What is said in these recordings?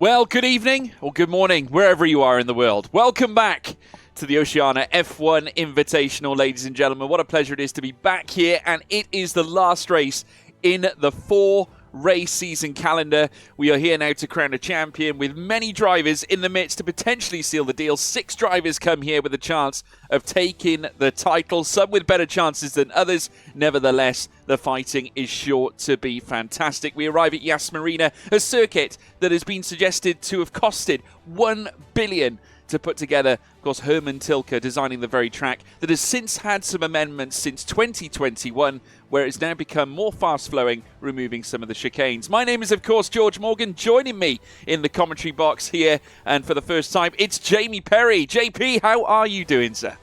Well, good evening or good morning, wherever you are in the world. Welcome back to the Oceania F1 Invitational, ladies and gentlemen. What a pleasure it is to be back here, and it is the last race in the 4-race season calendar. We are here now to crown a champion with many drivers in the midst to potentially seal the deal. 6 drivers come here with a chance of taking the title, some with better chances than others. Nevertheless, the fighting is sure to be fantastic. We arrive at Yas Marina, a circuit that has been suggested to have costed $1 billion to put together. Of course, Herman Tilke designing the very track that has since had some amendments since 2021, where it's now become more fast-flowing, removing some of the chicanes. My name is, of course, George Morgan. Joining me in the commentary box here, and for the first time, it's Jamie Perry. JP, how are you doing, sir?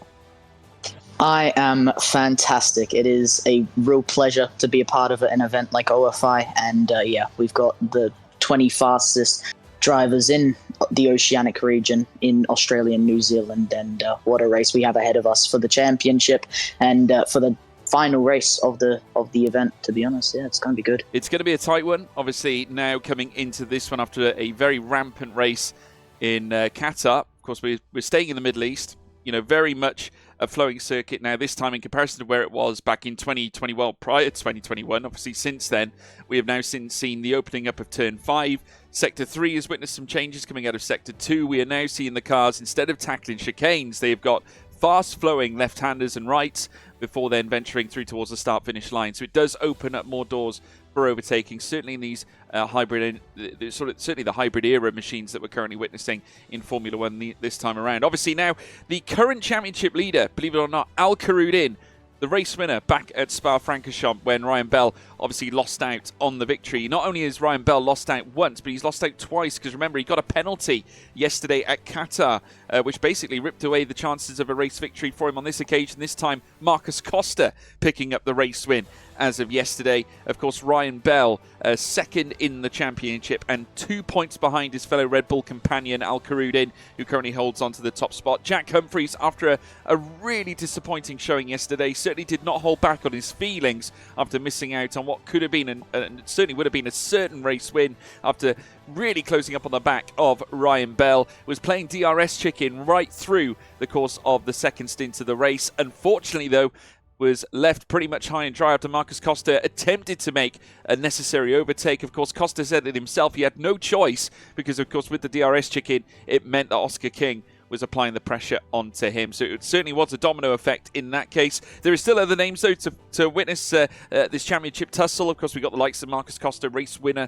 I am fantastic. It is a real pleasure to be a part of an event like OFI, and we've got the 20 fastest drivers in the Oceanic region in Australia and New Zealand, and what a race we have ahead of us for the championship and for the final race of the event. To be honest, it's going to be good. It's going to be a tight one. Obviously, now coming into this one after a very rampant race in Qatar. Of course, we're staying in the Middle East. You know, very much a flowing circuit now, this time in comparison to where it was back in 2021, prior to 2021. Obviously, since then, we have now seen the opening up of Turn 5. Sector 3 has witnessed some changes coming out of Sector 2. We are now seeing the cars, instead of tackling chicanes, they've got fast-flowing left-handers and rights before then venturing through towards the start-finish line. So it does open up more doors for overtaking, certainly in these certainly the hybrid era machines that we're currently witnessing in Formula 1 this time around. Obviously now, the current championship leader, believe it or not, Al Kharoudin, the race winner back at Spa-Francorchamps when Ryan Bell obviously lost out on the victory. Not only has Ryan Bell lost out once, but he's lost out twice, because remember, he got a penalty yesterday at Qatar, which basically ripped away the chances of a race victory for him on this occasion. This time, Marcus Costa picking up the race win as of yesterday. Of course, Ryan Bell second in the championship and 2 points behind his fellow Red Bull companion Al Kharoudin, who currently holds on to the top spot. Jack Humphries, after a really disappointing showing yesterday, certainly did not hold back on his feelings after missing out on what could have been, and certainly would have been, a certain race win after really closing up on the back of Ryan Bell. Was playing DRS chicken right through the course of the second stint of the race. Unfortunately, though, was left pretty much high and dry after Marcus Costa attempted to make a necessary overtake. Of course, Costa said it himself. He had no choice because, of course, with the DRS chicken, it meant that Oscar King was applying the pressure onto him. So it certainly was a domino effect in that case. There are still other names, though, to witness this championship tussle. Of course, we got the likes of Marcus Costa, race winner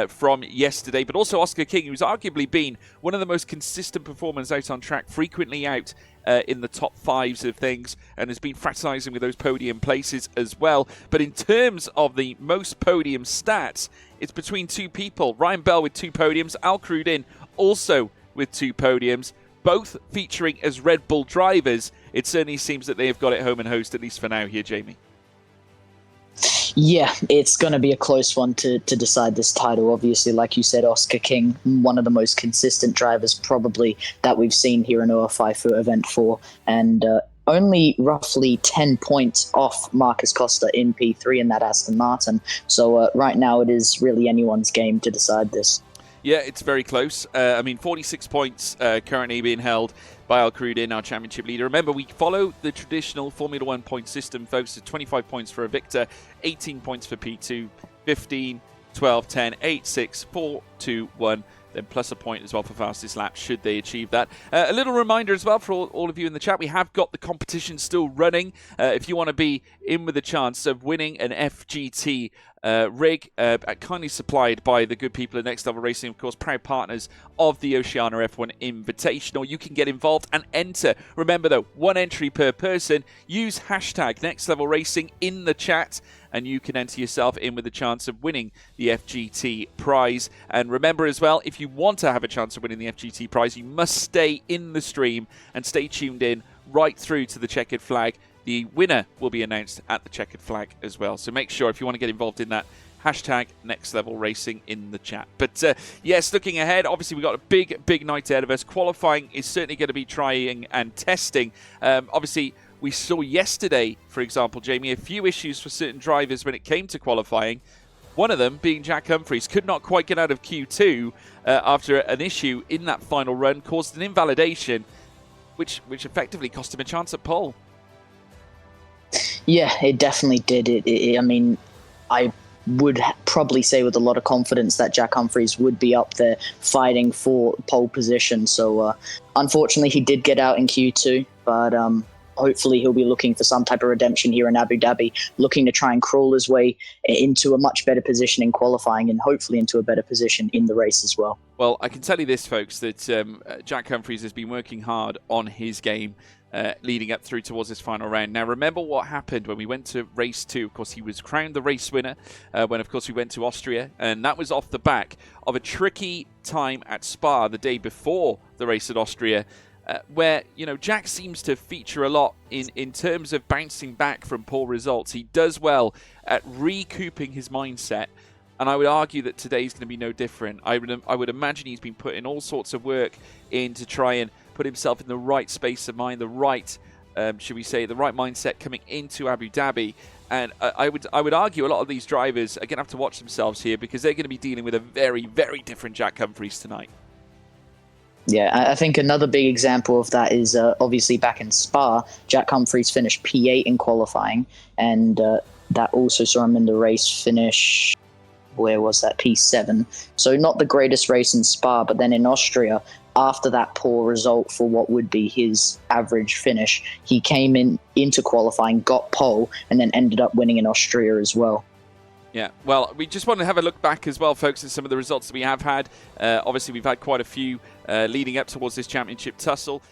from yesterday, but also Oscar King, who's arguably been one of the most consistent performers out on track, frequently out in the top 5s of things, and has been fraternising with those podium places as well. But in terms of the most podium stats, it's between 2 people. Ryan Bell with 2 podiums, Al Kharoudin also with 2 podiums, both featuring as Red Bull drivers. It certainly seems that they have got it home and host, at least for now here, Jamie. Yeah, it's going to be a close one to decide this title. Obviously, like you said, Oscar King, one of the most consistent drivers probably that we've seen here in OFI4 Event 4, and only roughly 10 points off Marcus Costa in P3 in that Aston Martin. So right now it is really anyone's game to decide this. Yeah, it's very close. 46 points currently being held by Al Kharoudin, our championship leader. Remember, we follow the traditional Formula 1 point system, folks. So 25 points for a victor, 18 points for P2, 15, 12, 10, 8, 6, 4, 2, 1. Then plus a point as well for fastest lap, should they achieve that. A little reminder as well for all of you in the chat, we have got the competition still running. If you want to be in with a chance of winning an FGT rig, kindly supplied by the good people at Next Level Racing, of course, proud partners of the Oceania F1 Invitational. You can get involved and enter. Remember, though, 1 entry per person. Use hashtag Next Level Racing in the chat, and you can enter yourself in with a chance of winning the FGT prize. And remember as well, if you want to have a chance of winning the FGT prize, you must stay in the stream and stay tuned in right through to the checkered flag. The winner will be announced at the checkered flag as well. So make sure, if you want to get involved in that, hashtag Next Level Racing in the chat. But yes, looking ahead, obviously we've got a big night ahead of us. Qualifying is certainly going to be trying and testing. Obviously, we saw yesterday, for example, Jamie, a few issues for certain drivers when it came to qualifying. One of them being Jack Humphreys, could not quite get out of Q2 after an issue in that final run, caused an invalidation, which effectively cost him a chance at pole. Yeah, it definitely did. I mean, I would probably say with a lot of confidence that Jack Humphreys would be up there fighting for pole position. So unfortunately, he did get out in Q2, but hopefully he'll be looking for some type of redemption here in Abu Dhabi, looking to try and crawl his way into a much better position in qualifying and hopefully into a better position in the race as well. Well, I can tell you this, folks, that Jack Humphreys has been working hard on his game leading up through towards this final round. Now, remember what happened when we went to race 2. Of course, he was crowned the race winner when, of course, we went to Austria. And that was off the back of a tricky time at Spa the day before the race at Austria, where, you know, Jack seems to feature a lot in terms of bouncing back from poor results. He does well at recouping his mindset. And I would argue that today's going to be no different. I would imagine he's been putting all sorts of work in to try and put himself in the right space of mind, the right, should we say, the right mindset coming into Abu Dhabi. And I would argue a lot of these drivers are going to have to watch themselves here because they're going to be dealing with a very, very different Jack Humphreys tonight. Yeah, I think another big example of that is obviously back in Spa, Jack Humphreys finished P8 in qualifying, and that also saw him in the race finish, where was that, P7. So not the greatest race in Spa, but then in Austria, after that poor result for what would be his average finish, he came into qualifying, got pole, and then ended up winning in Austria as well. Yeah, well, we just want to have a look back as well, folks, at some of the results that we have had. Obviously, we've had quite a few leading up towards this championship tussle.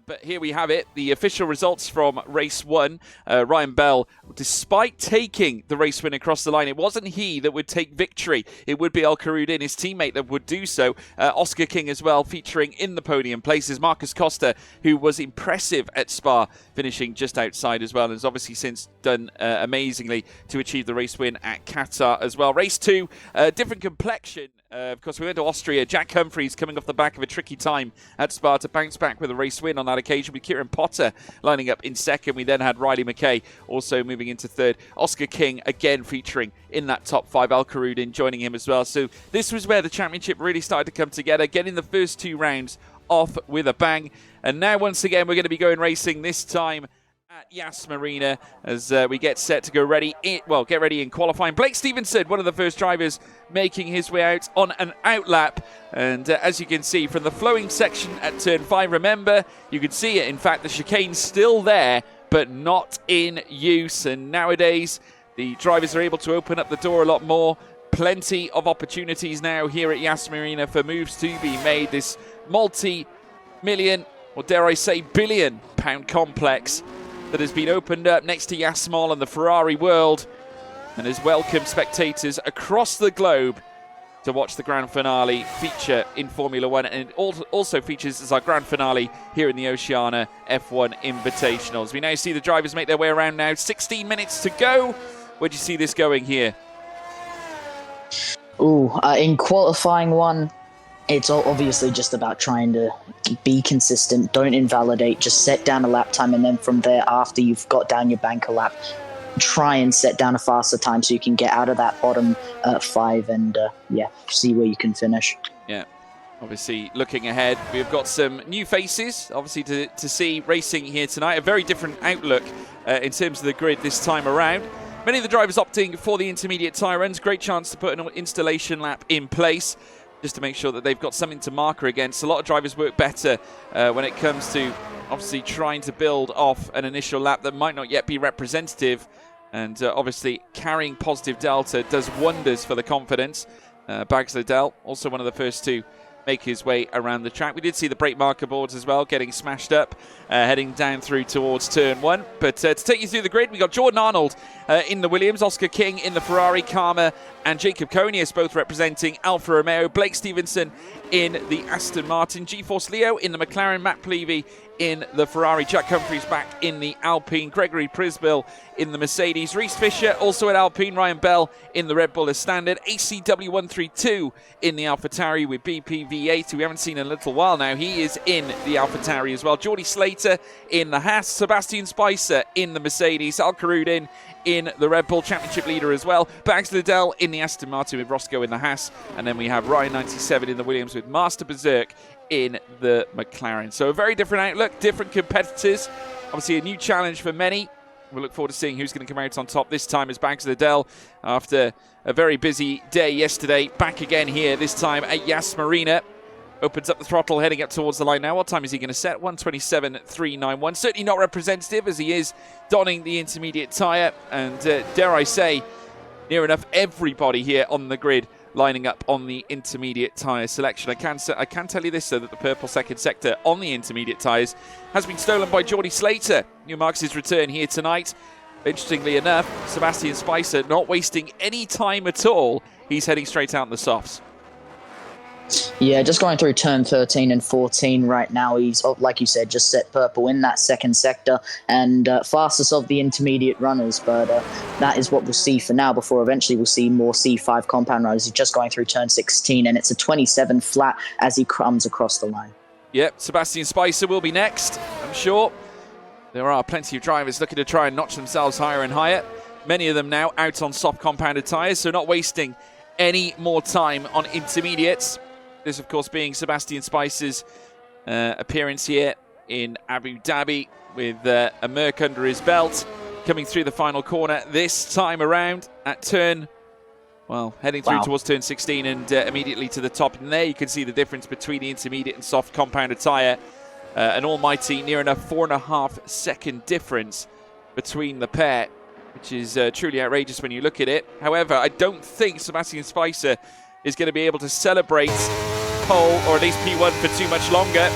But here we have it, the official results from race 1. Ryan Bell, despite taking the race win across the line, it wasn't he that would take victory. It would be Al Karudin, his teammate, that would do so. Oscar King as well, featuring in the podium places. Marcus Costa, who was impressive at Spa, finishing just outside as well, and has obviously since done amazingly to achieve the race win at Qatar as well. Race 2, different complexion. Of course, we went to Austria. Jack Humphreys coming off the back of a tricky time at Spa to bounce back with a race win on that occasion, with Kieran Potter lining up in second. We then had Riley McKay also moving into third. Oscar King again featuring in that top 5. Al Karudin joining him as well. So this was where the championship really started to come together, getting the first 2 rounds off with a bang. And now once again we're going to be going racing, this time at Yas Marina, as we get set to go ready get ready in qualifying. Blake Stevenson, one of the first drivers, making his way out on an outlap, and as you can see from the flowing section at turn 5, remember, you can see it, in fact the chicane's still there but not in use, and nowadays the drivers are able to open up the door a lot more. Plenty of opportunities now here at Yas Marina for moves to be made. This multi-million, or dare I say billion-pound complex that has been opened up next to Yas Mall and the Ferrari world, and has welcomed spectators across the globe to watch the grand finale feature in Formula One, and it also features as our grand finale here in the Oceania F1 Invitationals. We now see the drivers make their way around now. 16 minutes to go. Where do you see this going here? In qualifying 1, it's obviously just about trying to be consistent, don't invalidate, just set down a lap time, and then from there, after you've got down your banker lap, try and set down a faster time so you can get out of that bottom 5 and see where you can finish. Yeah. Obviously, looking ahead, we've got some new faces, obviously, to see racing here tonight. A very different outlook in terms of the grid this time around. Many of the drivers opting for the intermediate tyre runs. Great chance to put an installation lap in place, just to make sure that they've got something to marker against. A lot of drivers work better when it comes to obviously trying to build off an initial lap that might not yet be representative, and obviously carrying positive delta does wonders for the confidence. Bags Liddell, also one of the first to make his way around the track. We did see the brake marker boards as well getting smashed up, heading down through towards turn 1. But to take you through the grid, we got Jordan Arnold in the Williams, Oscar King in the Ferrari, Karma and Jacob Konius both representing Alfa Romeo, Blake Stevenson in the Aston Martin, GeForce Leo in the McLaren, Matt Plevey in the Ferrari, Jack Humphreys back in the Alpine, Gregory Prisbill in the Mercedes, Reese Fisher also at Alpine, Ryan Bell in the Red Bull as standard, ACW132 in the AlphaTauri with BPV8, who we haven't seen in a little while now. He is in the AlphaTauri as well. Geordie Slater in the Haas, Sebastian Spicer in the Mercedes, Al Karudin in the Red Bull, championship leader as well. Bags Liddell in the Aston Martin with Roscoe in the Haas. And then we have Ryan 97 in the Williams with Master Berserk in the McLaren. So a very different outlook, different competitors. Obviously a new challenge for many. We'll look forward to seeing who's going to come out on top this time as Bags Liddell, after a very busy day yesterday, back again here, this time at Yas Marina. Opens up the throttle, heading up towards the line now. What time is he going to set? 1:27.391. Certainly not representative, as he is donning the intermediate tyre. And dare I say, near enough everybody here on the grid lining up on the intermediate tyre selection. I can tell you this, though, that the purple second sector on the intermediate tyres has been stolen by Geordie Slater, who marks his return here tonight. Interestingly enough, Sebastian Spicer not wasting any time at all. He's heading straight out in the softs. Yeah, just going through turn 13 and 14 right now. He's, like you said, just set purple in that second sector and fastest of the intermediate runners. But that is what we'll see for now, before eventually we'll see more C5 compound runners. He's just going through turn 16 and it's a 27 flat as he comes across the line. Yep, Sebastian Spicer will be next, I'm sure. There are plenty of drivers looking to try and notch themselves higher and higher. Many of them now out on soft compounded tyres, so not wasting any more time on intermediates. This, of course, being Sebastian Spicer's appearance here in Abu Dhabi with a Merc under his belt, coming through the final corner this time around at turn, well, heading through towards turn 16 and immediately to the top. And there you can see the difference between the intermediate and soft compounded tyre. An almighty near enough 4.5 second difference between the pair, which is truly outrageous when you look at it. However, I don't think Sebastian Spicer is going to be able to celebrate pole, or at least P1, for too much longer,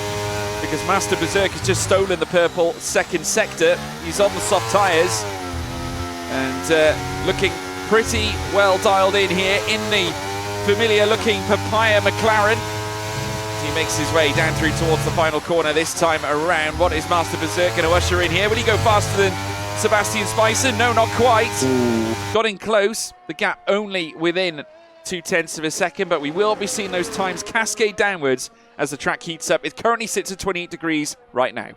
because Master Berserk has just stolen the purple second sector. He's on the soft tyres and looking pretty well dialed in here in the familiar looking Papaya McLaren. He makes his way down through towards the final corner this time around. What is Master Berserk going to usher in here? Will he go faster than Sebastian Spicer? No, not quite. Got in close. The gap only within 0.2 of a second, but we will be seeing those times cascade downwards as the track heats up. It currently sits at 28 degrees right now.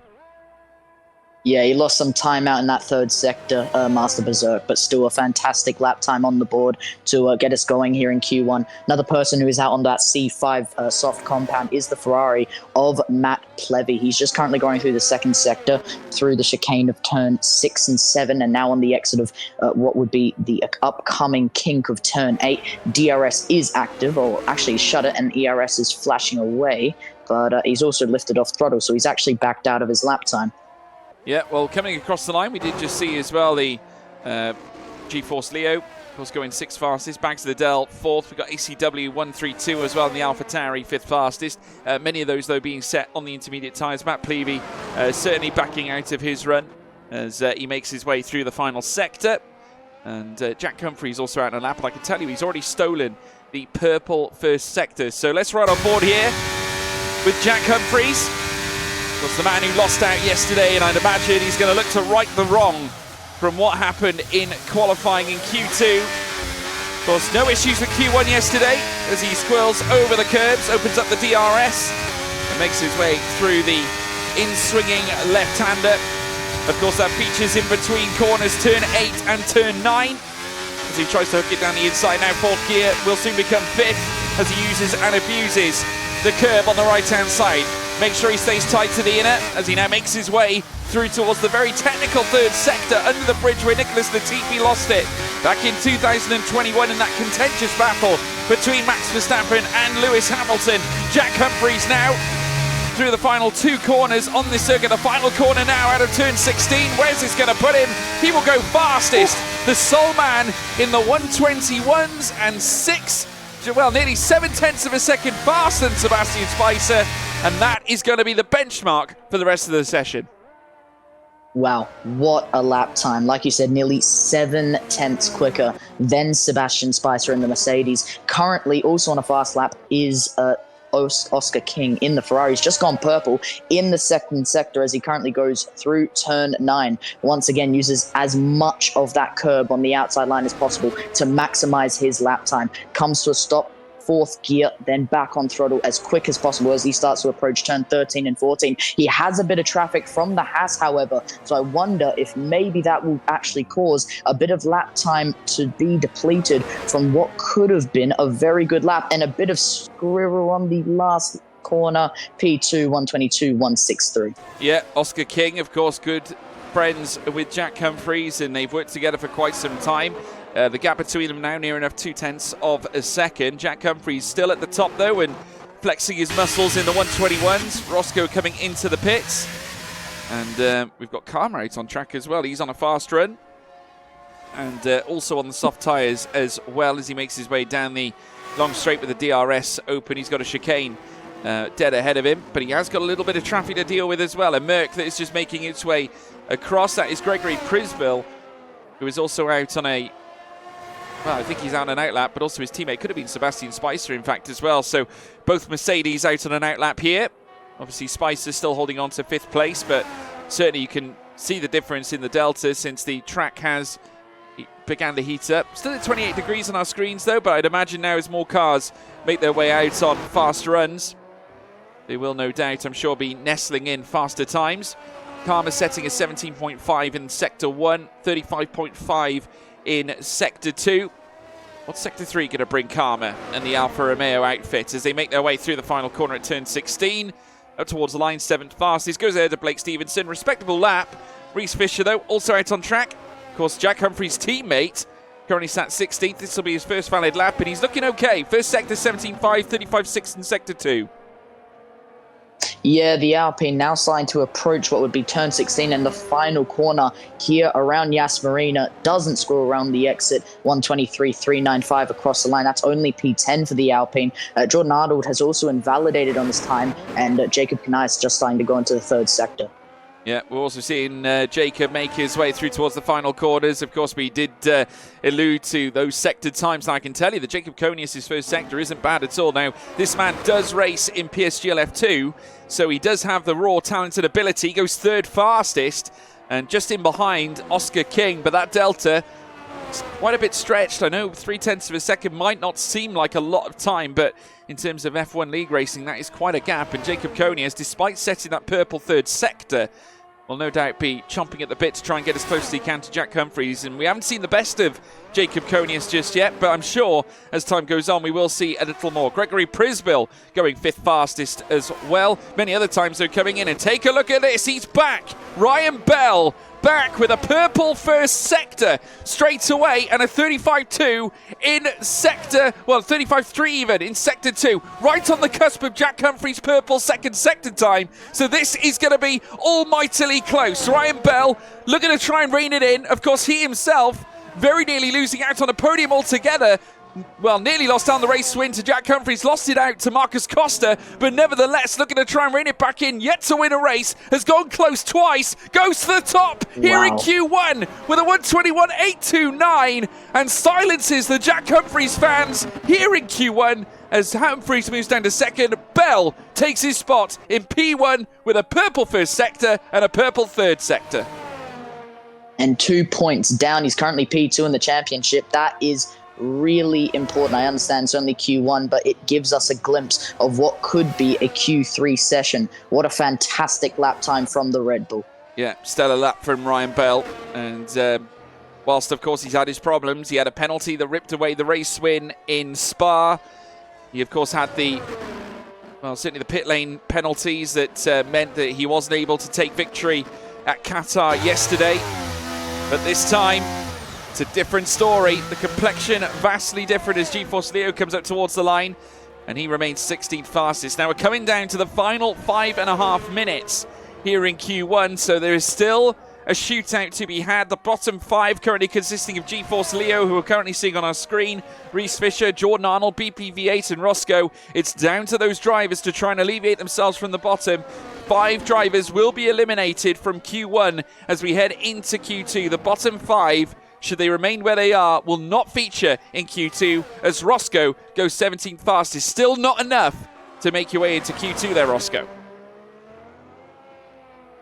Yeah, he lost some time out in that third sector, Master Berserk, but still a fantastic lap time on the board to get us going here in Q1. Another person who is out on that C5 soft compound is the Ferrari of Matt Plevy. He's just currently going through the second sector, through the chicane of turn 6 and 7, and now on the exit of what would be the upcoming kink of turn 8. DRS is active, or actually shut it, and ERS is flashing away, but he's also lifted off throttle, so he's actually backed out of his lap time. Yeah, well, coming across the line, we did just see as well the G-Force Leo, of course, going 6th fastest. Bags Liddell 4th. We've got ACW 132 as well in the Alpha Tauri 5th fastest. Many of those, though, being set on the intermediate tyres. Matt Plevy certainly backing out of his run as he makes his way through the final sector. And Jack Humphreys also out on a lap. And I can tell you, he's already stolen the purple first sector. So let's ride on board here with Jack Humphreys. Was the man who lost out yesterday, and I'd imagine he's going to look to right the wrong from what happened in qualifying in Q2. Of course, no issues with Q1 yesterday as he squirrels over the curbs, opens up the DRS, and makes his way through the in-swinging left-hander. Of course, that features in between corners turn 8 and turn 9 as he tries to hook it down the inside. Now 4th gear will soon become 5th as he uses and abuses the curb on the right-hand side. Make sure he stays tight to the inner as he now makes his way through towards the very technical third sector under the bridge where Nicholas Latifi lost it back in 2021 in that contentious battle between Max Verstappen and Lewis Hamilton. Jack Humphreys now through the final 2 corners on this circuit. The final corner now out of turn 16. Where's this going to put him? He will go fastest. The sole man in the 121s and nearly 0.7 of a second faster than Sebastian Spicer. And that is going to be the benchmark for the rest of the session. Wow, what a lap time. Like you said, nearly 0.7 quicker than Sebastian Spicer in the Mercedes. Currently, also on a fast lap, is Oscar King in the Ferrari. He's just gone purple in the second sector as he currently goes through turn 9. Once again, uses as much of that curb on the outside line as possible to maximize his lap time. Comes to a stop fourth gear, then back on throttle as quick as possible as he starts to approach turn 13 and 14. He has a bit of traffic from the Haas, however, so I wonder if maybe that will actually cause a bit of lap time to be depleted from what could have been a very good lap, and a bit of squirrel on the last corner. P2, 122, 163. Yeah, Oscar King, of course, good friends with Jack Humphreys, and they've worked together for quite some time. The gap between them now near enough 0.2 of a second. Jack Humphreys still at the top, though, and flexing his muscles in the 121s. Roscoe coming into the pits. And we've got Karma out on track as well. He's on a fast run. And also on the soft tyres as well as he makes his way down the long straight with the DRS open. He's got a chicane dead ahead of him, but he has got a little bit of traffic to deal with as well. A Merc that is just making its way across. That is Gregory Prisville, who is also out on a, well, I think he's out on an outlap, but also his teammate could have been Sebastian Spicer, in fact, as well. So both Mercedes out on an outlap here. Obviously, Spicer still holding on to 5th place, but certainly you can see the difference in the delta since the track has began to heat up. Still at 28 degrees on our screens, though, but I'd imagine now as more cars make their way out on fast runs, they will no doubt, I'm sure, be nestling in faster times. Karma setting a 17.5 in Sector 1, 35.5 in Sector 2. What's Sector 3 going to bring Karma and the Alfa Romeo outfit as they make their way through the final corner at turn 16? Up towards the line, 7th fastest. Goes ahead to Blake Stevenson. Respectable lap. Reese Fisher, though, also out on track. Of course, Jack Humphreys' teammate currently sat 16th. This will be his first valid lap, and he's looking okay. First sector, 17.5, 35.6 in Sector 2. Yeah, the Alpine now starting to approach what would be turn 16 and the final corner here around Yas Marina. Doesn't score around the exit. 123.395 across the line. That's only P10 for the Alpine. Jordan Arnold has also invalidated on this time, and Jacob Kanias just starting to go into the 3rd sector. Yeah, we're also seeing Jacob make his way through towards the final quarters. Of course, we did allude to those sector times, and I can tell you that Jacob Konius' first sector isn't bad at all. Now, this man does race in PSGL F2, so he does have the raw talent and ability. He goes 3rd fastest, and just in behind Oscar King, but that delta is quite a bit stretched. I know 0.3 of a second might not seem like a lot of time, but in terms of F1 League racing, that is quite a gap. And Jacob Konius, despite setting that purple 3rd sector, will no doubt be chomping at the bit to try and get as close as he can to Jack Humphreys. And we haven't seen the best of Jacob Konius just yet, but I'm sure as time goes on we will see a little more. Gregory Prisville going 5th fastest as well. Many other times though coming in, and take a look at this, he's back. Ryan Bell back with a purple first sector straight away, and a 35.2 in sector, well, 35.3 even in sector 2, right on the cusp of Jack Humphreys' purple second sector time. So this is going to be almightily close. Ryan Bell looking to try and rein it in. Of course, he himself very nearly losing out on a podium altogether. Well, nearly lost down the race win to Jack Humphreys, lost it out to Marcus Costa, but nevertheless looking to try and rein it back in, yet to win a race, has gone close twice, goes to the top here in Q1 with a 121.829 and silences the Jack Humphreys fans here in Q1 as Humphreys moves down to 2nd. Bell takes his spot in P1 with a purple first sector and a purple 3rd sector. And 2 points down. He's currently P2 in the championship. That is really important. I understand it's only Q1, but it gives us a glimpse of what could be a Q3 session. What a fantastic lap time from the Red Bull. Yeah, stellar lap from Ryan Bell. And whilst, of course, he's had his problems, he had a penalty that ripped away the race win in Spa. He, of course, had certainly the pit lane penalties that meant that he wasn't able to take victory at Qatar yesterday. But this time, it's a different story. The complexion vastly different as GeForce Leo comes up towards the line, and he remains 16th fastest. Now we're coming down to the final 5.5 minutes here in Q1, so there is still a shootout to be had. The bottom 5 currently consisting of GeForce Leo, who we're currently seeing on our screen, Reese Fisher, Jordan Arnold, BPV8 and Roscoe. It's down to those drivers to try and alleviate themselves from the bottom. 5 drivers will be eliminated from Q1 as we head into Q2. The bottom 5, should they remain where they are, will not feature in Q2 as Roscoe goes 17th fastest. Still not enough to make your way into Q2 there, Roscoe.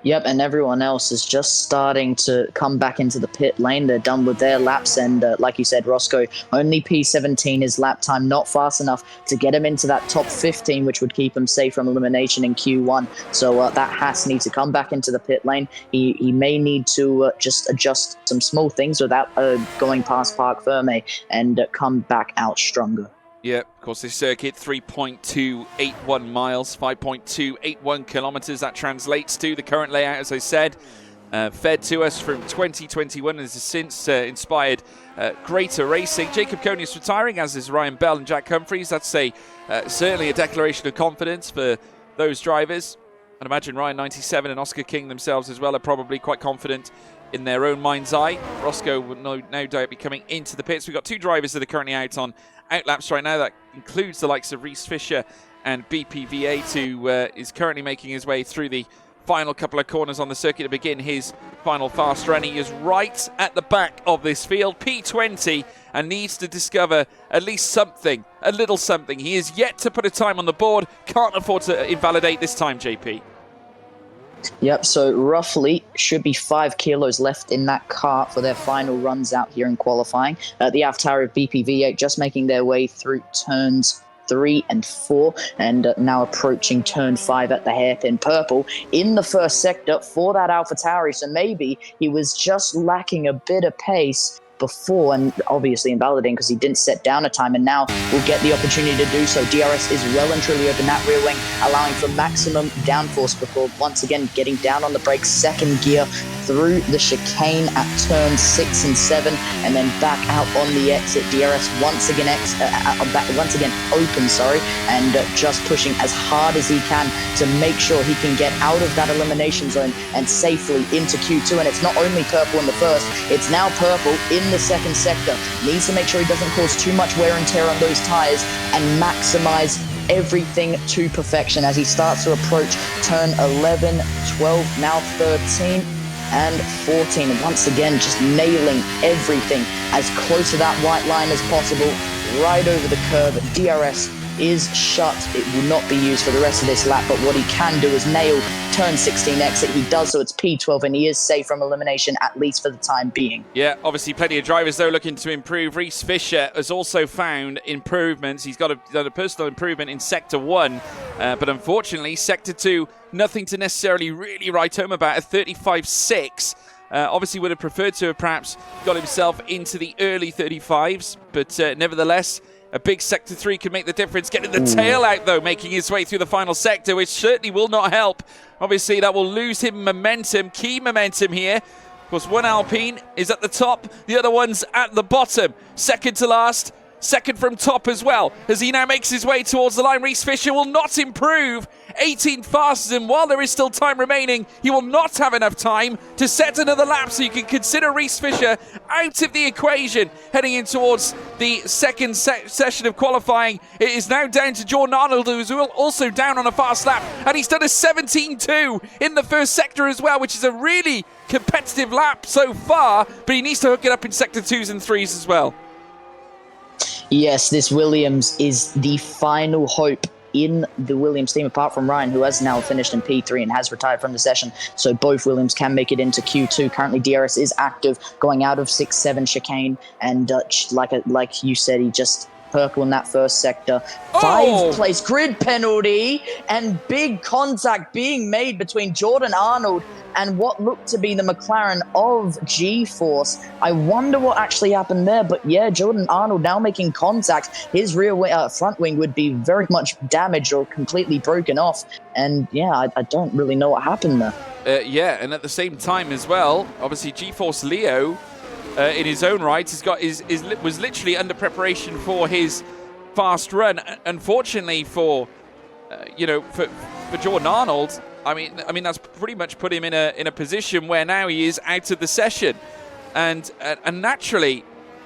Yep, and everyone else is just starting to come back into the pit lane. They're done with their laps, and like you said, Roscoe, only P17 is lap time, not fast enough to get him into that top 15, which would keep him safe from elimination in Q1. So that Haas needs to come back into the pit lane. He may need to just adjust some small things without going past Parc Ferme and come back out stronger. Yeah, of course, this circuit, 3.281 miles, 5.281 kilometers. That translates to the current layout, as I said, fed to us from 2021 and has since inspired greater racing. Jacob Coney is retiring, as is Ryan Bell and Jack Humphreys. That's certainly a declaration of confidence for those drivers. I'd imagine Ryan 97 and Oscar King themselves as well are probably quite confident in their own mind's eye. Roscoe will no doubt be coming into the pits. We've got two drivers that are currently out on outlaps right now. That includes the likes of Reese Fisher and BPV8, who is currently making his way through the final couple of corners on the circuit to begin his final fast run. He is right at the back of this field, P20, and needs to discover at least something, a little something. He is yet to put a time on the board. Can't afford to invalidate this time, JP. Yep, so roughly should be 5 kilos left in that car for their final runs out here in qualifying. The AvTauri of BPV8 just making their way through turns 3 and 4 and now approaching turn 5 at the hairpin purple in the first sector for that AlphaTauri. So maybe he was just lacking a bit of pace before, and obviously invalidating because he didn't set down a time, and now will get the opportunity to do so. DRS is well and truly open that rear wing, allowing for maximum downforce before once again getting down on the brakes, second gear through the chicane at turn 6 and 7, and then back out on the exit. DRS once again open, and just pushing as hard as he can to make sure he can get out of that elimination zone and safely into Q2. And it's not only purple in the first, it's now purple in the second sector. Needs to make sure he doesn't cause too much wear and tear on those tires and maximize everything to perfection as he starts to approach turn 11, 12, now 13 and 14. And once again, just nailing everything as close to that white line as possible, right over the curve. DRS is shut. It will not be used for the rest of this lap, but what he can do is nail turn 16 exit. He does, so it's P12, and he is safe from elimination, at least for the time being. Yeah, obviously plenty of drivers, though, looking to improve. Reese Fisher has also found improvements. He's done a personal improvement in Sector 1, but unfortunately, Sector 2, nothing to necessarily really write home about, a 35.6. Obviously would have preferred to have perhaps got himself into the early 35s, but nevertheless, a big Sector 3 could make the difference. Getting the tail out, though, making his way through the final sector, which certainly will not help. Obviously, that will lose him momentum, key momentum here. Of course, one Alpine is at the top, the other one's at the bottom. Second to last, second from top as well. As he now makes his way towards the line, Reese Fisher will not improve. 18 faster, and while there is still time remaining, he will not have enough time to set another lap, so you can consider Reese Fisher out of the equation heading in towards the second session of qualifying. It is now down to Jordan Arnold, who is also down on a fast lap, and he's done a 17.2 in the first sector as well, which is a really competitive lap so far, but he needs to hook it up in Sector 2s and 3s as well. Yes, this Williams is the final hope in the Williams team, apart from Ryan, who has now finished in P3 and has retired from the session. So both Williams can make it into Q2. Currently, DRS is active, going out of 6-7 chicane. And like you said, he just purple in that first sector. 5th place grid penalty and big contact being made between Jordan Arnold and what looked to be the McLaren of G-Force. I wonder what actually happened there, but yeah, Jordan Arnold now making contact. His front wing would be very much damaged or completely broken off, and yeah, I don't really know what happened there. Yeah, and at the same time as well, obviously G-Force Leo, in his own right, was literally under preparation for his fast run. Unfortunately for Jordan Arnold, I mean that's pretty much put him in a position where now he is out of the session, and naturally,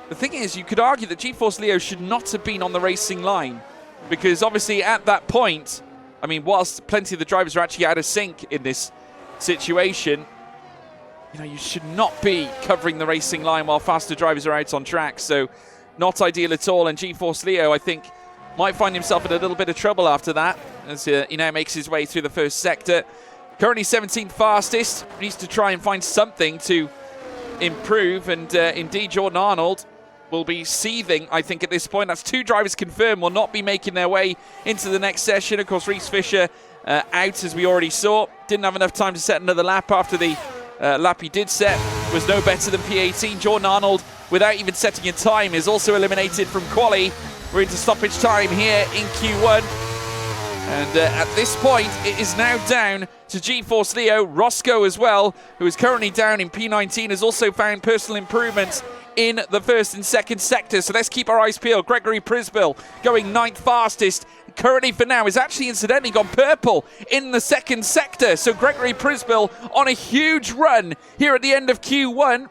the thing is, you could argue that G-Force Leo should not have been on the racing line, because obviously at that point, I mean, whilst plenty of the drivers are actually out of sync in this situation, you should not be covering the racing line while faster drivers are out on track. So not ideal at all. And G-Force Leo, I think, might find himself in a little bit of trouble after that, as he now makes his way through the first sector. Currently 17th fastest. Needs to try and find something to improve. And indeed, Jordan Arnold will be seething, I think, at this point. That's 2 drivers confirmed will not be making their way into the next session. Of course, Reese Fisher out, as we already saw. Didn't have enough time to set another lap after the lap he did set. Was no better than P18. Jordan Arnold, without even setting a time, is also eliminated from quali. We're into stoppage time here in Q1. And at this point, it is now down to GeForce Leo. Roscoe as well, who is currently down in P19, has also found personal improvements in the first and second sector. So let's keep our eyes peeled. Gregory Prisbill going 9th fastest. Currently for now is actually incidentally gone purple in the second sector. So Gregory Prisbill on a huge run here at the end of Q1.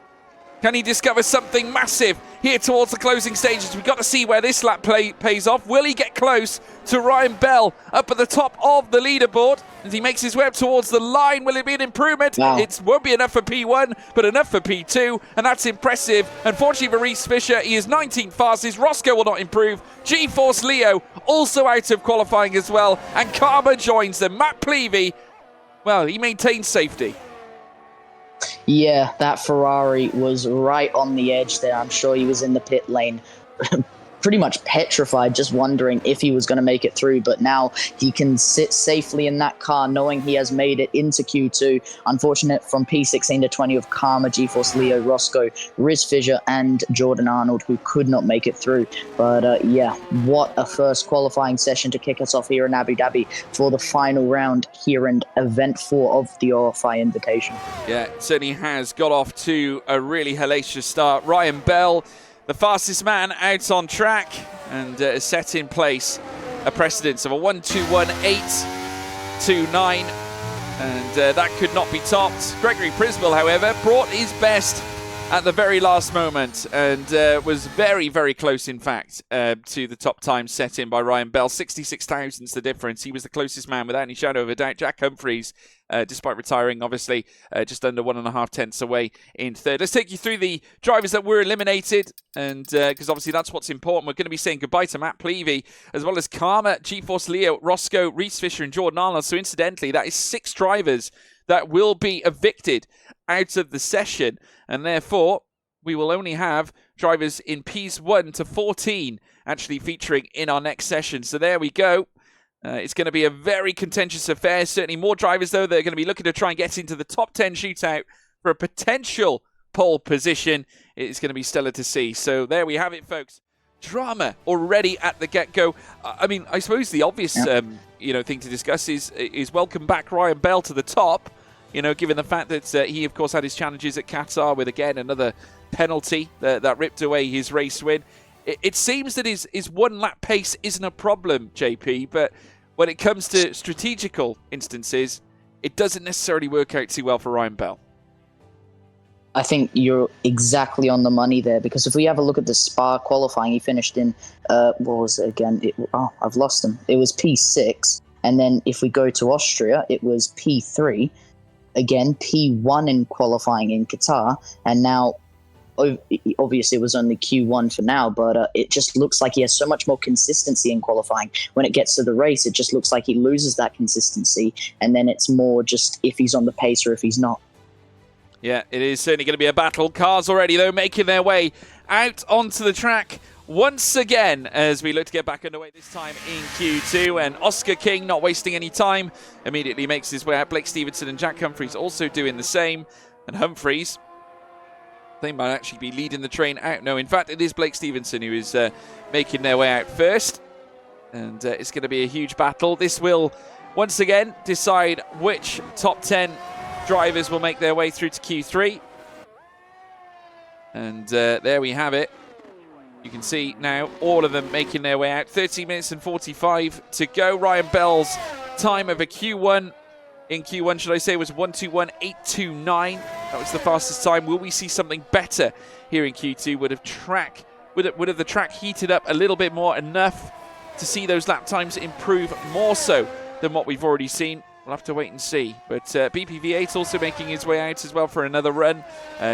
Can he discover something massive here towards the closing stages? We've got to see where this lap pays off. Will he get close to Ryan Bell up at the top of the leaderboard as he makes his way up towards the line? Will it be an improvement? Wow. It won't be enough for P1, but enough for P2, and that's impressive. Unfortunately for Reese Fisher, he is 19th fastest. Roscoe will not improve. GeForce Leo also out of qualifying as well, and Karma joins them. Matt Plevey, well, he maintains safety. Yeah, that Ferrari was right on the edge there. I'm sure he was in the pit lane pretty much petrified, just wondering if he was going to make it through. But now he can sit safely in that car knowing he has made it into Q2. Unfortunate from P16 to 20 of Karma, GeForce Leo, Roscoe, Riz Fisher, and Jordan Arnold, who could not make it through. But yeah, what a first qualifying session to kick us off here in Abu Dhabi for the final round here in Event 4 of the OFI Invitation. Yeah, it certainly has got off to a really hellacious start. Ryan Bell, the fastest man out on track, and has set in place a precedence of a 1:21.829, and that could not be topped. Gregory Prisbill, however, brought his best at the very last moment and was very, very close, in fact, to the top time set in by Ryan Bell. 66 thousandths the difference. He was the closest man without any shadow of a doubt. Jack Humphreys, despite retiring, obviously, just under 1.5 tenths away in third. Let's take you through the drivers that were eliminated, and because obviously that's what's important. We're going to be saying goodbye to Matt Plevey, as well as Karma, GeForce Leo, Roscoe, Reese Fisher, and Jordan Arnold. So incidentally, that is 6 drivers that will be evicted out of the session, and therefore we will only have drivers in Ps 1 to 14 actually featuring in our next session. So there we go. It's going to be a very contentious affair. Certainly more drivers, though, that are going to be looking to try and get into the top 10 shootout for a potential pole position. It's going to be stellar to see. So there we have it, folks. Drama already at the get-go. I mean, I suppose the obvious thing to discuss is welcome back Ryan Bell to the top. Given the fact that he, of course, had his challenges at Qatar with, again, another penalty that ripped away his race win. It seems that his one-lap pace isn't a problem, JP, but when it comes to strategical instances, it doesn't necessarily work out too well for Ryan Bell. I think you're exactly on the money there, because if we have a look at the Spa qualifying, he finished in, what was it again? I've lost him. It was P6. And then if we go to Austria, it was P3. Again, P1 in qualifying in Qatar, and now obviously it was only Q1 for now, but it just looks like he has so much more consistency in qualifying. When it gets to the race, it just looks like he loses that consistency, and then it's more just if he's on the pace or if he's not. Yeah, it is certainly going to be a battle. Cars already, though, making their way out onto the track once again as we look to get back underway, this time in Q2. And Oscar King, not wasting any time, immediately makes his way out. Blake Stevenson and Jack Humphreys also doing the same. And Humphreys, they might actually be leading the train out. No, in fact, it is Blake Stevenson who is making their way out first. And it's going to be a huge battle. This will, once again, decide which top 10 drivers will make their way through to Q3. And there we have it. You can see now all of them making their way out. 30 minutes and 45 to go. Ryan Bell's time of a Q1, in Q1 should I say, was 1:21.829. That was the fastest time. Will we see something better here in Q2? Would have the track heated up a little bit more, enough to see those lap times improve more so than what we've already seen? We'll have to wait and see. But BPV8 also making his way out as well for another run.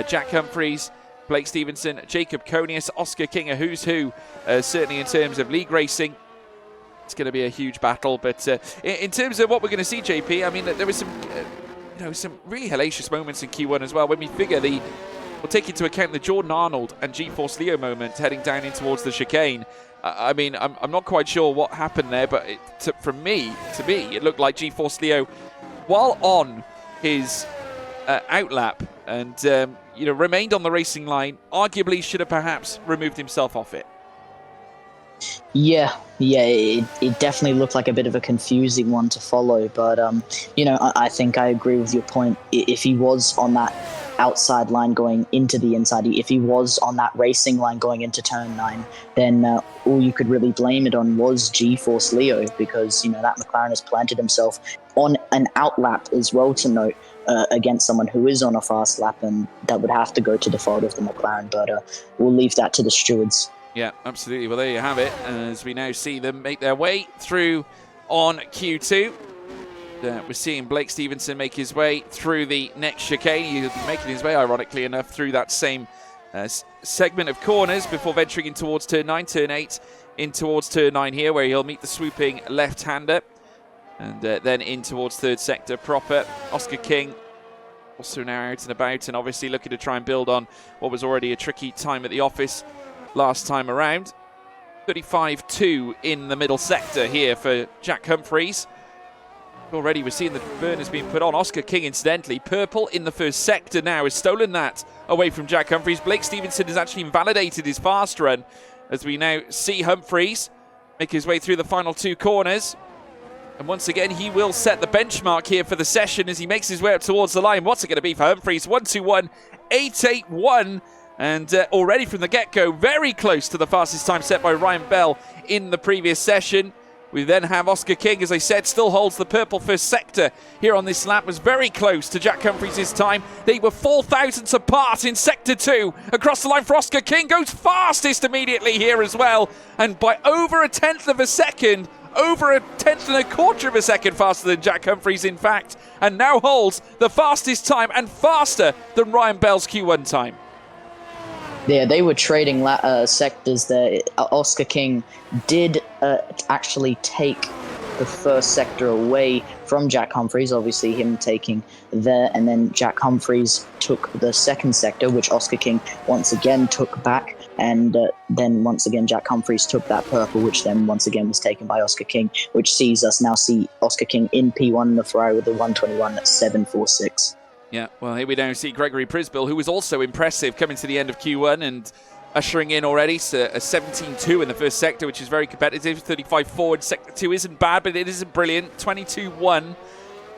Jack Humphreys, Blake Stevenson, Jacob Conius, Oscar King, a who's who, certainly in terms of league racing. it's going to be a huge battle. But in terms of what we're going to see, JP, I mean, there was some really hellacious moments in Q1 as well. When we figure we'll take into account the Jordan Arnold and GeForce Leo moment heading down in towards the chicane. I mean, I'm not quite sure what happened there, but to me, it looked like GeForce Leo, while on his outlap and remained on the racing line, arguably should have perhaps removed himself off it. Yeah, it definitely looked like a bit of a confusing one to follow, but I think I agree with your point. If he was on that outside line going into the inside, if he was on that racing line going into turn 9, then all you could really blame it on was GeForce Leo, because that McLaren has planted himself on an outlap as well, to note, against someone who is on a fast lap, and that would have to go to the fault of the McLaren, but we'll leave that to the stewards. Yeah, absolutely. Well, there you have it, as we now see them make their way through on Q2. We're seeing Blake Stevenson make his way through the next chicane. He'll be making his way, ironically enough, through that same segment of corners before venturing in towards turn 9, turn 8, in towards turn 9 here, where he'll meet the swooping left-hander. And then in towards third sector proper. Oscar King also now out and about, and obviously looking to try and build on what was already a tricky time at the office last time around. 35-2 in the middle sector here for Jack Humphreys. Already we're seeing the burners being put on. Oscar King, incidentally, purple in the first sector now, has stolen that away from Jack Humphreys. Blake Stevenson has actually invalidated his fast run, as we now see Humphreys make his way through the final 2 corners. And once again, he will set the benchmark here for the session as he makes his way up towards the line. What's it going to be for Humphreys? 1:21.881. And already from the get-go, very close to the fastest time set by Ryan Bell in the previous session. We then have Oscar King, as I said, still holds the purple first sector here on this lap. Was very close to Jack Humphreys' time. They were 4 thousandths apart in sector 2. Across the line for Oscar King, goes fastest immediately here as well. And by over 1/10 of a second, over 1/10 and a quarter of a second faster than Jack Humphreys, in fact. And now holds the fastest time, and faster than Ryan Bell's Q1 time. Yeah, they were trading sectors there. Oscar King did actually take the first sector away from Jack Humphreys, obviously him taking there, and then Jack Humphreys took the second sector, which Oscar King once again took back, and then once again Jack Humphreys took that purple, which then once again was taken by Oscar King, which sees us now see Oscar King in P1 in the Ferrari with a 1:21.746. Yeah, well, here we now see Gregory Prisbill, who was also impressive coming to the end of Q1 and ushering in already so a 17.2 in the first sector, which is very competitive. 35.4 in sector 2 isn't bad, but it isn't brilliant. 22.1,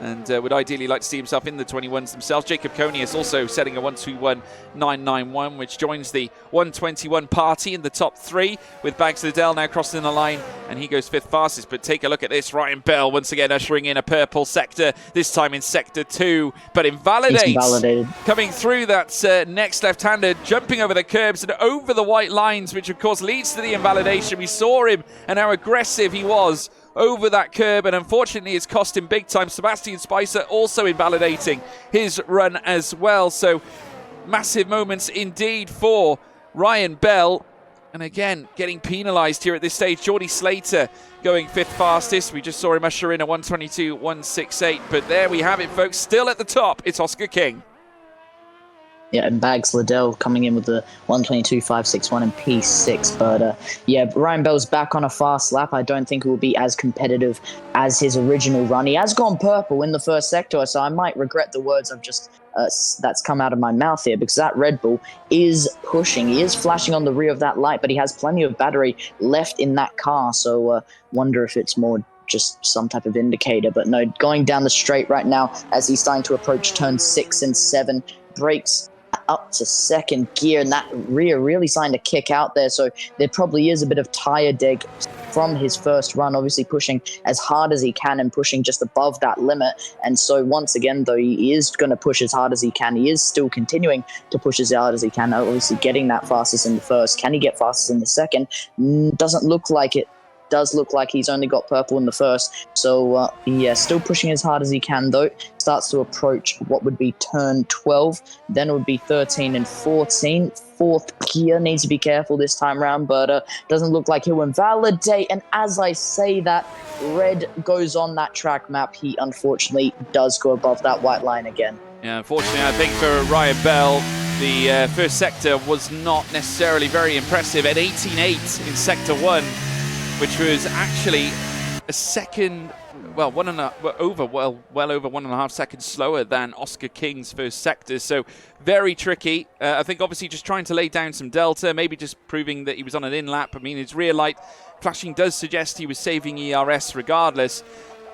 and would ideally like to see himself in the 21s themselves. Jacob Conius also setting a 1:21.991, which joins the 1:21 party in the top 3, with Bags Liddell now crossing the line, and he goes 5th fastest. But take a look at this. Ryan Bell once again ushering in a purple sector, this time in sector 2, but invalidated. Coming through that next left-hander, jumping over the curbs and over the white lines, which of course leads to the invalidation. We saw him and how aggressive he was over that curb, and unfortunately it's cost him big time. Sebastian Spicer also invalidating his run as well. So massive moments indeed for Ryan Bell, and again getting penalised here at this stage. Geordie Slater going 5th fastest. We just saw him usher in a 1:22.168, but there we have it, folks. Still at the top, it's Oscar King. Yeah, and Bags Liddell coming in with the 1:22.561 in P6. But Ryan Bell's back on a fast lap. I don't think it will be as competitive as his original run. He has gone purple in the first sector, so I might regret the words I've just that's come out of my mouth here, because that Red Bull is pushing. He is flashing on the rear of that light, but he has plenty of battery left in that car. So wonder if it's more just some type of indicator. But no, going down the straight right now as he's starting to approach turn 6 and 7, brakes up to second gear, and that rear really starting to kick out there. So there probably is a bit of tire dig from his first run, obviously pushing as hard as he can and pushing just above that limit. And so once again, though he is going to push as hard as he can, he is still continuing to push as hard as he can, obviously getting that fastest in the first. Can he get fastest in the second? Doesn't look like it. does look like he's only got purple in the first. So, yeah, still pushing as hard as he can, though. Starts to approach what would be turn 12. Then it would be 13 and 14. Fourth gear, needs to be careful this time around, but doesn't look like he'll invalidate. And as I say that, red goes on that track map. He unfortunately does go above that white line again. Yeah, unfortunately, I think for Ryan Bell, the first sector was not necessarily very impressive at 18.8 in sector 1, which was actually a second, well over 1.5 seconds slower than Oscar King's first sector. So very tricky. I think obviously just trying to lay down some delta, maybe just proving that he was on an in-lap. I mean, his rear light flashing does suggest he was saving ERS regardless.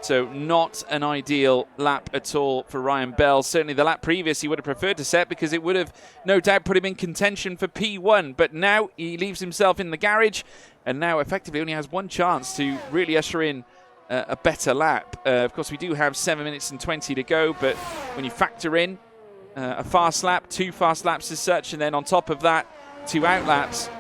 So not an ideal lap at all for Ryan Bell. Certainly the lap previous he would have preferred to set because it would have no doubt put him in contention for P1. But now he leaves himself in the garage and now effectively only has one chance to really usher in a better lap. Of course, we do have 7 minutes and 20 to go, but when you factor in a fast lap, 2 fast laps as such, and then on top of that, 2 out laps,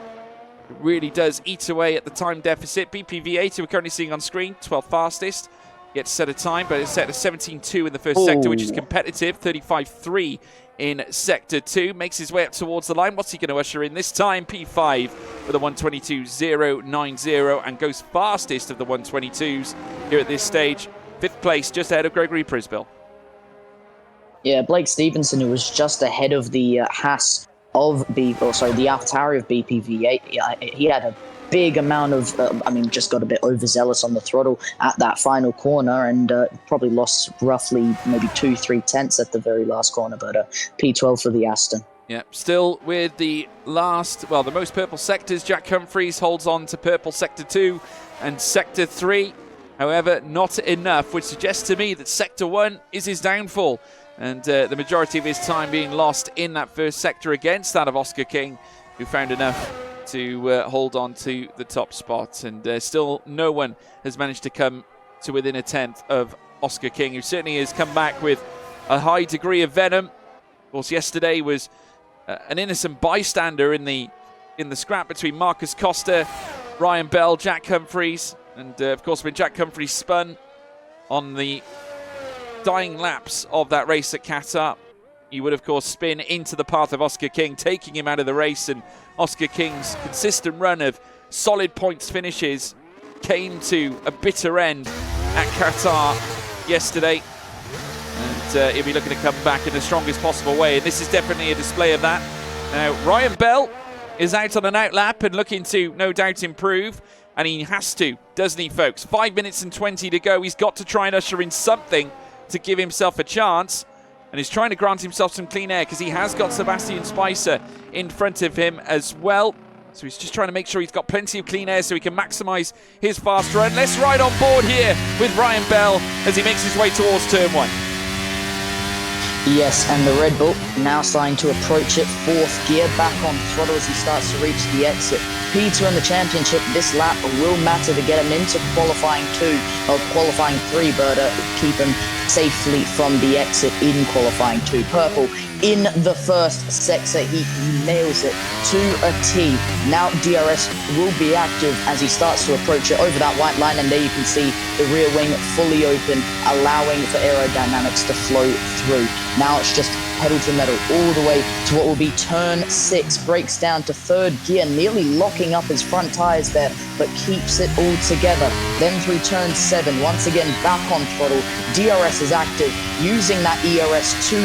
it really does eat away at the time deficit. BPV8, we're currently seeing on screen, 12th fastest. Yet to set a time, but it's set to 17.2 in the first sector, which is competitive. 35.3 in sector 2. Makes his way up towards the line. What's he going to usher in this time? P5 with a 122.090 and goes fastest of the 122s here at this stage. 5th place, just ahead of Gregory Prisbill. Yeah, Blake Stevenson, who was just ahead of the Haas of the AlphaTauri of BPV8. He had a big amount of, just got a bit overzealous on the throttle at that final corner and probably lost roughly maybe 2-3 tenths at the very last corner, but P12 for the Aston. Yeah, still with the most purple sectors. Jack Humphreys holds on to purple sector 2 and sector 3. However, not enough, which suggests to me that sector 1 is his downfall. And the majority of his time being lost in that first sector against that of Oscar King, who found enough to hold on to the top spot. And still no one has managed to come to within a tenth of Oscar King, who certainly has come back with a high degree of venom. Of course, yesterday was an innocent bystander in the scrap between Marcus Costa, Ryan Bell, Jack Humphreys. And of course, when Jack Humphreys spun on the dying laps of that race at Qatar, he would, of course, spin into the path of Oscar King, taking him out of the race. And Oscar King's consistent run of solid points finishes came to a bitter end at Qatar yesterday. And he'll be looking to come back in the strongest possible way. And this is definitely a display of that. Now, Ryan Bell is out on an out lap and looking to, no doubt, improve. And he has to, doesn't he, folks? 5 minutes and 20 to go. He's got to try and usher in something to give himself a chance. And he's trying to grant himself some clean air because he has got Sebastian Spicer in front of him as well. So he's just trying to make sure he's got plenty of clean air so he can maximise his fast run. Let's ride on board here with Ryan Bell as he makes his way towards turn 1. Yes, and the Red Bull now starting to approach it. 4th gear, back on throttle as he starts to reach the exit. P2 in the championship, this lap will matter to get him into qualifying 2 or qualifying 3, but keep him safely from the exit in qualifying 2. Purple in the first sector, he nails it to a T. Now DRS will be active as he starts to approach it over that white line, and there you can see the rear wing fully open, allowing for aerodynamics to flow through. Now it's just pedal to metal all the way to what will be turn 6. Breaks down to 3rd gear, nearly locking up his front tires there, but keeps it all together. Then through turn 7, once again back on throttle. DRS is active, using that ERS to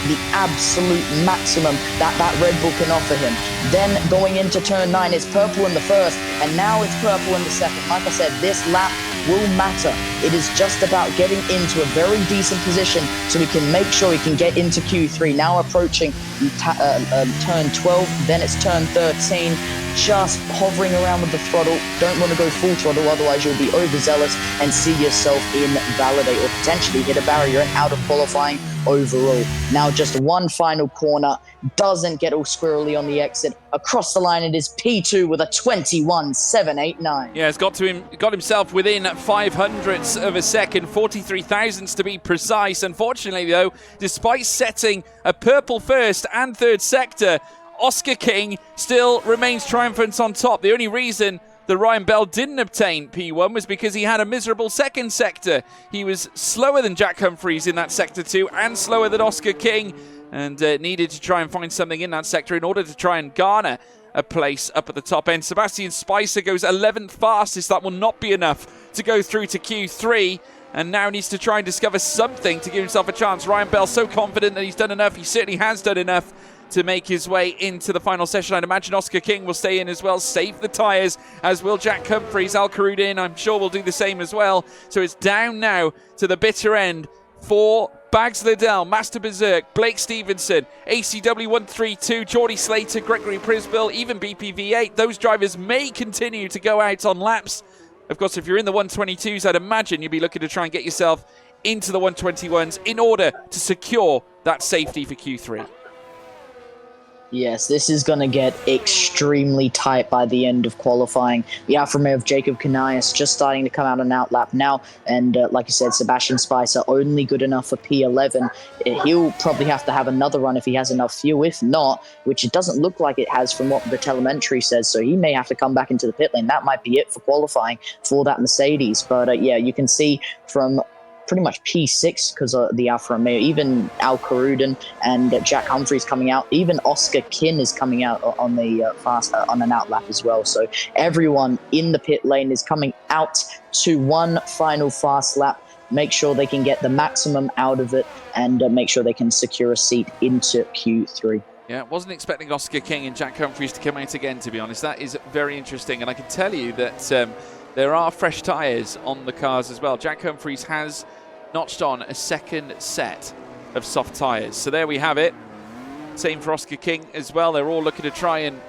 the absolute maximum that Red Bull can offer him. Then going into turn 9, it's purple in the first, and now it's purple in the second. Like I said, this lap will matter. It is just about getting into a very decent position so we can make sure we can get into Q3. Now approaching turn 12, then it's turn 13. Just hovering around with the throttle. Don't want to go full throttle, otherwise you'll be overzealous and see yourself invalidate or potentially hit a barrier and out of qualifying overall. Now just one final corner, doesn't get all squirrely on the exit. Across the line it is P2 with a 21.789. Yeah, it's got himself within 0.05 of a second, 43 thousandths to be precise. Unfortunately though, despite setting a purple first and 3rd sector, Oscar King still remains triumphant on top. The only reason that Ryan Bell didn't obtain P1 was because he had a miserable second sector. He was slower than Jack Humphreys in that sector 2 and slower than Oscar King, and needed to try and find something in that sector in order to try and garner a place up at the top end. Sebastian Spicer goes 11th fastest. That will not be enough to go through to Q3, and now needs to try and discover something to give himself a chance. Ryan Bell so confident that he's done enough. He certainly has done enough to make his way into the final session. I'd imagine Oscar King will stay in as well, save the tyres, as will Jack Humphreys. Al Karudin, I'm sure, will do the same as well. So it's down now to the bitter end for Bags Liddell, Master Berserk, Blake Stevenson, ACW 132, Geordie Slater, Gregory Prisbill, even BPV8. Those drivers may continue to go out on laps. Of course, if you're in the 122s, I'd imagine you'd be looking to try and get yourself into the 121s in order to secure that safety for Q3. Yes, this is going to get extremely tight by the end of qualifying. The Alfa Romeo of Jacob Canais just starting to come out on outlap now. And like you said, Sebastian Spicer only good enough for P11. He'll probably have to have another run if he has enough fuel. If not, which it doesn't look like it has from what the telemetry says, so he may have to come back into the pit lane. That might be it for qualifying for that Mercedes. But yeah, you can see from pretty much P6 because of the Alfa Romeo, even Al Karudin and Jack Humphreys coming out, even Oscar Kin is coming out on the on an outlap as well. So everyone in the pit lane is coming out to one final fast lap, make sure they can get the maximum out of it, and make sure they can secure a seat into Q3. Yeah, wasn't expecting Oscar King and Jack Humphreys to come out again, to be honest. That is very interesting, and I can tell you that there are fresh tyres on the cars as well. Jack Humphreys has notched on a second set of soft tyres. So there we have it. Same for Oscar King as well. They're all looking to try and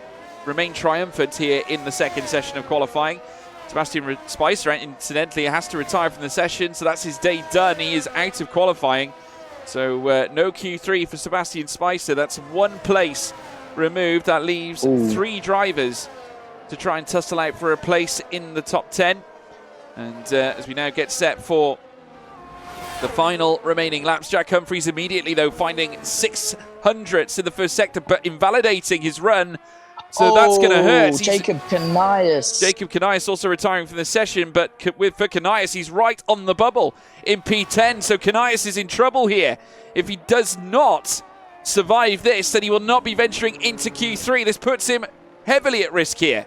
remain triumphant here in the second session of qualifying. Sebastian Spicer, incidentally, has to retire from the session, so that's his day done. He is out of qualifying. So no Q3 for Sebastian Spicer. That's one place removed. That leaves 3 drivers to try and tussle out for a place in the top 10. And as we now get set for the final remaining laps, Jack Humphreys immediately, though, finding 600ths in the first sector, but invalidating his run. So that's going to hurt. Jacob Canais. Jacob Canais also retiring from the session, but for Canais, he's right on the bubble in P10. So Canais is in trouble here. If he does not survive this, then he will not be venturing into Q3. This puts him heavily at risk here.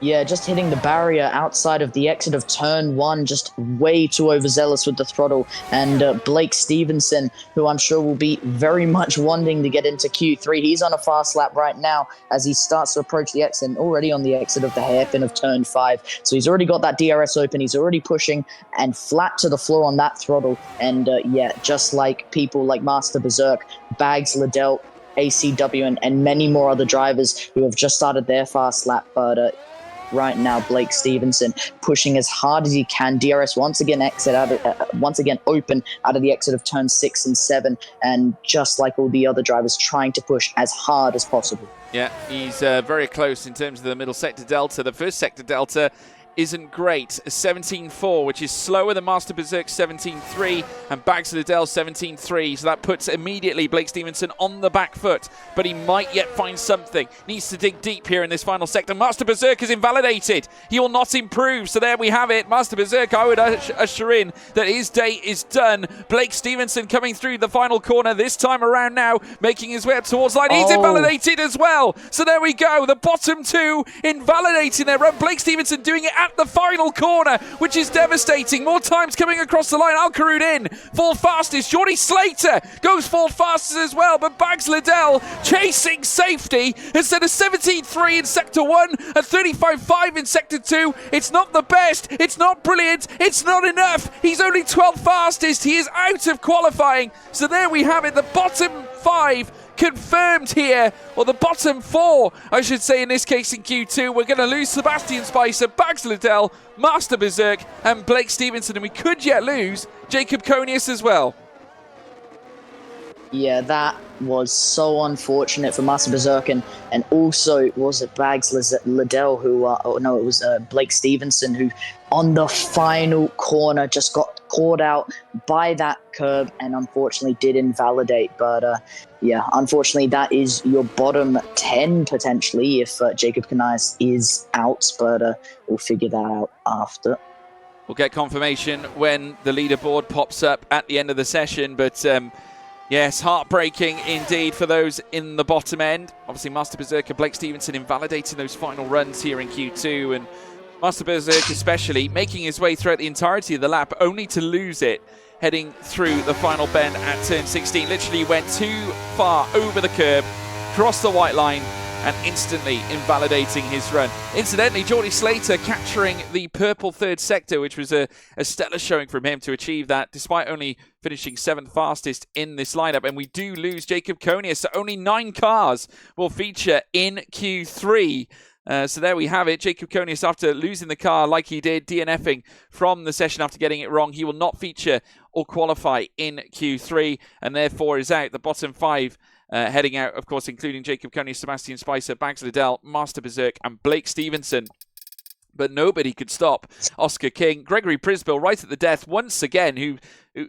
Yeah, just hitting the barrier outside of the exit of turn 1, just way too overzealous with the throttle. And Blake Stevenson, who I'm sure will be very much wanting to get into Q3, he's on a fast lap right now as he starts to approach the exit, and already on the exit of the hairpin of turn 5. So he's already got that DRS open, he's already pushing and flat to the floor on that throttle. And yeah, just like people like Master Berserk, Bags Liddell, ACW, and many more other drivers who have just started their fast lap. But right now, Blake Stevenson pushing as hard as he can. DRS once again open out of the exit of turn 6 and 7, and just like all the other drivers, trying to push as hard as possible. Yeah, he's very close in terms of the middle sector delta. The first sector delta isn't great. 17.4, which is slower than Master Berserk 17.3 and Bags Liddell 17.3. So that puts immediately Blake Stevenson on the back foot, but he might yet find something. Needs to dig deep here in this final sector. Master Berserk is invalidated. He will not improve. So there we have it. Master Berserk, I would usher in that his day is done. Blake Stevenson coming through the final corner this time around now, making his way up towards line. He's invalidated as well. So there we go. The bottom 2 invalidating their run. Blake Stevenson doing it at the final corner, which is devastating. More times coming across the line. Al Karudin, fall fastest. Geordie Slater goes fall fastest as well, but Bags Liddell chasing safety instead of 17.3 in Sector 1 and 35.5 in Sector 2. It's not the best. It's not brilliant. It's not enough. He's only 12th fastest. He is out of qualifying. So there we have it. The bottom 5 confirmed here, or the bottom 4, I should say, in this case in Q2. We're going to lose Sebastian Spicer, Bags Liddell, Master Berserk, and Blake Stevenson, and we could yet lose Jacob Conius as well. Yeah, that was so unfortunate for Master Berserk, and also, was it Bags Liddell who, it was Blake Stevenson who on the final corner just got poured out by that curb and unfortunately did invalidate. But yeah, unfortunately, that is your bottom 10 potentially if Jacob Canais is out, but we'll figure that out after. We'll get confirmation when the leaderboard pops up at the end of the session, but yes, heartbreaking indeed for those in the bottom end. Obviously, Master Berserker Blake Stevenson invalidating those final runs here in Q2, and Master Berserker especially making his way throughout the entirety of the lap, only to lose it heading through the final bend at turn 16. Literally went too far over the curb, crossed the white line, and instantly invalidating his run. Incidentally, Geordie Slater capturing the purple third sector, which was a stellar showing from him to achieve that, despite only finishing 7th fastest in this lineup. And we do lose Jacob Konia, so only 9 cars will feature in Q3. So there we have it. Jacob Konius, after losing the car like he did, DNFing from the session after getting it wrong, he will not feature or qualify in Q3 and therefore is out. The bottom 5 heading out, of course, including Jacob Konius, Sebastian Spicer, Bags Liddell, Master Berserk and Blake Stevenson. But nobody could stop Oscar King. Gregory Prisbill right at the death once again, who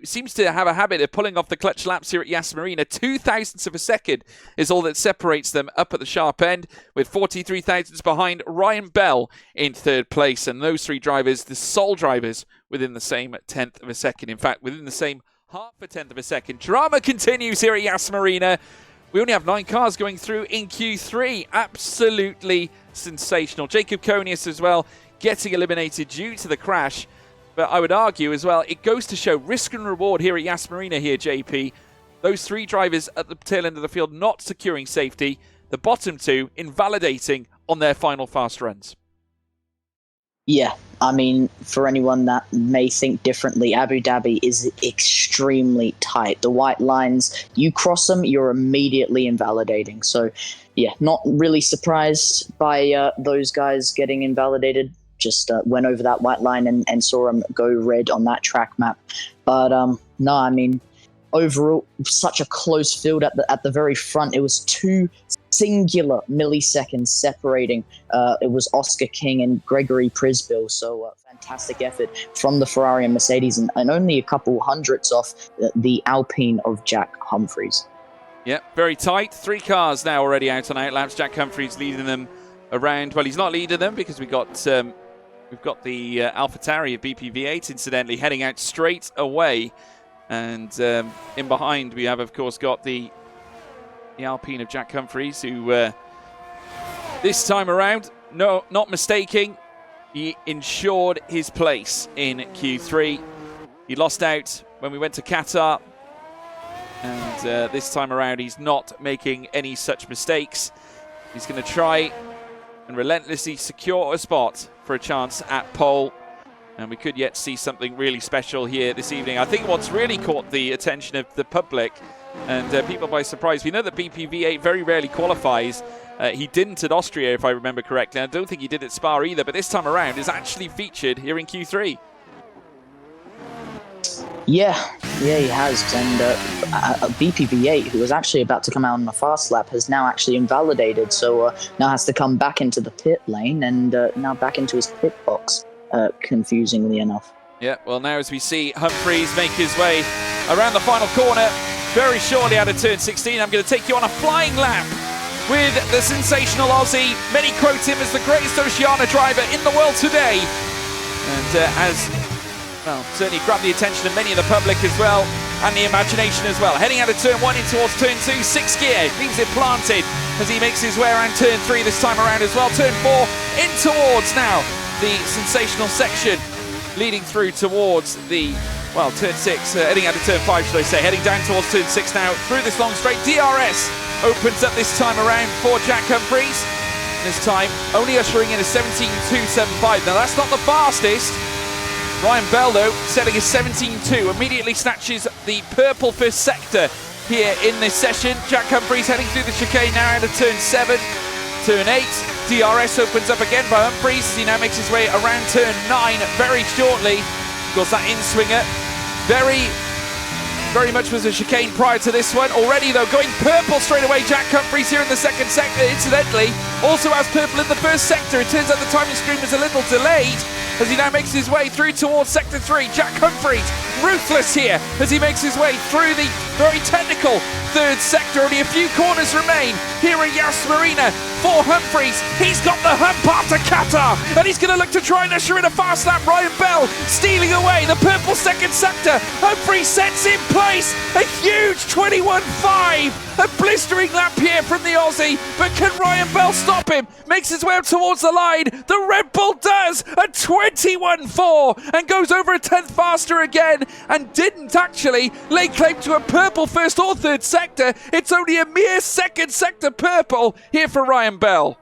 seems to have a habit of pulling off the clutch laps here at Yas Marina. 2 thousandths of a second is all that separates them up at the sharp end, with 43 thousandths behind Ryan Bell in 3rd place. And those 3 drivers, the sole drivers, within the same 10th of a second. In fact, within the same half a 10th of a second. Drama continues here at Yas Marina. We only have 9 cars going through in Q3. Absolutely sensational. Jacob Konius as well getting eliminated due to the crash. But I would argue as well, it goes to show risk and reward here at Yas Marina here, JP. Those 3 drivers at the tail end of the field not securing safety. The bottom 2 invalidating on their final fast runs. Yeah, I mean, for anyone that may think differently, Abu Dhabi is extremely tight. The white lines, you cross them, you're immediately invalidating. So, yeah, not really surprised by those guys getting invalidated. Just went over that white line and saw them go red on that track map. But no, I mean, overall, such a close field at the very front. It was 2 singular milliseconds separating. It was Oscar King and Gregory Prisbill. So fantastic effort from the Ferrari and Mercedes, and only a couple hundredths off the Alpine of Jack Humphreys. Yeah, very tight. 3 cars now already out on outlaps. Jack Humphreys leading them around. Well, he's not leading them because we've got the AlphaTauri of BPV8, incidentally, heading out straight away. And in behind, we have, of course, got the Alpine of Jack Humphreys, who this time around, no, not mistaking, he ensured his place in Q3. He lost out when we went to Qatar. And this time around, he's not making any such mistakes. He's going to try and relentlessly secure a spot for a chance at pole. And we could yet see something really special here this evening. I think what's really caught the attention of the public and people by surprise, we know that BPV8 very rarely qualifies. He didn't at Austria, if I remember correctly. I don't think he did at Spa either, but this time around is actually featured here in Q3. Yeah, he has. And BPV8, who was actually about to come out on the fast lap, has now actually invalidated. So now has to come back into the pit lane and now back into his pit box, confusingly enough. Yeah, well, now as we see Humphreys make his way around the final corner, very shortly out of turn 16, I'm going to take you on a flying lap with the sensational Aussie. Many quote him as the greatest Oceania driver in the world today. And well, certainly grabbed the attention of many of the public as well, and the imagination as well. Heading out of turn 1 in towards turn 2, 6th gear, leaves it planted as he makes his way around turn 3 this time around as well. Turn 4 in towards now the sensational section, leading through towards the, well, turn 6, heading out of turn 5, should I say, heading down towards turn 6 now, through this long straight. DRS opens up this time around for Jack Humphreys. This time, only ushering in a 17.275. Now, that's not the fastest. Ryan Bell, though, setting a 17.2, immediately snatches the purple first sector here in this session. Jack Humphreys heading through the chicane now out of turn 7. Turn 8, DRS opens up again by Humphreys as he now makes his way around turn 9 very shortly. Of course, that in-swinger very much was a chicane prior to this one. Already, though, going purple straight away. Jack Humphreys here in the second sector, incidentally, also has purple in the first sector. It turns out the timing screen was a little delayed. as he now makes his way through towards Sector 3. Jack Humphreys, ruthless here as he makes his way through the very technical third sector. Only a few corners remain here at Yas Marina for Humphreys. He's got the hump after Qatar, and he's going to look to try and usher in a fast lap. Ryan Bell stealing away the purple second sector. Humphreys sets in place a huge 21.5. A blistering lap here from the Aussie, but can Ryan Bell stop him? Makes his way up towards the line. The Red Bull does a 21.4 and goes over a tenth faster again, and didn't actually lay claim to a purple first or third sector. It's only a mere second sector purple here for Ryan Bell.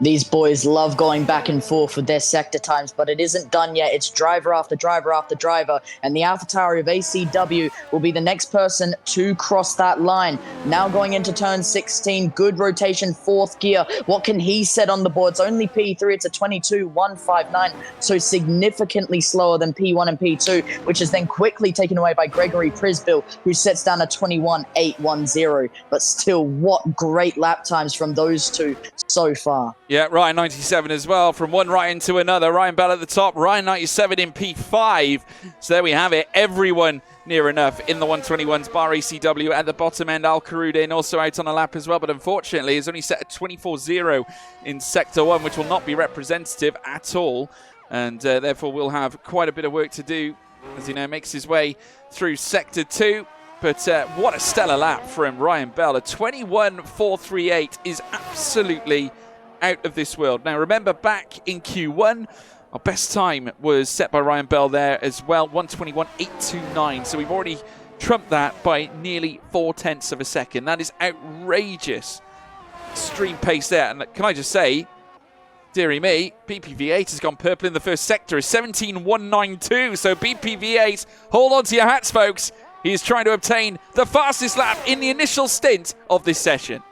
These boys love going back and forth with their sector times, but it isn't done yet. It's driver after driver after driver, and the AlphaTauri of ACW will be the next person to cross that line. Now going into turn 16, good rotation, fourth gear. What can he set on the board? It's only P3, it's a 22.159, so significantly slower than P1 and P2, which is then quickly taken away by Gregory Prisbill, who sets down a 21.810. But still, what great lap times from those two so far. Yeah, Ryan 97 as well, from one Ryan to another. Ryan Bell at the top, Ryan 97 in P5. So there we have it. Everyone near enough in the 121s, bar ACW at the bottom end. Al Karudin also out on a lap as well, but unfortunately has only set a 24.0 in Sector 1, which will not be representative at all. And therefore will have quite a bit of work to do as he now makes his way through Sector 2. But what a stellar lap from Ryan Bell. A 21.438 is absolutely out of this world. Now remember, back in Q1, our best time was set by Ryan Bell there as well, 121.829. So we've already trumped that by nearly 0.4 of a second. That is outrageous. Extreme pace there. And can I just say, dearie me, BPV8 has gone purple in the first sector, is 17.192. So BPV8, hold on to your hats, folks. He is trying to obtain the fastest lap in the initial stint of this session.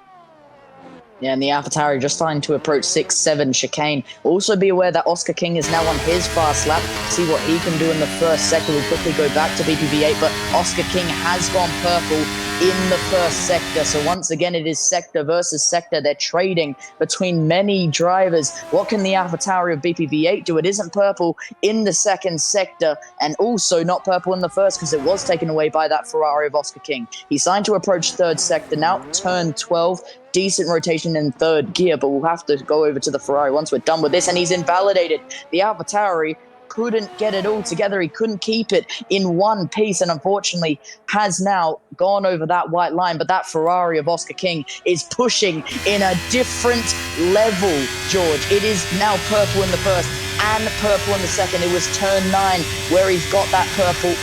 Yeah, and the AlphaTauri just starting to approach 6-7 chicane. Also be aware that Oscar King is now on his fast lap. See what he can do in the first sector. We'll quickly go back to BPV8, but Oscar King has gone purple in the first sector. So once again, it is sector versus sector. They're trading between many drivers. What can the AlphaTauri of BPV8 do? It isn't purple in the second sector, and also not purple in the first because it was taken away by that Ferrari of Oscar King. He's starting to approach third sector now, turn 12. Decent rotation in third gear, but we'll have to go over to the Ferrari once we're done with this, and he's invalidated. The AlphaTauri couldn't get it all together. He couldn't keep it in one piece, and unfortunately has now gone over that white line. But that Ferrari of Oscar King is pushing in a different level, George. It is now purple in the first and purple in the second. It was turn 9 where he's got that purple.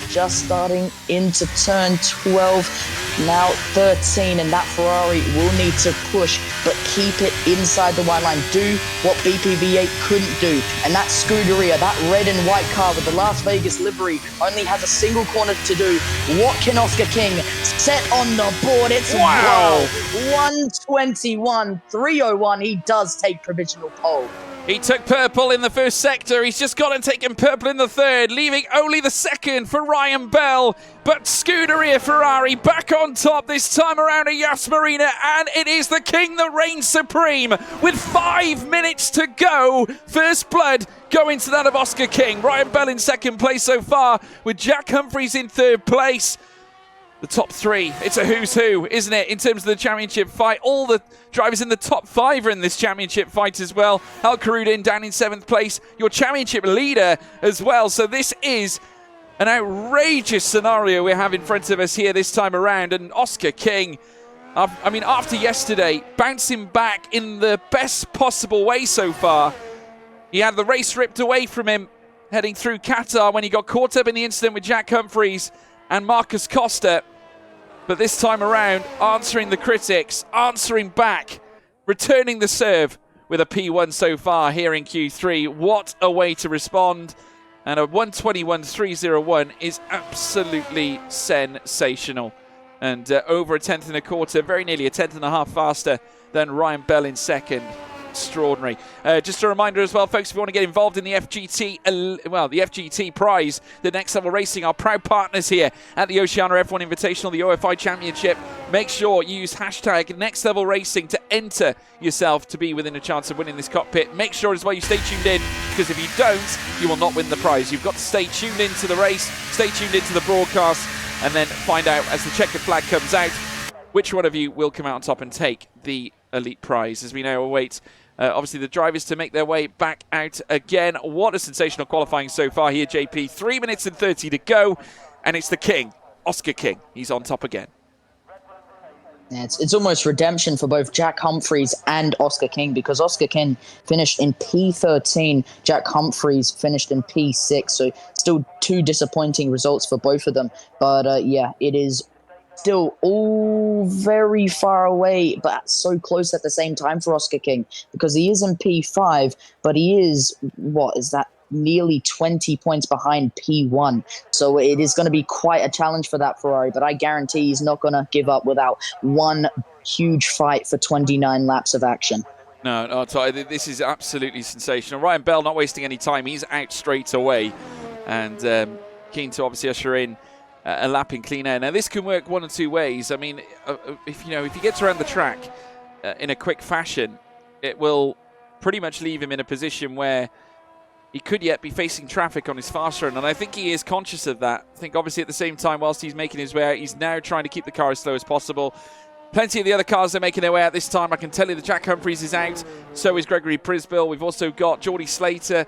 Just starting into turn 12, now 13, and that Ferrari will need to push, but keep it inside the white line. Do what BPV8 couldn't do, and that Scuderia, that red and white car with the Las Vegas livery, only has a single corner to do. What can Oscar King set on the board? It's wow, 121.301. He does take provisional pole. He took purple in the first sector. He's just gone and taken purple in the third, leaving only the second for Ryan Bell. But Scuderia Ferrari back on top this time around at Yas Marina, and it is the King that reigns supreme with 5 minutes to go. First blood going to that of Oscar King. Ryan Bell in second place so far, with Jack Humphreys in third place. The top three, it's a who's who, isn't it, in terms of the championship fight? All the drivers in the top 5 are in this championship fight as well. Al Karudin down in 7th place, your championship leader as well. So this is an outrageous scenario we have in front of us here this time around. And Oscar King, I mean, after yesterday, bouncing back in the best possible way so far. He had the race ripped away from him heading through Qatar when he got caught up in the incident with Jack Humphreys and Marcus Costa. But this time around, answering the critics, answering back, returning the serve with a P1 so far here in Q3. What a way to respond. And a 121.301 is absolutely sensational. And over a tenth and a quarter, very nearly a tenth and a half faster than Ryan Bell in second. Extraordinary. Just a reminder as well, folks, if you want to get involved in the FGT, the FGT prize, the Next Level Racing, our proud partners here at the Oceania F1 Invitational, the OFI Championship. Make sure you use hashtag Next Level Racing to enter yourself to be within a chance of winning this cockpit. Make sure as well you stay tuned in because if you don't, you will not win the prize. You've got to stay tuned into the race, stay tuned into the broadcast, and then find out as the checkered flag comes out which one of you will come out on top and take the elite prize, as we now await obviously the drivers to make their way back out again. What a sensational qualifying so far here, JP. 3 minutes and 30 to go, and it's the king, Oscar King. He's on top again. Yeah, it's almost redemption for both Jack Humphreys and Oscar King, because Oscar King finished in P13, Jack Humphreys finished in P6, so still two disappointing results for both of them. But yeah, it is still all very far away, but so close at the same time for Oscar King, because he is in P5, but he is, what is that, nearly 20 points behind P1. So it is going to be quite a challenge for that Ferrari, but I guarantee he's not going to give up without one huge fight for 29 laps of action. No, this is absolutely sensational. Ryan Bell not wasting any time. He's out straight away, and keen to obviously usher in a lap in clean air. Now, this can work one or two ways. I mean, if he gets around the track in a quick fashion, it will pretty much leave him in a position where he could yet be facing traffic on his fast run, and I think he is conscious of that. I think obviously at the same time, whilst he's making his way out, he's now trying to keep the car as slow as possible. Plenty of the other cars are making their way out this time. I can tell you that Jack Humphreys is out. So is Gregory Prisbill. We've also got Geordie Slater.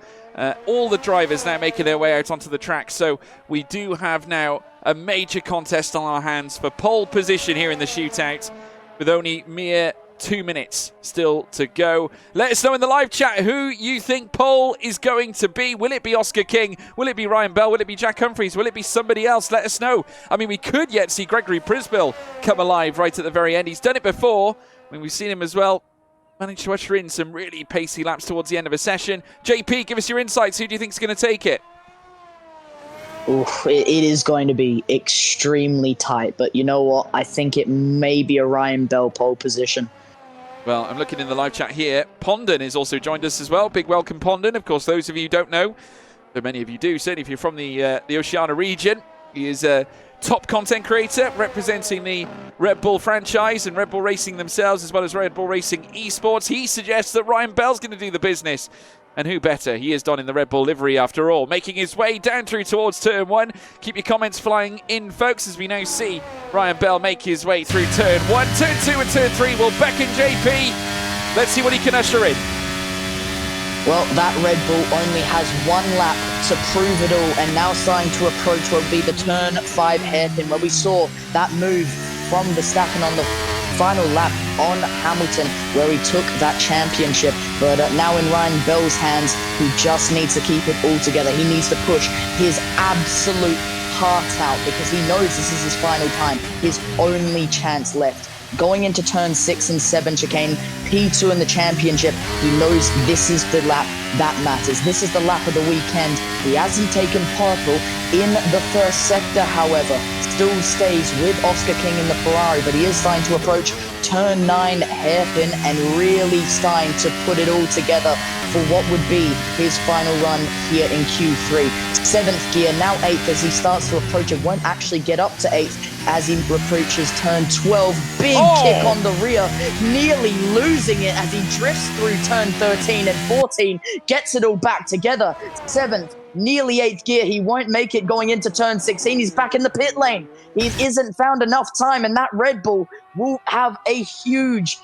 All the drivers now making their way out onto the track. So we do have now a major contest on our hands for pole position here in the shootout, with only mere 2 minutes still to go. Let us know in the live chat who you think pole is going to be. Will it be Oscar King? Will it be Ryan Bell? Will it be Jack Humphreys? Will it be somebody else? Let us know. I mean, we could yet see Gregory Prisbill come alive right at the very end. He's done it before. I mean, we've seen him as well manage to usher in some really pacey laps towards the end of a session. JP, give us your insights. Who do you think is going to take it? Oof, it is going to be extremely tight, but you know what? I think it may be a Ryan Bell pole position. Well, I'm looking in the live chat here. Pondon has also joined us as well. Big welcome, Pondon. Of course, those of you who don't know, though many of you do, certainly if you're from the Oceania region, he is a top content creator representing the Red Bull franchise and Red Bull Racing themselves, as well as Red Bull Racing Esports. He suggests that Ryan Bell's going to do the business. And who better? He is donned in the Red Bull livery after all, making his way down through towards turn one. Keep your comments flying in, folks, as we now see Ryan Bell make his way through turn one. Turn two and turn three will beckon JP. Let's see what he can usher in. Well, that Red Bull only has one lap to prove it all, and now starting to approach what will be the turn 5 hairpin, where we saw that move from Verstappen on the final lap on Hamilton, where he took that championship. But now in Ryan Bell's hands, he just needs to keep it all together. He needs to push his absolute heart out, because he knows this is his final time, his only chance left. Going into turn 6 and 7 chicane, P2 in the championship, he knows this is the lap that matters. This is the lap of the weekend. He hasn't taken purple in the first sector, however. Still stays with Oscar King in the Ferrari, but he is starting to approach turn 9 hairpin and really starting to put it all together for what would be his final run here in Q3. 7th gear, now 8th as he starts to approach it. Won't actually get up to 8th as he approaches turn 12. Big kick on the rear, nearly losing it as he drifts through turn 13 and 14. Gets it all back together. 7th, nearly 8th gear. He won't make it going into turn 16. He's back in the pit lane. He isn't found enough time, and that Red Bull will have a huge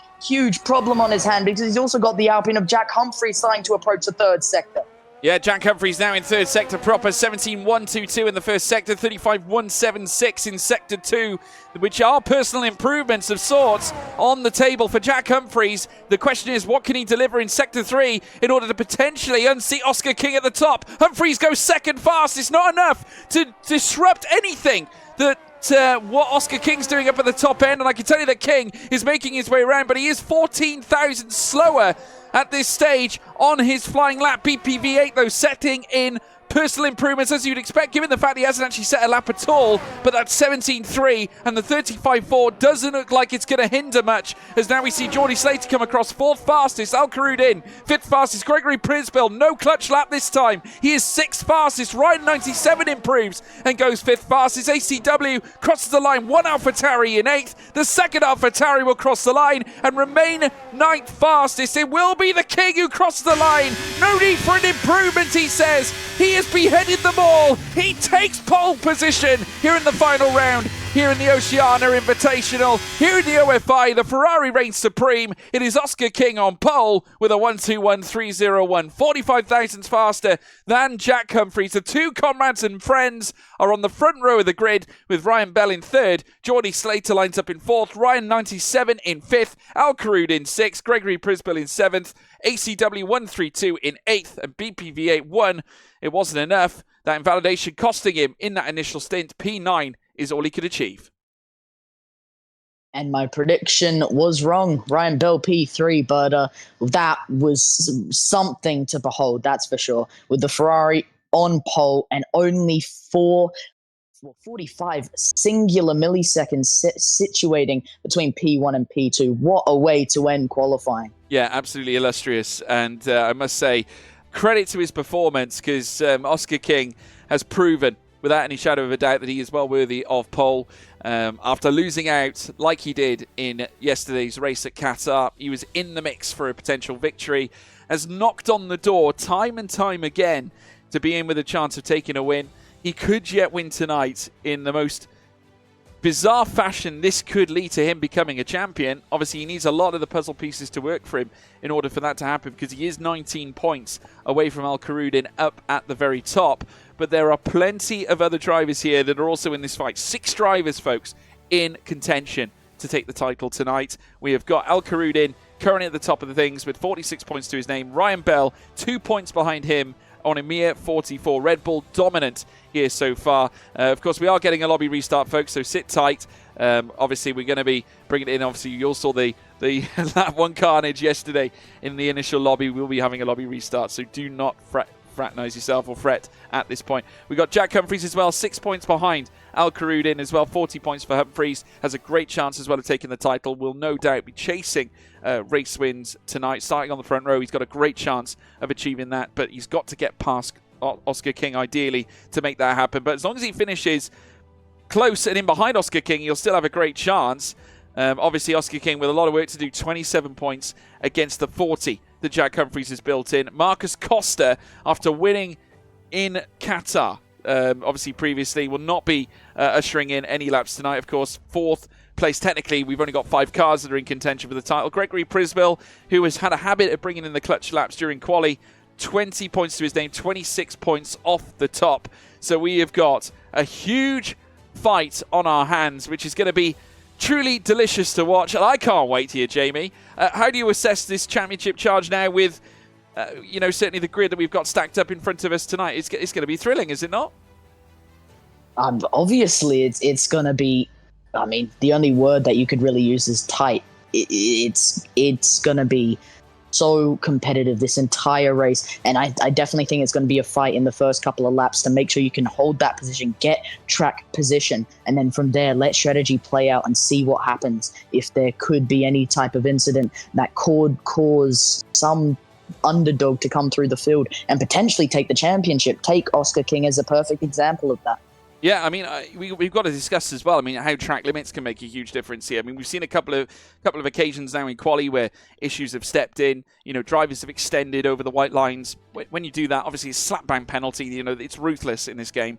problem on his hand, because he's also got the Alpine of Jack Humphreys starting to approach the 3rd sector. Yeah, Jack Humphreys now in 3rd sector proper, 17.122 in the 1st sector, 35.176 in sector 2, which are personal improvements of sorts on the table for Jack Humphreys. The question is, what can he deliver in sector 3 in order to potentially unseat Oscar King at the top? Humphreys goes second fast. It's not enough to disrupt anything that what Oscar King's doing up at the top end, and I can tell you that King is making his way around, but he is 14,000 slower at this stage on his flying lap. BPV8 though setting in personal improvements as you'd expect, given the fact he hasn't actually set a lap at all. But that 17.3 and the 35.4 doesn't look like it's going to hinder much, as now we see Geordie Slater come across 4th fastest, Al Karudin 5th fastest, Gregory Prisbill, no clutch lap this time. He is 6th fastest, Ryan 97 improves and goes 5th fastest. ACW crosses the line, 1 AlphaTauri in 8th. The second AlphaTauri will cross the line and remain 9th fastest. It will be the King who crosses the line. No need for an improvement, he says. He has beheaded them all. He takes pole position here in the final round, here in the Oceania Invitational, here in the OFI. The Ferrari reigns supreme. It is Oscar King on pole with a 1:21.301, 45 thousandths faster than Jack Humphries. The two comrades and friends are on the front row of the grid, with Ryan Bell in 3rd. Geordie Slater lines up in 4th. Ryan 97 in 5th. Al Karud in 6th. Gregory Prisbill in 7th. ACW 132 in 8th. And BPV8 1. It wasn't enough. That invalidation costing him in that initial stint. P9 is all he could achieve. And my prediction was wrong. Ryan Bell P3, but that was something to behold, that's for sure. With the Ferrari on pole and only 45 singular milliseconds situating between P1 and P2. What a way to end qualifying. Yeah, absolutely illustrious. And I must say, credit to his performance, because Oscar King has proven without any shadow of a doubt that he is well worthy of pole. After losing out like he did in yesterday's race at Qatar, he was in the mix for a potential victory, has knocked on the door time and time again to be in with a chance of taking a win. He could yet win tonight in the most bizarre fashion. This could lead to him becoming a champion. Obviously, he needs a lot of the puzzle pieces to work for him in order for that to happen, because he is 19 points away from Al Karudin up at the very top. But there are plenty of other drivers here that are also in this fight. 6 drivers, folks, in contention to take the title tonight. We have got Al Karudin currently at the top of the things with 46 points to his name. Ryan Bell, 2 points behind him on a mere 44. Red Bull dominant here so far. Of course, we are getting a lobby restart, folks, so sit tight. Obviously, we're going to be bringing it in. Obviously, you all saw the lap 1 carnage yesterday in the initial lobby. We'll be having a lobby restart, so do not fraternize yourself or fret at this point. We got Jack Humphries as well, 6 points behind Al Karudin as well, 40 points for Humphries. Has a great chance as well of taking the title. Will no doubt be chasing race wins tonight. Starting on the front row, he's got a great chance of achieving that, but he's got to get past Oscar King ideally to make that happen. But as long as he finishes close and in behind Oscar King, he'll still have a great chance. Obviously, Oscar King with a lot of work to do, 27 points against the 40 that Jack Humphries has built in. Marcus Costa, after winning in Qatar, obviously previously, will not be ushering in any laps tonight. Of course, 4th place technically. We've only got 5 cars that are in contention for the title. Gregory Prisbill, who has had a habit of bringing in the clutch laps during quali, 20 points to his name, 26 points off the top. So we have got a huge fight on our hands, which is going to be truly delicious to watch. And I can't wait here, Jamie. How do you assess this championship charge now with, certainly the grid that we've got stacked up in front of us tonight? It's going to be thrilling, is it not? Obviously, it's going to be, I mean, the only word that you could really use is tight. It's going to be so competitive this entire race, and I definitely think it's going to be a fight in the first couple of laps to make sure you can hold that position, get track position, and then from there let strategy play out and see what happens. If there could be any type of incident that could cause some underdog to come through the field and potentially take the championship, take Oscar King as a perfect example of that. Yeah, I mean, we've got to discuss as well. I mean, how track limits can make a huge difference here. I mean, we've seen a couple of occasions now in quali where issues have stepped in. Drivers have extended over the white lines. When you do that, obviously, it's slap bang penalty. It's ruthless in this game.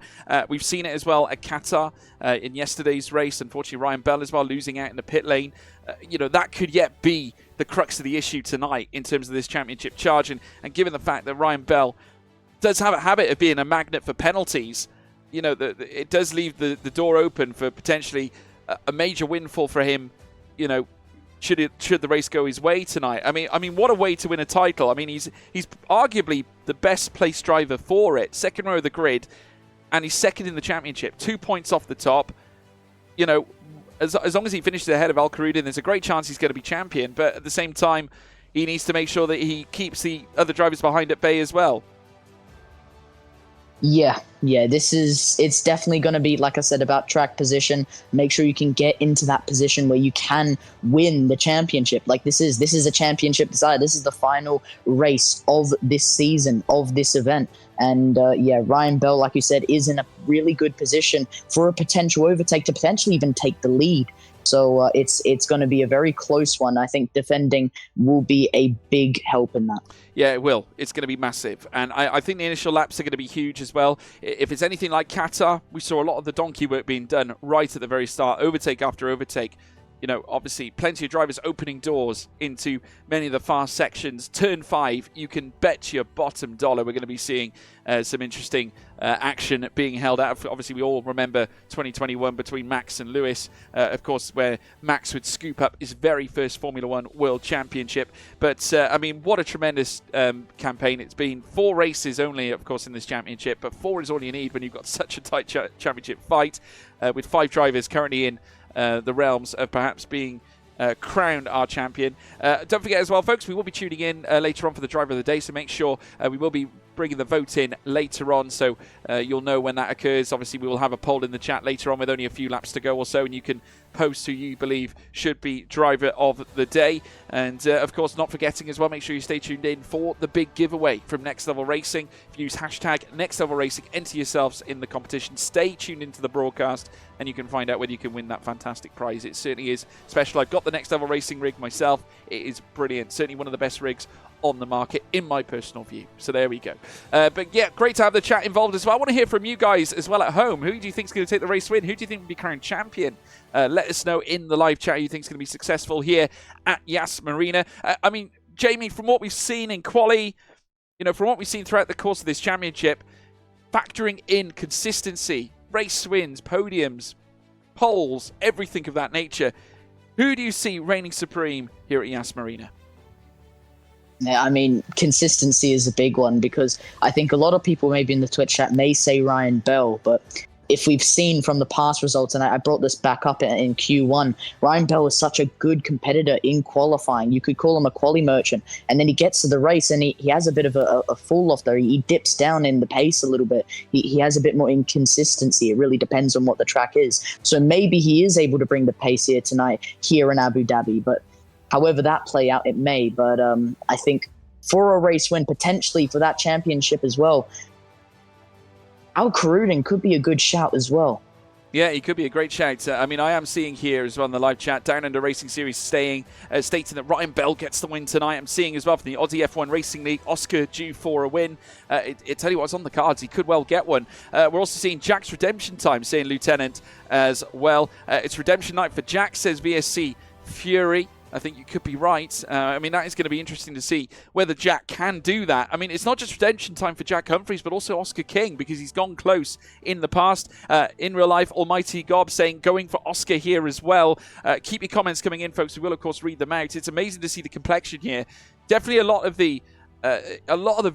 We've seen it as well at Qatar in yesterday's race. Unfortunately, Ryan Bell as well losing out in the pit lane. That could yet be the crux of the issue tonight in terms of this championship charge. And given the fact that Ryan Bell does have a habit of being a magnet for penalties, it does leave the door open for potentially a major windfall for him, should the race go his way tonight. I mean, what a way to win a title. I mean, he's arguably the best placed driver for it, second row of the grid, and he's second in the championship, 2 points off the top. As long as he finishes ahead of Al Karudin, there's a great chance he's going to be champion, but at the same time, he needs to make sure that he keeps the other drivers behind at bay as well. Yeah, it's definitely going to be, like I said, about track position. Make sure you can get into that position where you can win the championship. Like this is a championship decider. This is the final race of this season, of this event. And yeah, Ryan Bell, like you said, is in a really good position for a potential overtake to potentially even take the lead. So it's going to be a very close one. I think defending will be a big help in that. Yeah, it will. It's going to be massive. And I think the initial laps are going to be huge as well. If it's anything like Qatar, we saw a lot of the donkey work being done right at the very start, overtake after overtake. You know, obviously, plenty of drivers opening doors into many of the fast sections. Turn 5, you can bet your bottom dollar we're going to be seeing some interesting action being held out. Obviously, we all remember 2021 between Max and Lewis, of course, where Max would scoop up his very first Formula One World Championship. But, I mean, what a tremendous campaign it's been. 4 races only, of course, in this championship, but 4 is all you need when you've got such a tight championship fight with 5 drivers currently in the realms of perhaps being crowned our champion. Don't forget as well, folks, we will be tuning in later on for the driver of the day, so make sure we will be bringing the vote in later on, so you'll know when that occurs. Obviously, we will have a poll in the chat later on with only a few laps to go or so, and you can post who you believe should be driver of the day. And of course, not forgetting as well, make sure you stay tuned in for the big giveaway from Next Level Racing. If you use hashtag Next Level Racing, enter yourselves in the competition. Stay tuned into the broadcast and you can find out whether you can win that fantastic prize. It certainly is special. I've got the Next Level Racing rig myself. It is brilliant. Certainly one of the best rigs on the market, in my personal view. So there we go. But yeah, great to have the chat involved as well. I want to hear from you guys as well at home. Who do you think is going to take the race win? Who do you think will be crowned champion? Let us know in the live chat who you think is going to be successful here at Yas Marina. I mean, Jamie, from what we've seen in quali, you know, from what we've seen throughout the course of this championship, factoring in consistency, race wins, podiums, poles, everything of that nature, who do you see reigning supreme here at Yas Marina? Yeah, I mean, consistency is a big one because I think a lot of people maybe in the Twitch chat may say Ryan Bell, but if we've seen from the past results, and I brought this back up in Q1, Ryan Bell is such a good competitor in qualifying. You could call him a quali merchant, and then he gets to the race and he has a bit of a fall off there. He dips down in the pace a little bit. He has a bit more inconsistency. It really depends on what the track is. So maybe he is able to bring the pace here tonight, here in Abu Dhabi, but however that play out, it may. But I think for a race win, potentially for that championship as well, Al Karudin could be a good shout as well. Yeah, he could be a great shout. I mean, I am seeing here as well in the live chat, Down Under Racing Series stating that Ryan Bell gets the win tonight. I'm seeing as well from the Aussie F1 Racing League, Oscar due for a win. Tell you what's on the cards, he could well get one. We're also seeing Jack's Redemption Time, saying Lieutenant as well. It's redemption night for Jack, says VSC Fury. I think you could be right. I mean, that is going to be interesting to see whether Jack can do that. I mean, it's not just redemption time for Jack Humphries, but also Oscar King, because he's gone close in the past. In real life, Almighty Gob saying going for Oscar here as well. Keep your comments coming in, folks. We will, of course, read them out. It's amazing to see the complexion here. Definitely a lot of the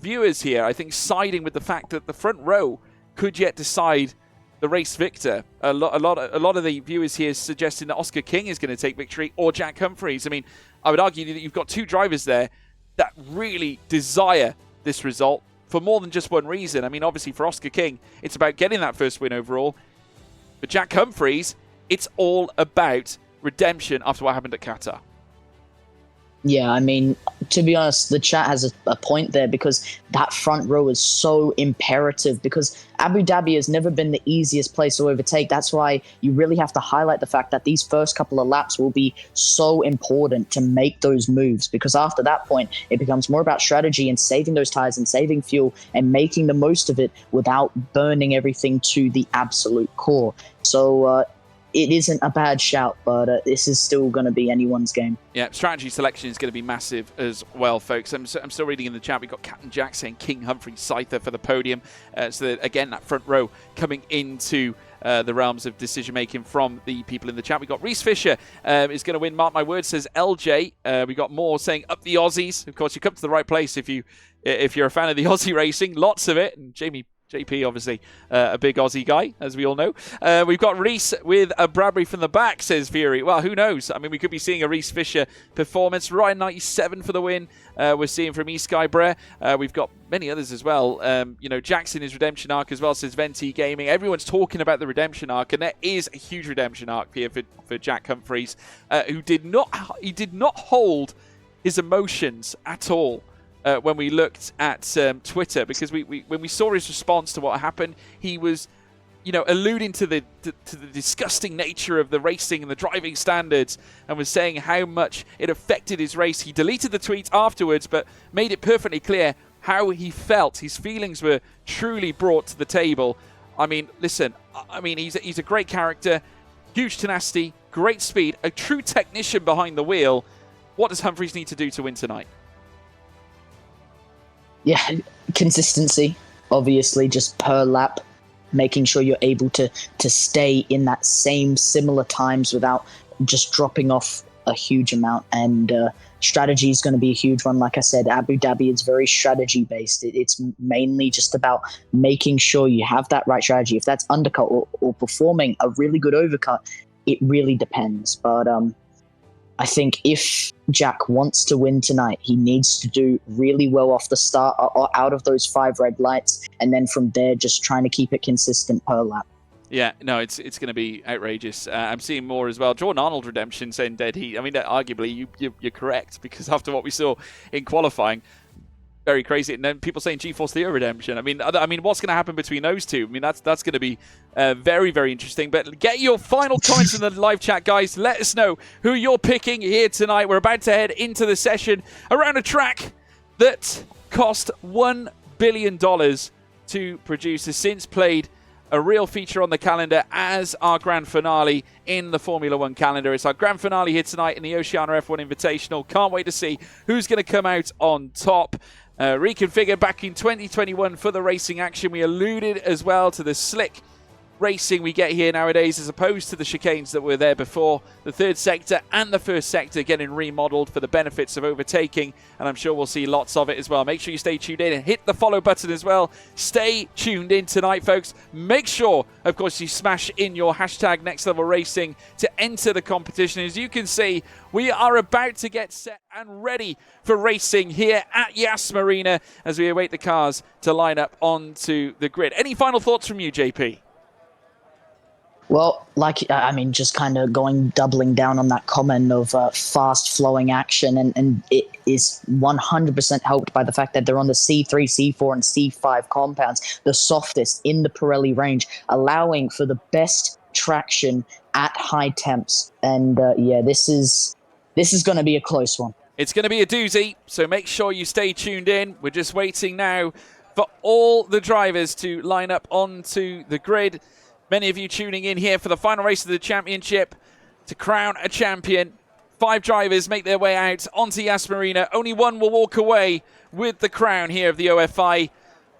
viewers here, I think, siding with the fact that the front row could yet decide the race victor. A lot of the viewers here suggesting that Oscar King is going to take victory or Jack Humphries. I mean, I would argue that you've got 2 drivers there that really desire this result for more than just one reason. I mean, obviously for Oscar King, it's about getting that first win overall. But Jack Humphries, it's all about redemption after what happened at Qatar. Yeah, I mean, to be honest, the chat has a point there because that front row is so imperative because Abu Dhabi has never been the easiest place to overtake. That's why you really have to highlight the fact that these first couple of laps will be so important to make those moves because after that point, it becomes more about strategy and saving those tires and saving fuel and making the most of it without burning everything to the absolute core. So, it isn't a bad shout, but this is still going to be anyone's game. Yeah, strategy selection is going to be massive as well, folks. I'm still reading in the chat. We've got Captain Jack saying King Humphrey Scyther for the podium. So that, again, that front row coming into the realms of decision-making from the people in the chat. We've got Reese Fisher is going to win. Mark my words, says LJ. We got more saying up the Aussies. Of course, you come to the right place if you're a fan of the Aussie racing. Lots of it. And Jamie JP, obviously, a big Aussie guy, as we all know. We've got Reese with a Bradbury from the back, says Fury. Well, who knows? I mean, we could be seeing a Reese Fisher performance. Ryan 97 for the win. We're seeing from East Skybra. We've got many others as well. Jackson, his redemption arc as well, says Venti Gaming. Everyone's talking about the redemption arc, and there is a huge redemption arc here for Jack Humphreys, who did not hold his emotions at all. When we looked at Twitter, because when we saw his response to what happened, he was, alluding to the disgusting nature of the racing and the driving standards, and was saying how much it affected his race. He deleted the tweet afterwards, but made it perfectly clear how he felt. His feelings were truly brought to the table. I mean, listen, he's a great character, huge tenacity, great speed, a true technician behind the wheel. What does Humphreys need to do to win tonight? Yeah, consistency, obviously, just per lap, making sure you're able to stay in that same similar times without just dropping off a huge amount. And strategy is going to be a huge one. Like I said, Abu Dhabi is very strategy based. It's mainly just about making sure you have that right strategy. If that's undercut or performing a really good overcut, it really depends. But I think if Jack wants to win tonight, he needs to do really well off the start, or out of those 5 red lights, and then from there, just trying to keep it consistent per lap. Yeah, no, it's going to be outrageous. I'm seeing more as well. Jordan Arnold redemption saying dead heat. I mean, arguably, you're correct, because after what we saw in qualifying, very crazy. And then people saying GeForce Theo redemption. I mean, what's going to happen between those two? I mean, that's going to be very, very interesting. But get your final comments in the live chat, guys. Let us know who you're picking here tonight. We're about to head into the session around a track that cost $1 billion to produce, has since played a real feature on the calendar as our grand finale in the Formula One calendar. It's our grand finale here tonight in the Oceania F1 Invitational. Can't wait to see who's going to come out on top. Reconfigured back in 2021 for the racing action. We alluded as well to the slick racing we get here nowadays, as opposed to the chicanes that were there before. The third sector and the first sector getting remodeled for the benefits of overtaking, and I'm sure we'll see lots of it as well. Make sure you stay tuned in and hit the follow button as well. Stay tuned in tonight, folks. Make sure, of course, you smash in your hashtag Next Level Racing to enter the competition. As you can see, we are about to get set and ready for racing here at Yas Marina as we await the cars to line up onto the grid. Any final thoughts from you, JP? Well, just kind of doubling down on that comment of fast flowing action, and it is 100% helped by the fact that they're on the C3, C4, and C5 compounds, the softest in the Pirelli range, allowing for the best traction at high temps. And this is going to be a close one. It's going to be a doozy, so make sure you stay tuned in. We're just waiting now for all the drivers to line up onto the grid. Many of you tuning in here for the final race of the championship to crown a champion. 5 drivers make their way out onto Yas Marina. Only one will walk away with the crown here of the OFI.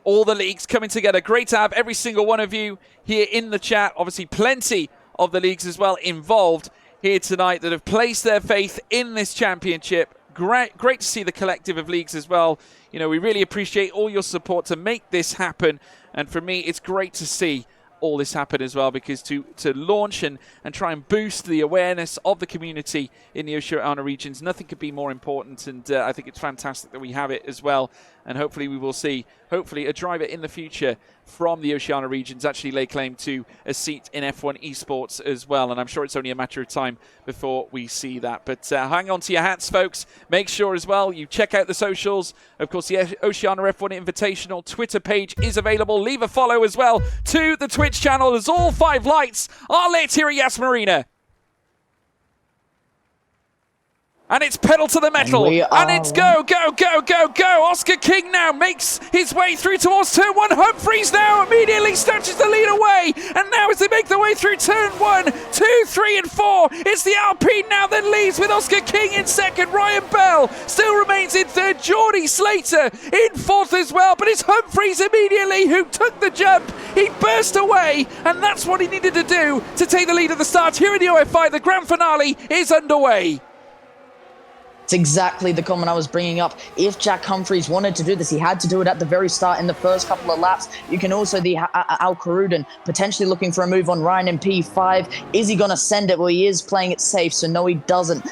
All the leagues coming together. Great to have every single one of you here in the chat. Obviously, plenty of the leagues as well involved here tonight that have placed their faith in this championship. Great to see the collective of leagues as well. We really appreciate all your support to make this happen. And for me, it's great to see all this happen as well, because to launch and try and boost the awareness of the community in the Oceania regions, nothing could be more important, and I think it's fantastic that we have it as well. And hopefully we will see a driver in the future from the Oceania regions actually lay claim to a seat in F1 esports as well, and I'm sure it's only a matter of time before we see that. But hang on to your hats, folks. Make sure as well you check out the socials. Of course, the Oceania F1 Invitational Twitter page is available. Leave a follow as well to the Twitch channel, as all 5 lights are lit here at Yas Marina. And it's pedal to the metal. And it's go, go, go, go, go. Oscar King now makes his way through towards turn 1. Humphreys now immediately snatches the lead away. And now as they make their way through turn 1, 2, 3, and 4, it's the Alpine now that leads with Oscar King in second. Ryan Bell still remains in third. Geordie Slater in fourth as well. But it's Humphreys immediately who took the jump. He burst away. And that's what he needed to do to take the lead at the start. Here in the OFI, the grand finale is underway. It's exactly the comment I was bringing up. If Jack Humphreys wanted to do this, he had to do it at the very start in the first couple of laps. You can also the Al Karuden potentially looking for a move on Ryan in P5. Is he going to send it? Well, he is playing it safe, so no, he doesn't.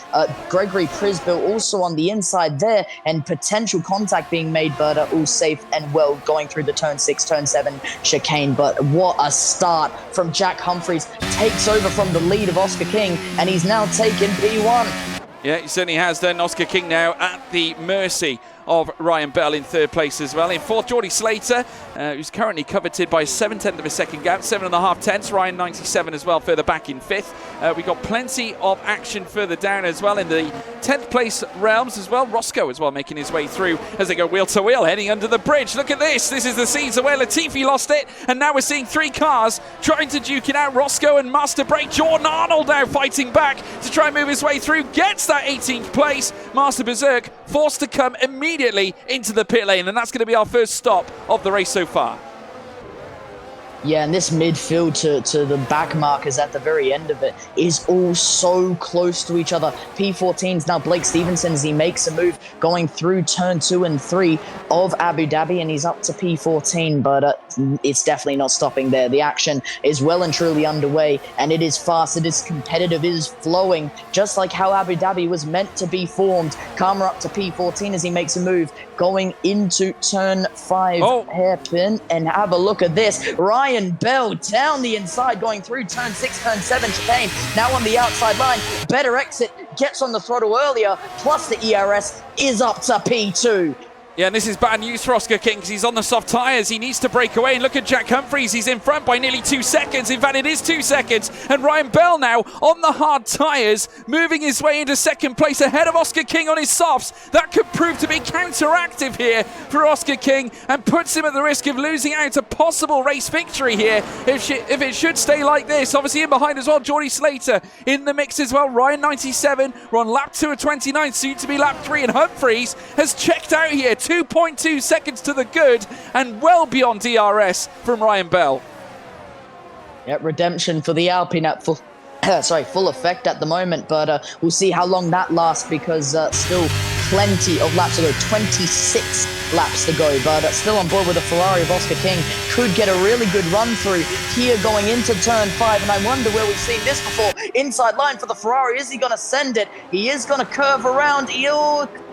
Gregory Prisbill also on the inside there, and potential contact being made, but all safe and well going through the turn 6, turn 7 chicane. But what a start from Jack Humphreys. Takes over from the lead of Oscar King, and he's now taken P1. Yeah, he certainly has done. Oscar King now at the mercy of Ryan Bell in third place as well. In fourth, Geordie Slater, who's currently coveted by 7/10 of a second gap, 7.5 tenths. Ryan 97 as well, further back in fifth. We've got plenty of action further down as well in the 10th place realms as well. Roscoe as well making his way through as they go wheel to wheel, heading under the bridge. Look at this. This is the scenes of where Latifi lost it, and now we're seeing three cars trying to duke it out. Roscoe and Master Break. Jordan Arnold now fighting back to try and move his way through. Gets that 18th place. Master Berserk forced to come immediately into the pit lane, and that's going to be our first stop of the race so far. Yeah, and this midfield to the back markers at the very end of it is all so close to each other. P14's now Blake Stevenson as he makes a move going through turn 2 and 3 of Abu Dhabi, and he's up to P14, but it's definitely not stopping there. The action is well and truly underway, and it is fast, it is competitive, it is flowing, just like how Abu Dhabi was meant to be formed. Karma up to P14 as he makes a move going into turn 5 hairpin, and have a look at this. Ryan Bell down the inside going through turn 6, turn 7 chicane. Now on the outside line, better exit, gets on the throttle earlier, plus the ERS is up to P2. Yeah, and this is bad news for Oscar King because he's on the soft tyres. He needs to break away. And look at Jack Humphreys. He's in front by nearly 2 seconds. In fact, it is 2 seconds. And Ryan Bell now on the hard tyres, moving his way into second place ahead of Oscar King on his softs. That could prove to be counteractive here for Oscar King and puts him at the risk of losing out a possible race victory here if it should stay like this. Obviously in behind as well, Geordie Slater in the mix as well. Ryan 97. We're on lap 2 of 29, soon to be lap 3. And Humphreys has checked out here. 2.2 seconds to the good and well beyond DRS from Ryan Bell. Yeah, redemption for the Alpine at full effect at the moment, but we'll see how long that lasts because still plenty of laps to go, 26 laps to go, but still on board with the Ferrari of Oscar King. Could get a really good run through here going into turn 5, and I wonder where we've seen this before. Inside line for the Ferrari, is he going to send it? He is going to curve around.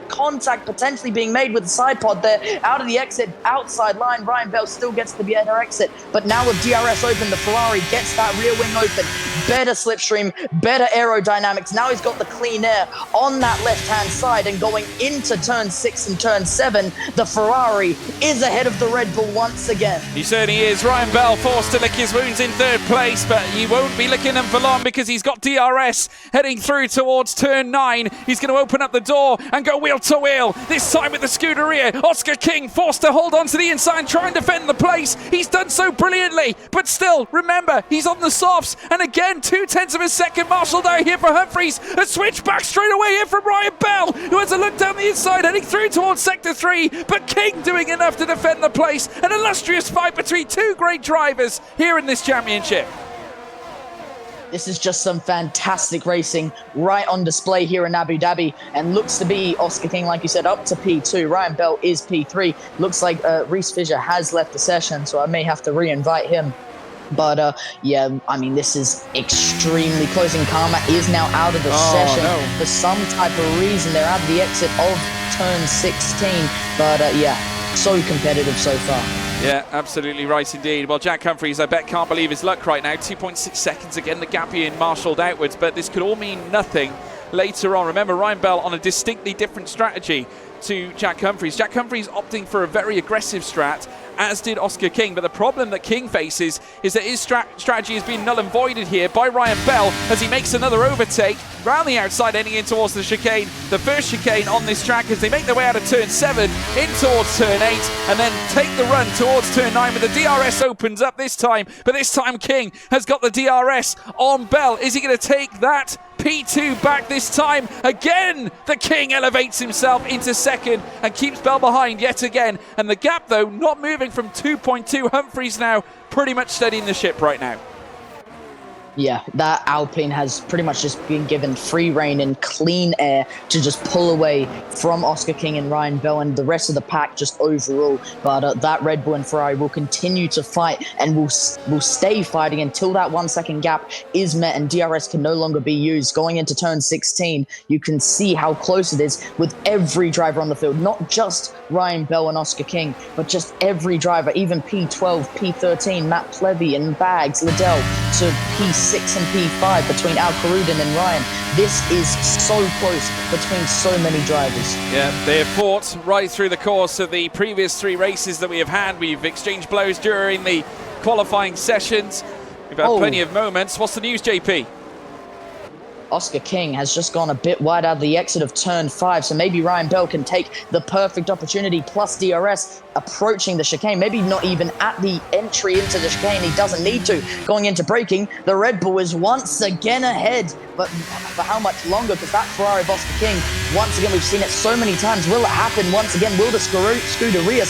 Contact potentially being made with the side pod there. Out of the exit, outside line, Ryan Bell still gets the better exit. But now with DRS open, the Ferrari gets that rear wing open. Better slipstream, better aerodynamics. Now he's got the clean air on that left-hand side, and going into turn 6 and turn 7, the Ferrari is ahead of the Red Bull once again. He certainly is. Ryan Bell forced to lick his wounds in third place, but he won't be licking them for long because he's got DRS heading through towards turn 9. He's going to open up the door and go wheel to wheel, this time with the Scuderia. Oscar King forced to hold on to the inside and try and defend the place. He's done so brilliantly, but still, remember, he's on the softs, and again, 0.2 of a second marshalled out here for Humphreys. A switch back straight away here from Ryan Bell, who has a look down the inside, heading through towards sector 3, but King doing enough to defend the place. An illustrious fight between two great drivers here in this championship. This is just some fantastic racing right on display here in Abu Dhabi, and looks to be Oscar King, like you said, up to P2. Ryan Bell is P3. Looks like Reese Fisher has left the session, so I may have to re-invite him. But yeah, I mean, this is extremely close, and Karma is now out of the session for some type of reason. They're out of the exit of turn 16, but yeah, so competitive so far. Yeah, absolutely right indeed. Well, Jack Humphreys, I bet, can't believe his luck right now. 2.6 seconds again, the gap being marshalled outwards, but this could all mean nothing later on. Remember, Ryan Bell on a distinctly different strategy to Jack Humphreys. Jack Humphreys opting for a very aggressive strat, as did Oscar King, but the problem that King faces is that his strategy has been null and voided here by Ryan Bell as he makes another overtake round the outside, heading in towards the chicane, the first chicane on this track, as they make their way out of turn 7 in towards turn 8 and then take the run towards turn 9, but the DRS opens up this time, but this time King has got the DRS on Bell. Is he going to take that P2 back this time? Again, the King elevates himself into second and keeps Bell behind yet again, and the gap though not moving from 2.2. Humphreys now pretty much steadying the ship right now. Yeah, that Alpine has pretty much just been given free rein and clean air to just pull away from Oscar King and Ryan Bell and the rest of the pack just overall. But that Red Bull and Ferrari will continue to fight and will stay fighting until that 1 second gap is met and DRS can no longer be used. Going into turn 16, you can see how close it is with every driver on the field, not just Ryan Bell and Oscar King, but just every driver, even P12, P13, Matt Plevy and Bags, Liddell to P6 and P5 between Al Karudin and Ryan. This is so close between so many drivers. Yeah, they have fought right through the course of the previous 3 races that we have had. We've exchanged blows during the qualifying sessions. We've had plenty of moments. What's the news, JP? Oscar King has just gone a bit wide out of the exit of turn 5, so maybe Ryan Bell can take the perfect opportunity plus DRS approaching the chicane, maybe not even at the entry into the chicane, he doesn't need to. Going into braking, the Red Bull is once again ahead, but for how much longer? Because that Ferrari of Oscar King, once again, we've seen it so many times. Will it happen once again? Will the Scuderia,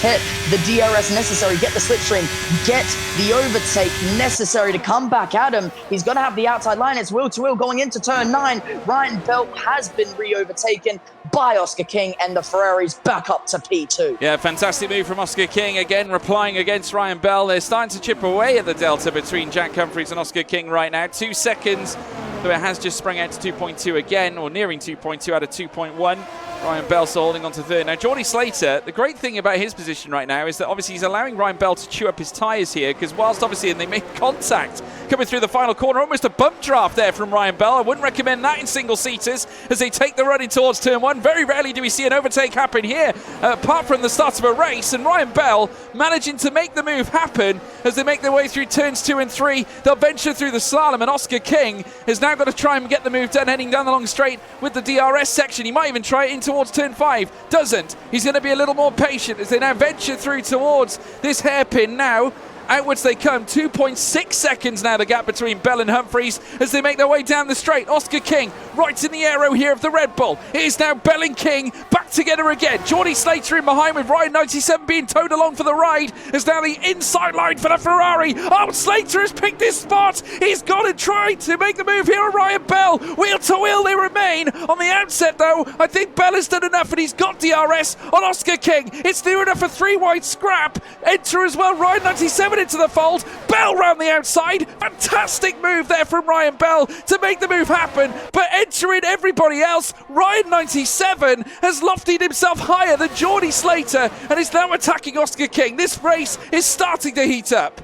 get the DRS necessary, get the slipstream, get the overtake necessary to come back at him? He's going to have the outside line. It's wheel to wheel going into turn 9. Ryan Bell has been re-overtaken by Oscar King, and the Ferrari's back up to P2. Yeah, fantastic move from Oscar King, again replying against Ryan Bell. They're starting to chip away at the delta between Jack Humphries and Oscar King right now. 2 seconds, though it has just sprung out to 2.2 again, or nearing 2.2 out of 2.1. Ryan Bell still holding on to third. Now, Geordie Slater, the great thing about his position right now is that obviously he's allowing Ryan Bell to chew up his tyres here, because whilst obviously they make contact coming through the final corner, almost a bump draft there from Ryan Bell. I wouldn't recommend that in single-seaters as they take the run in towards turn 1. Very rarely do we see an overtake happen here, apart from the start of a race, and Ryan Bell managing to make the move happen as they make their way through turns 2 and 3. They'll venture through the slalom, and Oscar King has now got to try and get the move done, heading down the long straight with the DRS section. He might even try it in towards turn 5. Doesn't. He's going to be a little more patient as they now venture through towards this hairpin now. Outwards they come. 2.6 seconds now, the gap between Bell and Humphries as they make their way down the straight. Oscar King right in the aero here of the Red Bull. It is now Bell and King back together again. Geordie Slater in behind with Ryan 97 being towed along for the ride as now the inside line for the Ferrari. Oh, Slater has picked his spot. He's got to try to make the move here on Ryan Bell. Wheel to wheel they remain. On the outset though, I think Bell has done enough and he's got DRS on Oscar King. It's near enough a 3-wide scrap. Enter as well, Ryan 97 into the fold. Bell round the outside. Fantastic move there from Ryan Bell to make the move happen, but entering everybody else, Ryan 97 has lofted himself higher than Geordie Slater and is now attacking Oscar King. This race is starting to heat up.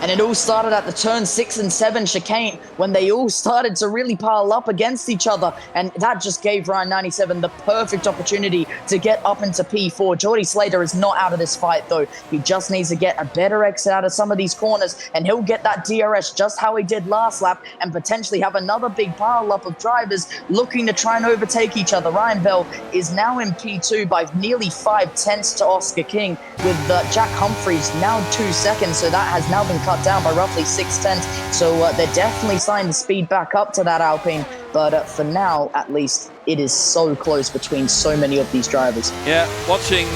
And it all started at the turn 6 and 7 chicane when they all started to really pile up against each other. And that just gave Ryan 97 the perfect opportunity to get up into P4. Geordie Slater is not out of this fight, though. He just needs to get a better exit out of some of these corners, and he'll get that DRS just how he did last lap and potentially have another big pile up of drivers looking to try and overtake each other. Ryan Bell is now in P2 by nearly 5/10 to Oscar King, with Jack Humphries now 2 seconds, so that has now been cut down by roughly 6/10. So they're definitely starting to speed back up to that Alpine. But for now, at least, it is so close between so many of these drivers. Yeah, watching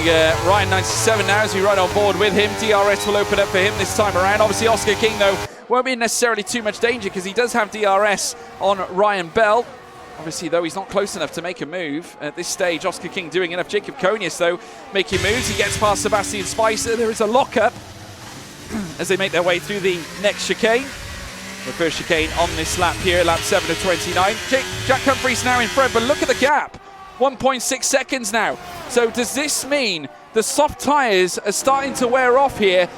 Ryan 97 now as we ride on board with him. DRS will open up for him this time around. Obviously, Oscar King, though, won't be in necessarily too much danger because he does have DRS on Ryan Bell. Obviously, though, he's not close enough to make a move. At this stage, Oscar King doing enough. Jacob Konius, though, making moves. He gets past Sebastian Spicer. There is a lockup as they make their way through the next chicane. The first chicane on this lap here, lap 7 of 29. Jack Humphries now in front, but look at the gap. 1.6 seconds now. So does this mean the soft tyres are starting to wear off here?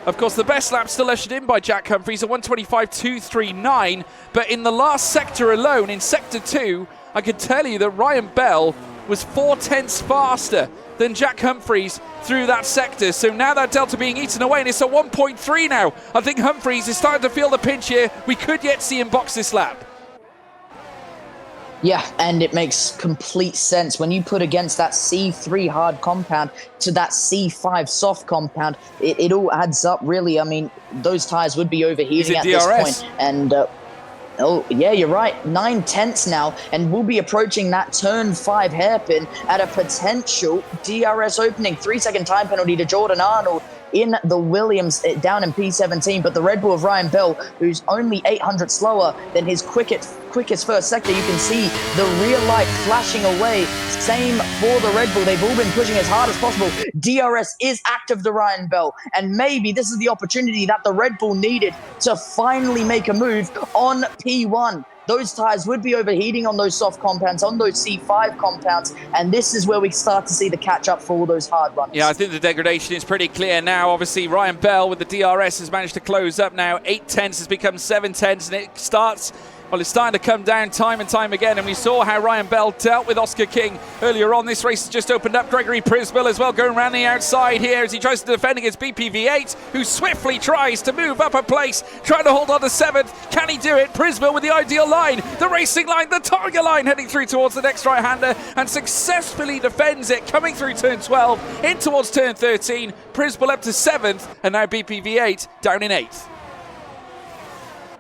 Of course, the best lap still ushered in by Jack Humphries at 1:25.239. But in the last sector alone, in sector 2, I can tell you that Ryan Bell was 4/10 faster than Jack Humphries through that sector. So now that delta being eaten away, and it's at 1.3 now. I think Humphries is starting to feel the pinch here. We could yet see him box this lap. Yeah, and it makes complete sense. When you put against that C3 hard compound to that C5 soft compound, it all adds up, really. I mean, those tyres would be overheating at this point. And oh, yeah, you're right. 9/10 now, and we'll be approaching that turn 5 hairpin at a potential DRS opening. 3-second time penalty to Jordan Arnold. in the Williams down in P17, but the Red Bull of Ryan Bell, who's only 800 slower than his quickest first sector. You can see the rear light flashing away. Same for the Red Bull. They've all been pushing as hard as possible. DRS is active to Ryan Bell, and maybe this is the opportunity that the Red Bull needed to finally make a move on P1. Those tires would be overheating on those soft compounds, on those C5 compounds, and this is where we start to see the catch-up for all those hard runs. Yeah, I think the degradation is pretty clear now. Obviously, Ryan Bell with the DRS has managed to close up now. 8 tenths has become 7 tenths, and it starts... Well, it's starting to come down time and time again, and we saw how Ryan Bell dealt with Oscar King earlier on. This race has just opened up. Gregory Prisbill as well going around the outside here as he tries to defend against BPV8, who swiftly tries to move up a place, trying to hold on to 7th. Can he do it? Prisbill with the ideal line, the racing line, the target line, heading through towards the next right-hander and successfully defends it, coming through turn 12, in towards turn 13. Prisbill up to 7th, and now BPV8 down in 8th.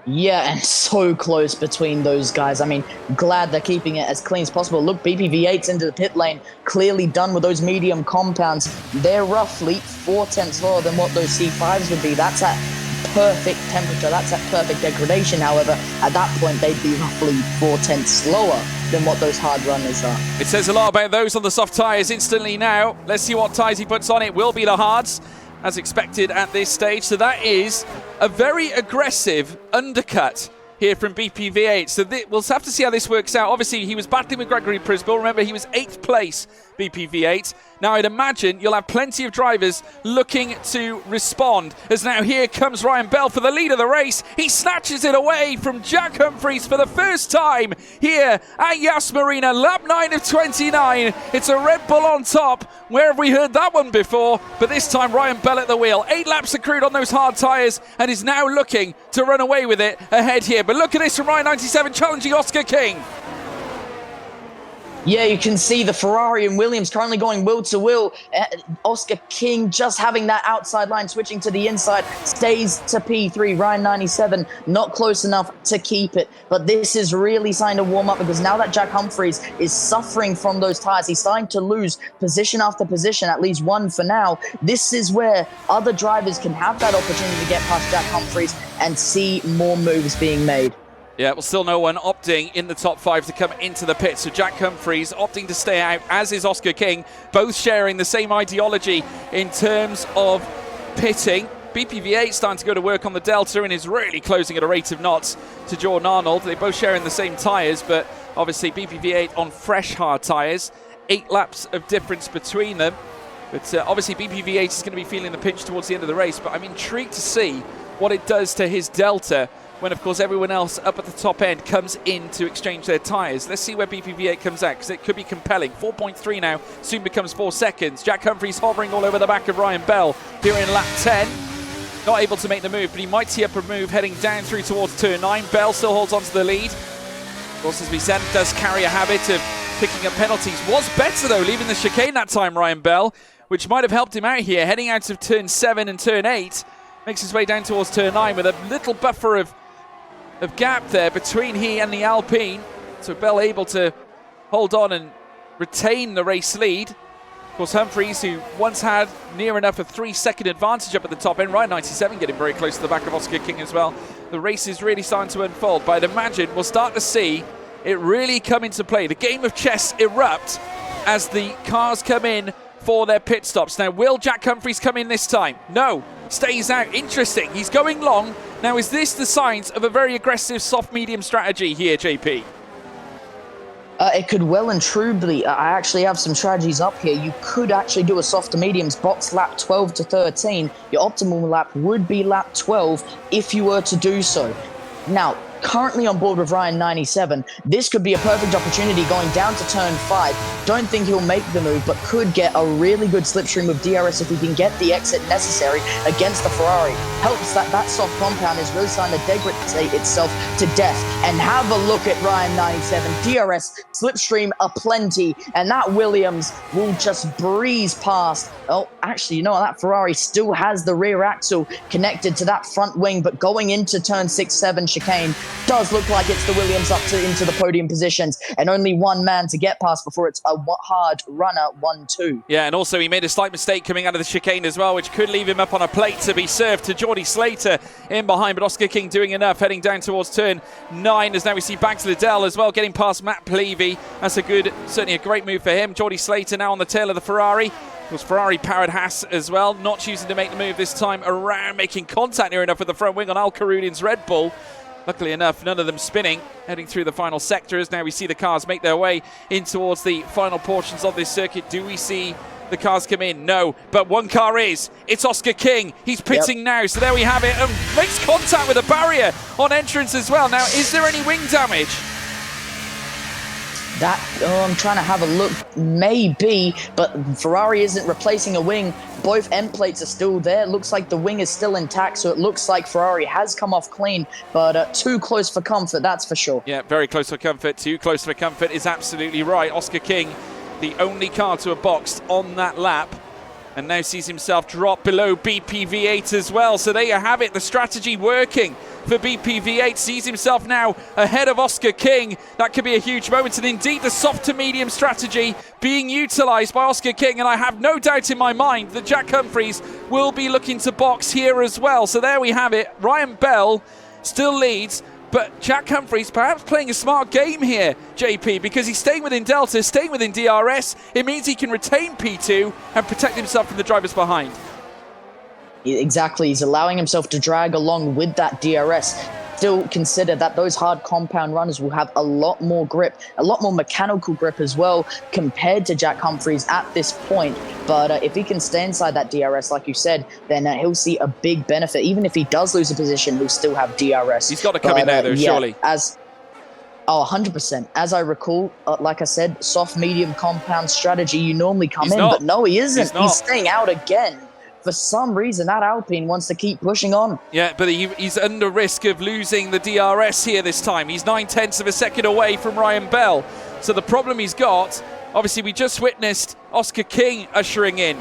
Yeah, and so close between those guys. I mean, glad they're keeping it as clean as possible. Look, BPV8's into the pit lane, clearly done with those medium compounds. They're roughly 4 tenths lower than what those C5s would be. That's at perfect temperature. That's at perfect degradation. However, at that point, they'd be roughly 4 tenths slower than what those hard runners are. It says a lot about those on the soft tyres instantly now. Let's see what tyres he puts on. It will be the hards, as expected at this stage. So that is a very aggressive undercut here from BPV8. So we'll have to see how this works out. Obviously, he was battling with Gregory Prisbill. Remember, he was 8th place, BPV8. Now, I'd imagine you'll have plenty of drivers looking to respond. As now here comes Ryan Bell for the lead of the race. He snatches it away from Jack Humphreys for the first time here at Yas Marina. Lap 9 of 29. It's a Red Bull on top. Where have we heard that one before? But this time, Ryan Bell at the wheel. 8 laps accrued on those hard tyres and is now looking to run away with it ahead here. But look at this from Ryan 97 challenging Oscar King. Yeah, you can see the Ferrari and Williams currently going wheel to wheel. Oscar King just having that outside line, switching to the inside, stays to P3. Ryan 97 not close enough to keep it. But this is really starting to warm up, because now that Jack Humphreys is suffering from those tires, he's starting to lose position after position, at least one for now. This is where other drivers can have that opportunity to get past Jack Humphreys and see more moves being made. Yeah, well, still no one opting in the top 5 to come into the pit. So Jack Humphreys opting to stay out, as is Oscar King, both sharing the same ideology in terms of pitting. BPV8 starting to go to work on the Delta and is really closing at a rate of knots to Jordan Arnold. They're both sharing the same tyres, but obviously BPV8 on fresh hard tyres. 8 laps of difference between them. But obviously BPV8 is going to be feeling the pinch towards the end of the race, but I'm intrigued to see what it does to his Delta when, of course, everyone else up at the top end comes in to exchange their tyres. Let's see where BPV8 comes out, because it could be compelling. 4.3 now, soon becomes 4 seconds. Jack Humphreys hovering all over the back of Ryan Bell here in lap 10. Not able to make the move, but he might tee up a move heading down through towards turn 9. Bell still holds on to the lead. Of course, as we said, does carry a habit of picking up penalties. Was better, though, leaving the chicane that time, Ryan Bell, which might have helped him out here. Heading out of turn 7 and turn 8. Makes his way down towards turn 9 with a little buffer of gap there between he and the Alpine. So Bell able to hold on and retain the race lead. Of course, Humphreys, who once had near enough a 3-second advantage up at the top end. Ryan 97 getting very close to the back of Oscar King as well. The race is really starting to unfold, but I'd imagine we'll start to see it really come into play. The game of chess erupt as the cars come in for their pit stops. Now, will Jack Humphreys come in this time? No. Stays out. Interesting. He's going long. Now, is this the signs of a very aggressive soft-medium strategy here, JP? It could well and truly. I actually have some strategies up here. You could actually do a softer mediums box lap 12 to 13. Your optimal lap would be lap 12 if you were to do so. Now, currently on board with Ryan 97, this could be a perfect opportunity going down to turn 5. Don't think he'll make the move, but could get a really good slipstream of DRS if he can get the exit necessary against the Ferrari. Helps that soft compound is really starting to degrade itself to death. And have a look at Ryan 97. DRS, slipstream aplenty, and that Williams will just breeze past. Oh, actually, you know what? That Ferrari still has the rear axle connected to that front wing, but going into turn 6-7 chicane, does look like it's the Williams into the podium positions, and only one man to get past before it's a hard runner 1-2. Yeah, and also he made a slight mistake coming out of the chicane as well, which could leave him up on a plate to be served to Geordie Slater in behind, but Oscar King doing enough, heading down towards turn 9, as now we see Bags Liddell as well getting past Matt Plevey. That's certainly a great move for him. Geordie Slater now on the tail of the Ferrari. Of course, Ferrari-powered Haas as well, not choosing to make the move this time around, making contact near enough with the front wing on Al Karudin's Red Bull. Luckily enough, none of them spinning, heading through the final sectors. Now we see the cars make their way in towards the final portions of this circuit. Do we see the cars come in? No, but one car is. It's Oscar King. He's pitting now, so there we have it. And makes contact with a barrier on entrance as well. Now, is there any wing damage? I'm trying to have a look. Maybe, but Ferrari isn't replacing a wing. Both end plates are still there. Looks like the wing is still intact, so it looks like Ferrari has come off clean, but too close for comfort, that's for sure. Yeah, very close for comfort. Too close for comfort is absolutely right. Oscar King, the only car to have boxed on that lap, and now sees himself drop below BPV8 as well. So there you have it, the strategy working for BPV8, sees himself now ahead of Oscar King. That could be a huge moment, and indeed the soft to medium strategy being utilised by Oscar King, and I have no doubt in my mind that Jack Humphries will be looking to box here as well. So there we have it, Ryan Bell still leads, but Jack Humphries perhaps playing a smart game here, JP, because he's staying within Delta, staying within DRS. It means he can retain P2 and protect himself from the drivers behind. Exactly, he's allowing himself to drag along with that DRS. Still consider that those hard compound runners will have a lot more grip, a lot more mechanical grip as well compared to Jack Humphries at this point. But if he can stay inside that DRS, like you said, then he'll see a big benefit. Even if he does lose a position, he'll still have DRS. He's got to come in there, though, surely. 100%. As I recall, like I said, soft, medium, compound strategy, you normally come in, but no, he isn't. He's staying out again. For some reason, that Alpine wants to keep pushing on. Yeah, but he's under risk of losing the DRS here this time. He's 9/10 of a second away from Ryan Bell. So the problem he's got, obviously we just witnessed Oscar King ushering in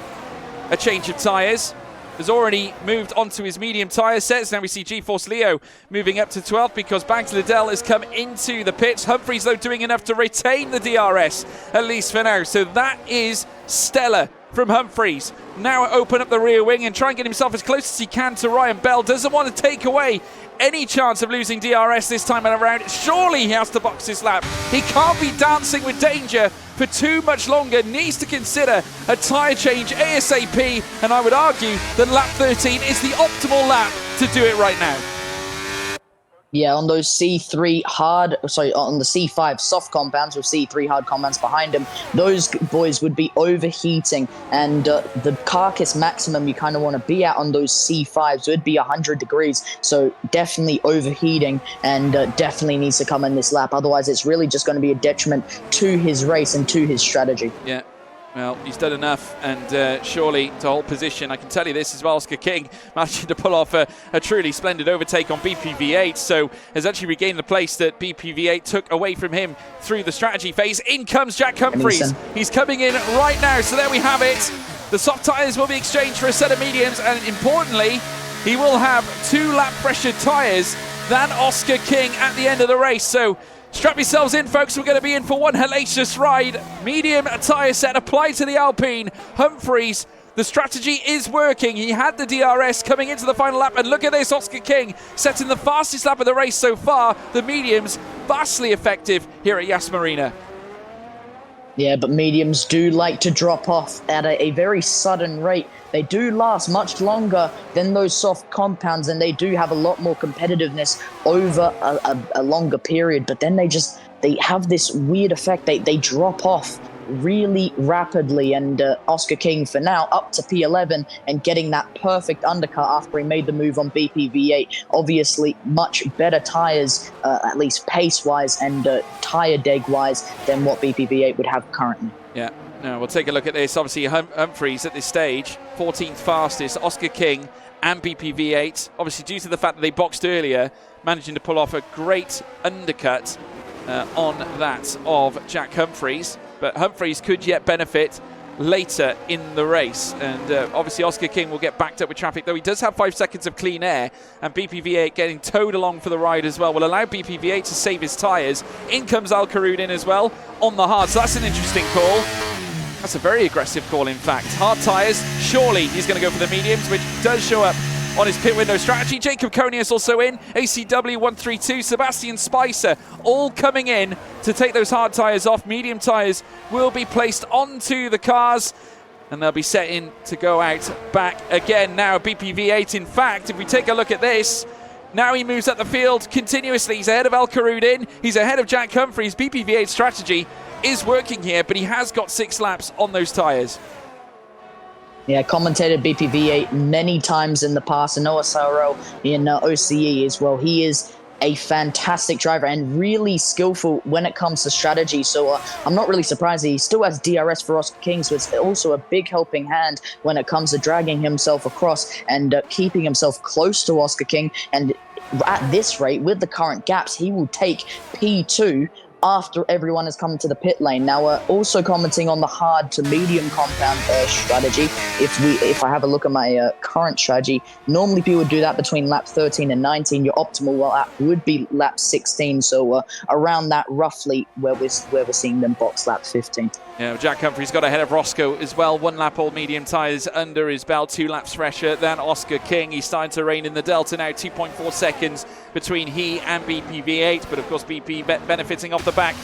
a change of tyres. Has already moved onto his medium tyre sets. Now we see GeForce Leo moving up to 12th because Bags Liddell has come into the pits. Humphries, though, doing enough to retain the DRS, at least for now. So that is stellar from Humphries. Now open up the rear wing and try and get himself as close as he can to Ryan Bell. Doesn't want to take away any chance of losing DRS this time around. Surely he has to box this lap. He can't be dancing with danger for too much longer. Needs to consider a tyre change ASAP, and I would argue that lap 13 is the optimal lap to do it right now. Yeah, on those on the C5 soft compounds with C3 hard compounds behind him, those boys would be overheating, and the carcass maximum you kind of want to be at on those C5s would be 100 degrees, so definitely overheating, and definitely needs to come in this lap. Otherwise, it's really just going to be a detriment to his race and to his strategy. Yeah. Well, he's done enough, and surely to hold position. I can tell you this as well, Oscar King managing to pull off a truly splendid overtake on BPV8, so has actually regained the place that BPV8 took away from him through the strategy phase. In comes Jack Humphries. He's coming in right now, so there we have it. The soft tyres will be exchanged for a set of mediums, and importantly, he will have 2 lap pressured tyres than Oscar King at the end of the race. So strap yourselves in, folks. We're going to be in for one hellacious ride. Medium tyre set applied to the Alpine. Humphries, the strategy is working. He had the DRS coming into the final lap. And look at this, Oscar King setting the fastest lap of the race so far. The mediums, vastly effective here at Yas Marina. Yeah, but mediums do like to drop off at a very sudden rate. They do last much longer than those soft compounds, and they do have a lot more competitiveness over a longer period. But then they have this weird effect. They drop off really rapidly, and Oscar King for now up to P11 and getting that perfect undercut after he made the move on BPV8. Obviously much better tires, at least pace-wise and tire deg-wise, than what BPV8 would have currently. Yeah. Now we'll take a look at this. Obviously Humphries at this stage 14th fastest, Oscar King and BPV8, obviously due to the fact that they boxed earlier, managing to pull off a great undercut on that of Jack Humphries. But Humphries could yet benefit later in the race. And obviously Oscar King will get backed up with traffic, though he does have 5 seconds of clean air, and BPV8 getting towed along for the ride as well will allow BPV8 to save his tyres. In comes Al Kharoud in as well on the hard, so that's an interesting call. That's a very aggressive call, in fact. Hard tyres, surely he's going to go for the mediums, which does show up on his pit window strategy. Jacob Coney is also in. ACW 132, Sebastian Spicer, all coming in to take those hard tyres off. Medium tyres will be placed onto the cars, and they'll be set in to go out back again. Now BPV8, in fact, if we take a look at this, now he moves up the field continuously. He's ahead of Al Kharoud in. He's ahead of Jack Humphreys. BPV8's strategy is working here, but he has got 6 laps on those tyres. Yeah, commentated BPV8 many times in the past, and OSRO in OCE as well. He is a fantastic driver and really skillful when it comes to strategy. So I'm not really surprised he still has DRS for Oscar King, so it's also a big helping hand when it comes to dragging himself across and keeping himself close to Oscar King. And at this rate, with the current gaps, he will take P2 after everyone has come to the pit lane. Now, also commenting on the hard to medium compound strategy, if I have a look at my current strategy, normally people would do that between lap 13 and 19. Your optimal lap would be lap 16, so around that roughly where we're seeing them box lap 15. Yeah, Jack Humphreys got ahead of Roscoe as well. 1 lap old medium tyres under his belt, 2 laps fresher than Oscar King. He's starting to rein in the delta now, 2.4 seconds between he and BPV8. But of course, BP benefiting off the back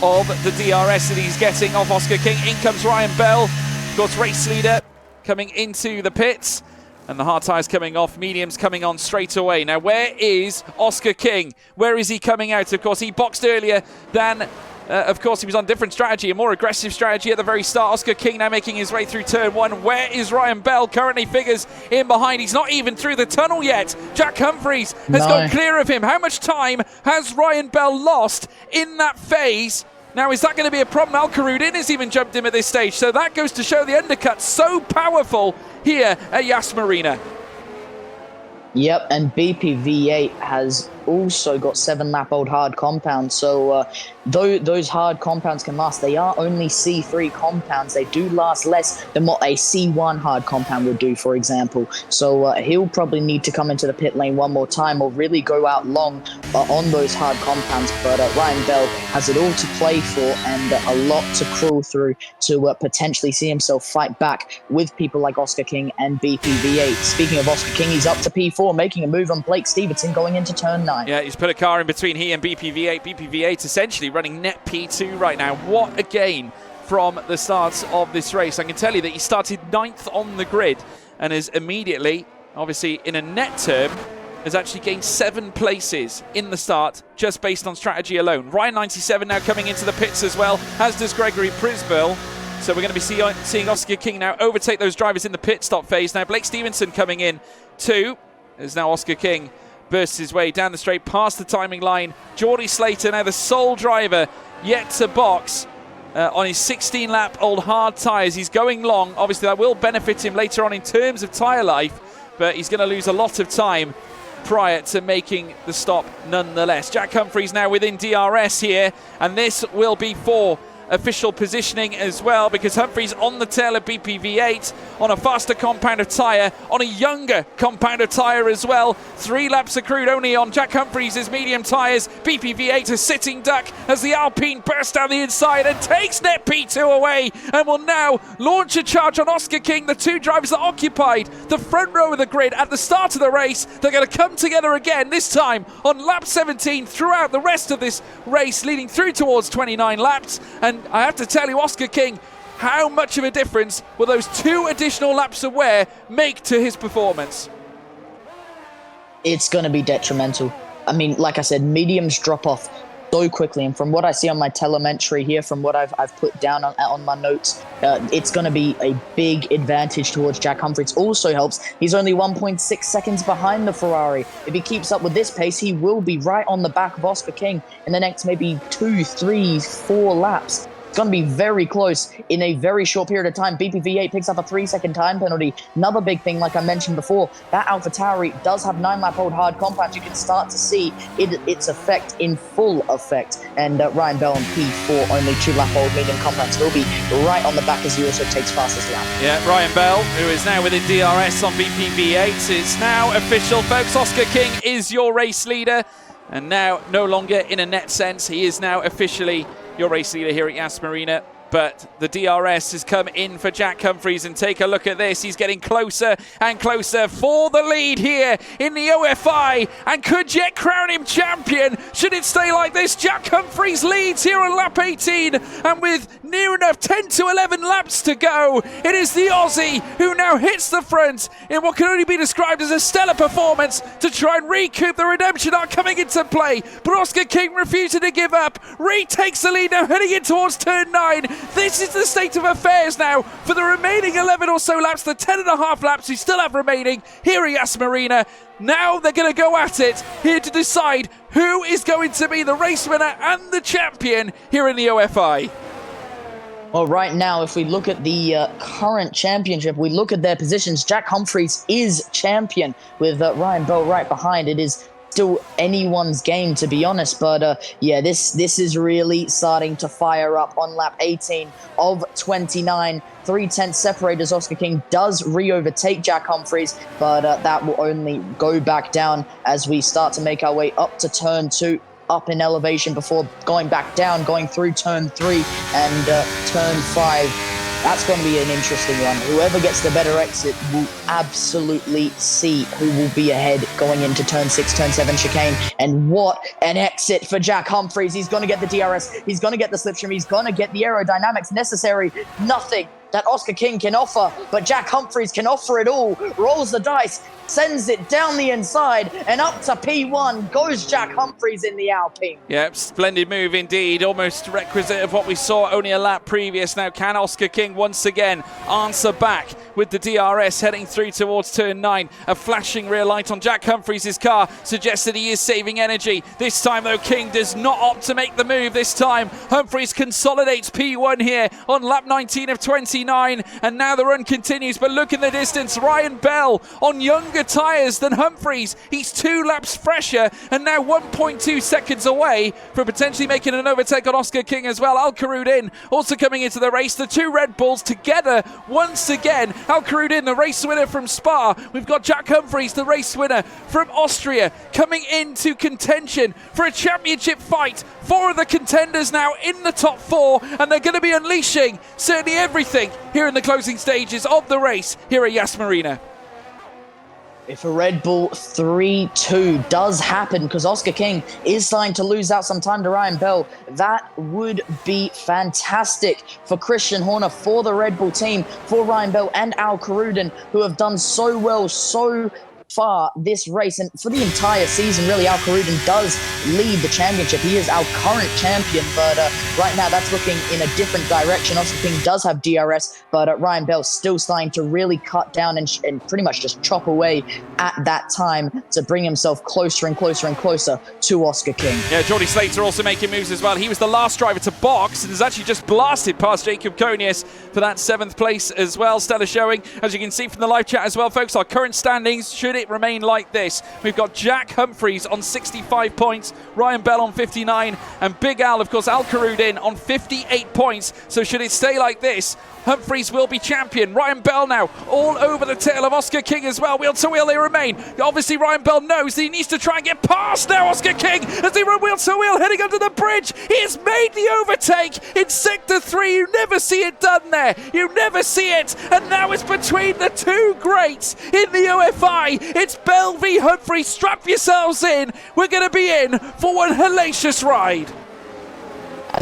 of the DRS that he's getting off Oscar King. In comes Ryan Bell, of course, race leader coming into the pits. And the hard tyres coming off, mediums coming on straight away. Now, where is Oscar King? Where is he coming out? Of course, he boxed earlier than... of course, he was on different strategy, a more aggressive strategy at the very start. Oscar King now making his way through turn 1. Where is Ryan Bell? Currently figures in behind. He's not even through the tunnel yet. Jack Humphreys has gone clear of him. How much time has Ryan Bell lost in that phase? Now, is that going to be a problem? Al Kharoud has even jumped him at this stage. So that goes to show the undercut so powerful here at Yas Marina. Yep, and BPV8 has also got 7-lap-old hard compounds. So those hard compounds can last. They are only C3 compounds. They do last less than what a C1 hard compound would do, for example. So he'll probably need to come into the pit lane one more time or really go out long on those hard compounds. But Ryan Bell has it all to play for and a lot to crawl through to potentially see himself fight back with people like Oscar King and BPV8. Speaking of Oscar King, he's up to P4, making a move on Blake Stevenson going into turn 9. Yeah, he's put a car in between he and BPV8. BPV8 essentially running net P2 right now. What a gain from the start of this race. I can tell you that he started 9th on the grid and is immediately, obviously in a net term, has actually gained 7 places in the start just based on strategy alone. Ryan 97 now coming into the pits as well, as does Gregory Prisbill. So we're going to be seeing Oscar King now overtake those drivers in the pit stop phase. Now Blake Stevenson coming in too, as now Oscar King bursts his way down the straight past the timing line. Geordie Slater now the sole driver yet to box on his 16-lap-old hard tyres. He's going long. Obviously that will benefit him later on in terms of tyre life, but he's going to lose a lot of time prior to making the stop nonetheless. Jack Humphreys now within DRS here, and this will be for official positioning as well, because Humphreys on the tail of BPV8 on a faster compounder tyre, on a younger compounder tyre as well. 3 laps accrued only on Jack Humphreys' medium tyres. BPV8 a sitting duck as the Alpine bursts down the inside and takes net P2 away, and will now launch a charge on Oscar King. The 2 drivers that occupied the front row of the grid at the start of the race, they're going to come together again, this time on lap 17 throughout the rest of this race, leading through towards 29 laps. And I have to tell you, Oscar King, how much of a difference will those 2 additional laps of wear make to his performance? It's going to be detrimental. I mean, like I said, mediums drop off so quickly, and from what I see on my telemetry here, from what I've put down on my notes, it's going to be a big advantage towards Jack Humphreys. Also helps, he's only 1.6 seconds behind the Ferrari. If he keeps up with this pace, he will be right on the back of Oscar King in the next maybe 2, 3, 4 laps. It's going to be very close in a very short period of time. BPV8 picks up a 3-second time penalty. Another big thing, like I mentioned before, that AlphaTauri does have 9-lap-old hard compounds. You can start to see its effect in full effect. And Ryan Bell on P4, only 2-lap-old medium compounds. He'll be right on the back as he also takes fastest lap. Yeah, Ryan Bell, who is now within DRS on BPV8. It's now official, folks. Oscar King is your race leader. And now, no longer in a net sense, he is now officially your race leader here at Yas Marina. But the DRS has come in for Jack Humphreys, and take a look at this. He's getting closer and closer for the lead here in the OFI, and could yet crown him champion. Should it stay like this, Jack Humphreys leads here on lap 18, and with near enough 10 to 11 laps to go, it is the Aussie who now hits the front in what can only be described as a stellar performance to try and recoup the redemption arc coming into play. But Oscar King refusing to give up, retakes the lead now heading in towards turn 9. This is the state of affairs now for the remaining 11 or so laps, the 10.5 laps we still have remaining here at Yas Marina. Now they're going to go at it here to decide who is going to be the race winner and the champion here in the OFI. Well, right now, if we look at the current championship, we look at their positions. Jack Humphreys is champion with Ryan Bell right behind. It is still anyone's game, to be honest, but yeah, this is really starting to fire up on lap 18 of 29. 3/10 separators. Oscar King does re-overtake Jack Humphreys, but that will only go back down as we start to make our way up to turn 2, up in elevation before going back down, going through turn 3 and turn 5. That's going to be an interesting one. Whoever gets the better exit will absolutely see who will be ahead going into turn 6, turn 7 chicane. And what an exit for Jack Humphreys. He's going to get the DRS. He's going to get the slipstream. He's going to get the aerodynamics necessary. Nothing that Oscar King can offer, but Jack Humphreys can offer it all. Rolls the dice, sends it down the inside, and up to P1 goes Jack Humphreys in the Alpine. Yep, splendid move indeed. Almost requisite of what we saw only a lap previous. Now, can Oscar King once again answer back with the DRS heading through towards turn 9? A flashing rear light on Jack Humphreys' car suggests that he is saving energy. This time, though, King does not opt to make the move this time. Humphreys consolidates P1 here on lap 19 of 29, and now the run continues, but look in the distance. Ryan Bell on younger tyres than Humphreys. He's 2 laps fresher and now 1.2 seconds away from potentially making an overtake on Oscar King as well. Al Karudin also coming into the race. The 2 Red Bulls together once again. Al Karudin, the race winner from Spa. We've got Jack Humphreys, the race winner from Austria, coming into contention for a championship fight. 4 of the contenders now in the top 4, and they're going to be unleashing certainly everything here in the closing stages of the race here at Yas Marina. If a Red Bull 3-2 does happen, because Oscar King is starting to lose out some time to Ryan Bell, that would be fantastic for Christian Horner, for the Red Bull team, for Ryan Bell and Al Karudin, who have done so well, so far this race, and for the entire season really. Al Karudin does lead the championship. He is our current champion, but right now that's looking in a different direction. Oscar King does have DRS, but Ryan Bell's still starting to really cut down and pretty much just chop away at that time to bring himself closer and closer and closer to Oscar King. Yeah, Geordie Slater also making moves as well. He was the last driver to box and has actually just blasted past Jacob Konius for that 7th place as well. Stellar showing, as you can see from the live chat as well, folks. Our current standings, should it remain like this, we've got Jack Humphreys on 65 points, Ryan Bell on 59, and Big Al, of course, Al Karudin on 58 points. So should it stay like this, Humphreys will be champion. Ryan Bell now all over the tail of Oscar King as well. Wheel to wheel they remain. Obviously Ryan Bell knows that he needs to try and get past now Oscar King as they run wheel to wheel heading under the bridge. He has made the overtake in Sector 3. You never see it done there. You never see it. And now it's between the 2 greats in the OFI. It's Bell v Humphreys. Strap yourselves in. We're going to be in for one hellacious ride.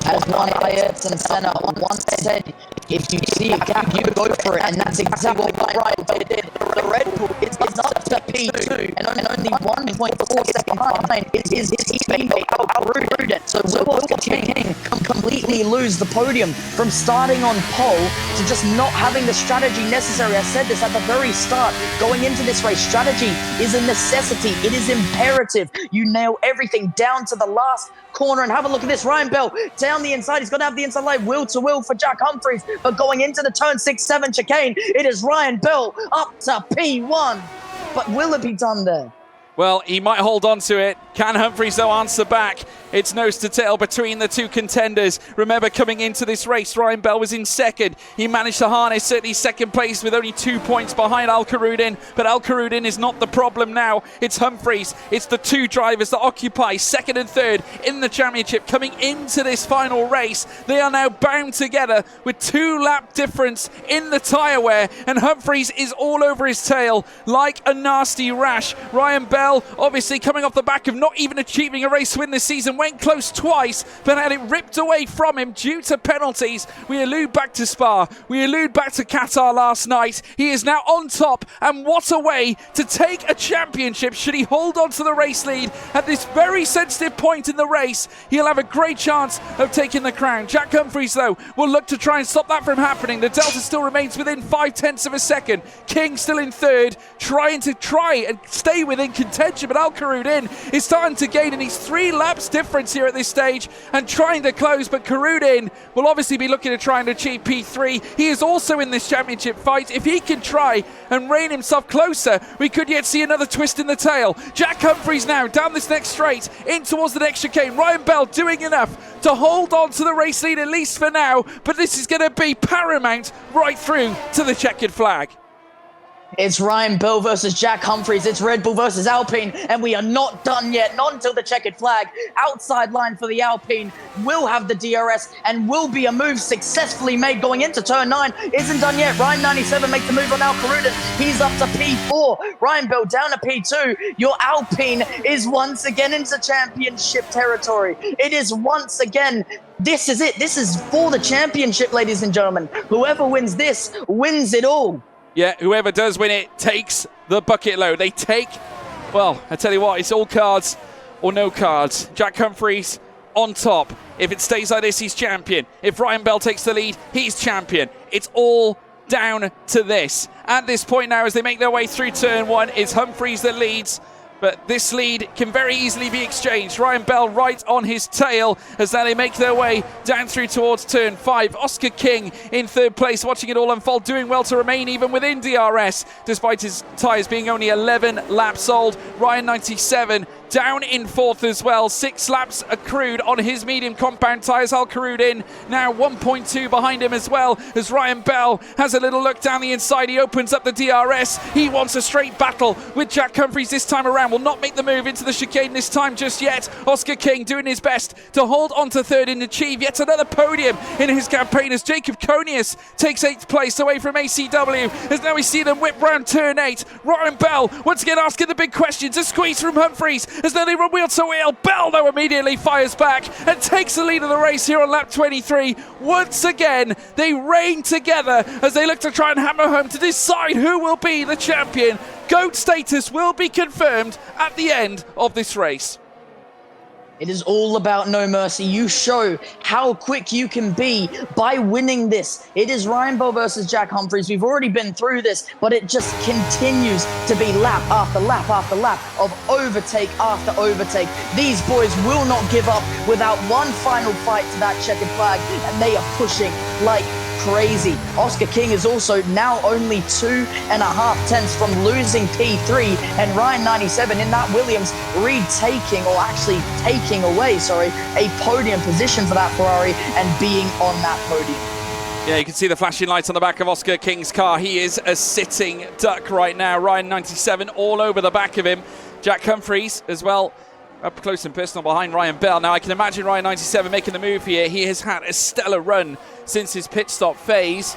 As one Ayrton Senna once said, if you see a gap, you go for it, and that's exactly what Ryan Bell did. The Red Bull is up to P2, and only 1.4 seconds behind is his teammate Al Karudin. So will Oscar King completely lose the podium from starting on pole to just not having the strategy necessary? I said this at the very start, going into this race, strategy is a necessity. It is imperative. You nail everything down to the last corner, and have a look at this. Ryan Bell down down the inside. He's going to have the inside line will to will for Jack Humphreys. But going into the turn 6-7 chicane, it is Ryan Bell up to P1. But will it be done there? Well, he might hold on to it. Can Humphreys, though, answer back? It's nose to tail between the two contenders. Remember, coming into this race, Ryan Bell was in second. He managed to harness certainly second place with only 2 points behind Al Karudin. But Al Karudin is not the problem now. It's Humphreys. It's the two drivers that occupy second and third in the championship coming into this final race. They are now bound together with 2-lap difference in the tyre wear. And Humphreys is all over his tail like a nasty rash. Ryan Bell, obviously coming off the back of not even achieving a race win this season, went close twice, but had it ripped away from him due to penalties. We allude back to Spa. We allude back to Qatar last night. He is now on top, and what a way to take a championship should he hold on to the race lead at this very sensitive point in the race. He'll have a great chance of taking the crown. Jack Humphreys, though, will look to try and stop that from happening. The delta still remains within 0.5 of a second. King still in third, trying to and stay within contention, but Al Karudin is starting to gain, and he's 3 laps difference here at this stage and trying to close, but Karudin will obviously be looking to try and achieve P3. He is also in this championship fight. If he can try and rein himself closer, we could yet see another twist in the tail. Jack Humphreys now down this next straight in towards the next chicane. Ryan Bell doing enough to hold on to the race lead, at least for now, but this is going to be paramount right through to the checkered flag. It's Ryan Bell versus Jack Humphreys. It's Red Bull versus Alpine, and we are not done yet, not until the checkered flag. Outside line for the Alpine will have the DRS and will be a move successfully made going into turn 9. Isn't done yet. Ryan 97 makes the move on Al Karudin. He's up to P4. Ryan Bell down to P2. Your Alpine is once again into championship territory. It is once again. This is it. This is for the championship, ladies and gentlemen. Whoever wins this wins it all. Yeah, whoever does win it takes the bucket load. They take, well, I tell you what, it's all cards or no cards. Jack Humphreys on top. If it stays like this, he's champion. If Ryan Bell takes the lead, he's champion. It's all down to this. At this point now, as they make their way through turn 1, it's Humphreys that leads. But this lead can very easily be exchanged. Ryan Bell right on his tail as they make their way down through towards turn 5. Oscar King in third place, watching it all unfold, doing well to remain even within DRS, despite his tyres being only 11 laps old. Ryan 97 down in fourth as well. 6 laps accrued on his medium compound tyres. Al Karudin now 1.2 behind him as well, as Ryan Bell has a little look down the inside. He opens up the DRS. He wants a straight battle with Jack Humphreys this time around. Will not make the move into the chicane this time just yet. Oscar King doing his best to hold on to third and achieve yet another podium in his campaign, as Jacob Conius takes 8th place away from ACW, as now we see them whip round turn 8. Ryan Bell once again asking the big questions. A squeeze from Humphreys as then they run wheel to wheel. Bell though immediately fires back and takes the lead of the race here on lap 23. Once again they reign together as they look to try and hammer home to decide who will be the champion. GOAT status will be confirmed at the end of this race. It is all about no mercy. You show how quick you can be by winning this. It is Ryan Bell versus Jack Humphreys. We've already been through this, but it just continues to be lap after lap after lap of overtake after overtake. These boys will not give up without one final fight to that checkered flag, and they are pushing like crazy. Oscar King is also now only 2.5 tenths from losing P3, and Ryan 97 in that Williams retaking, or actually taking away, a podium position for that Ferrari and being on that podium. Yeah, you can see the flashing lights on the back of Oscar King's car. He is a sitting duck right now. Ryan 97 all over the back of him. Jack Humphreys as well, up close and personal behind Ryan Bell. Now, I can imagine Ryan 97 making the move here. He has had a stellar run since his pit stop phase,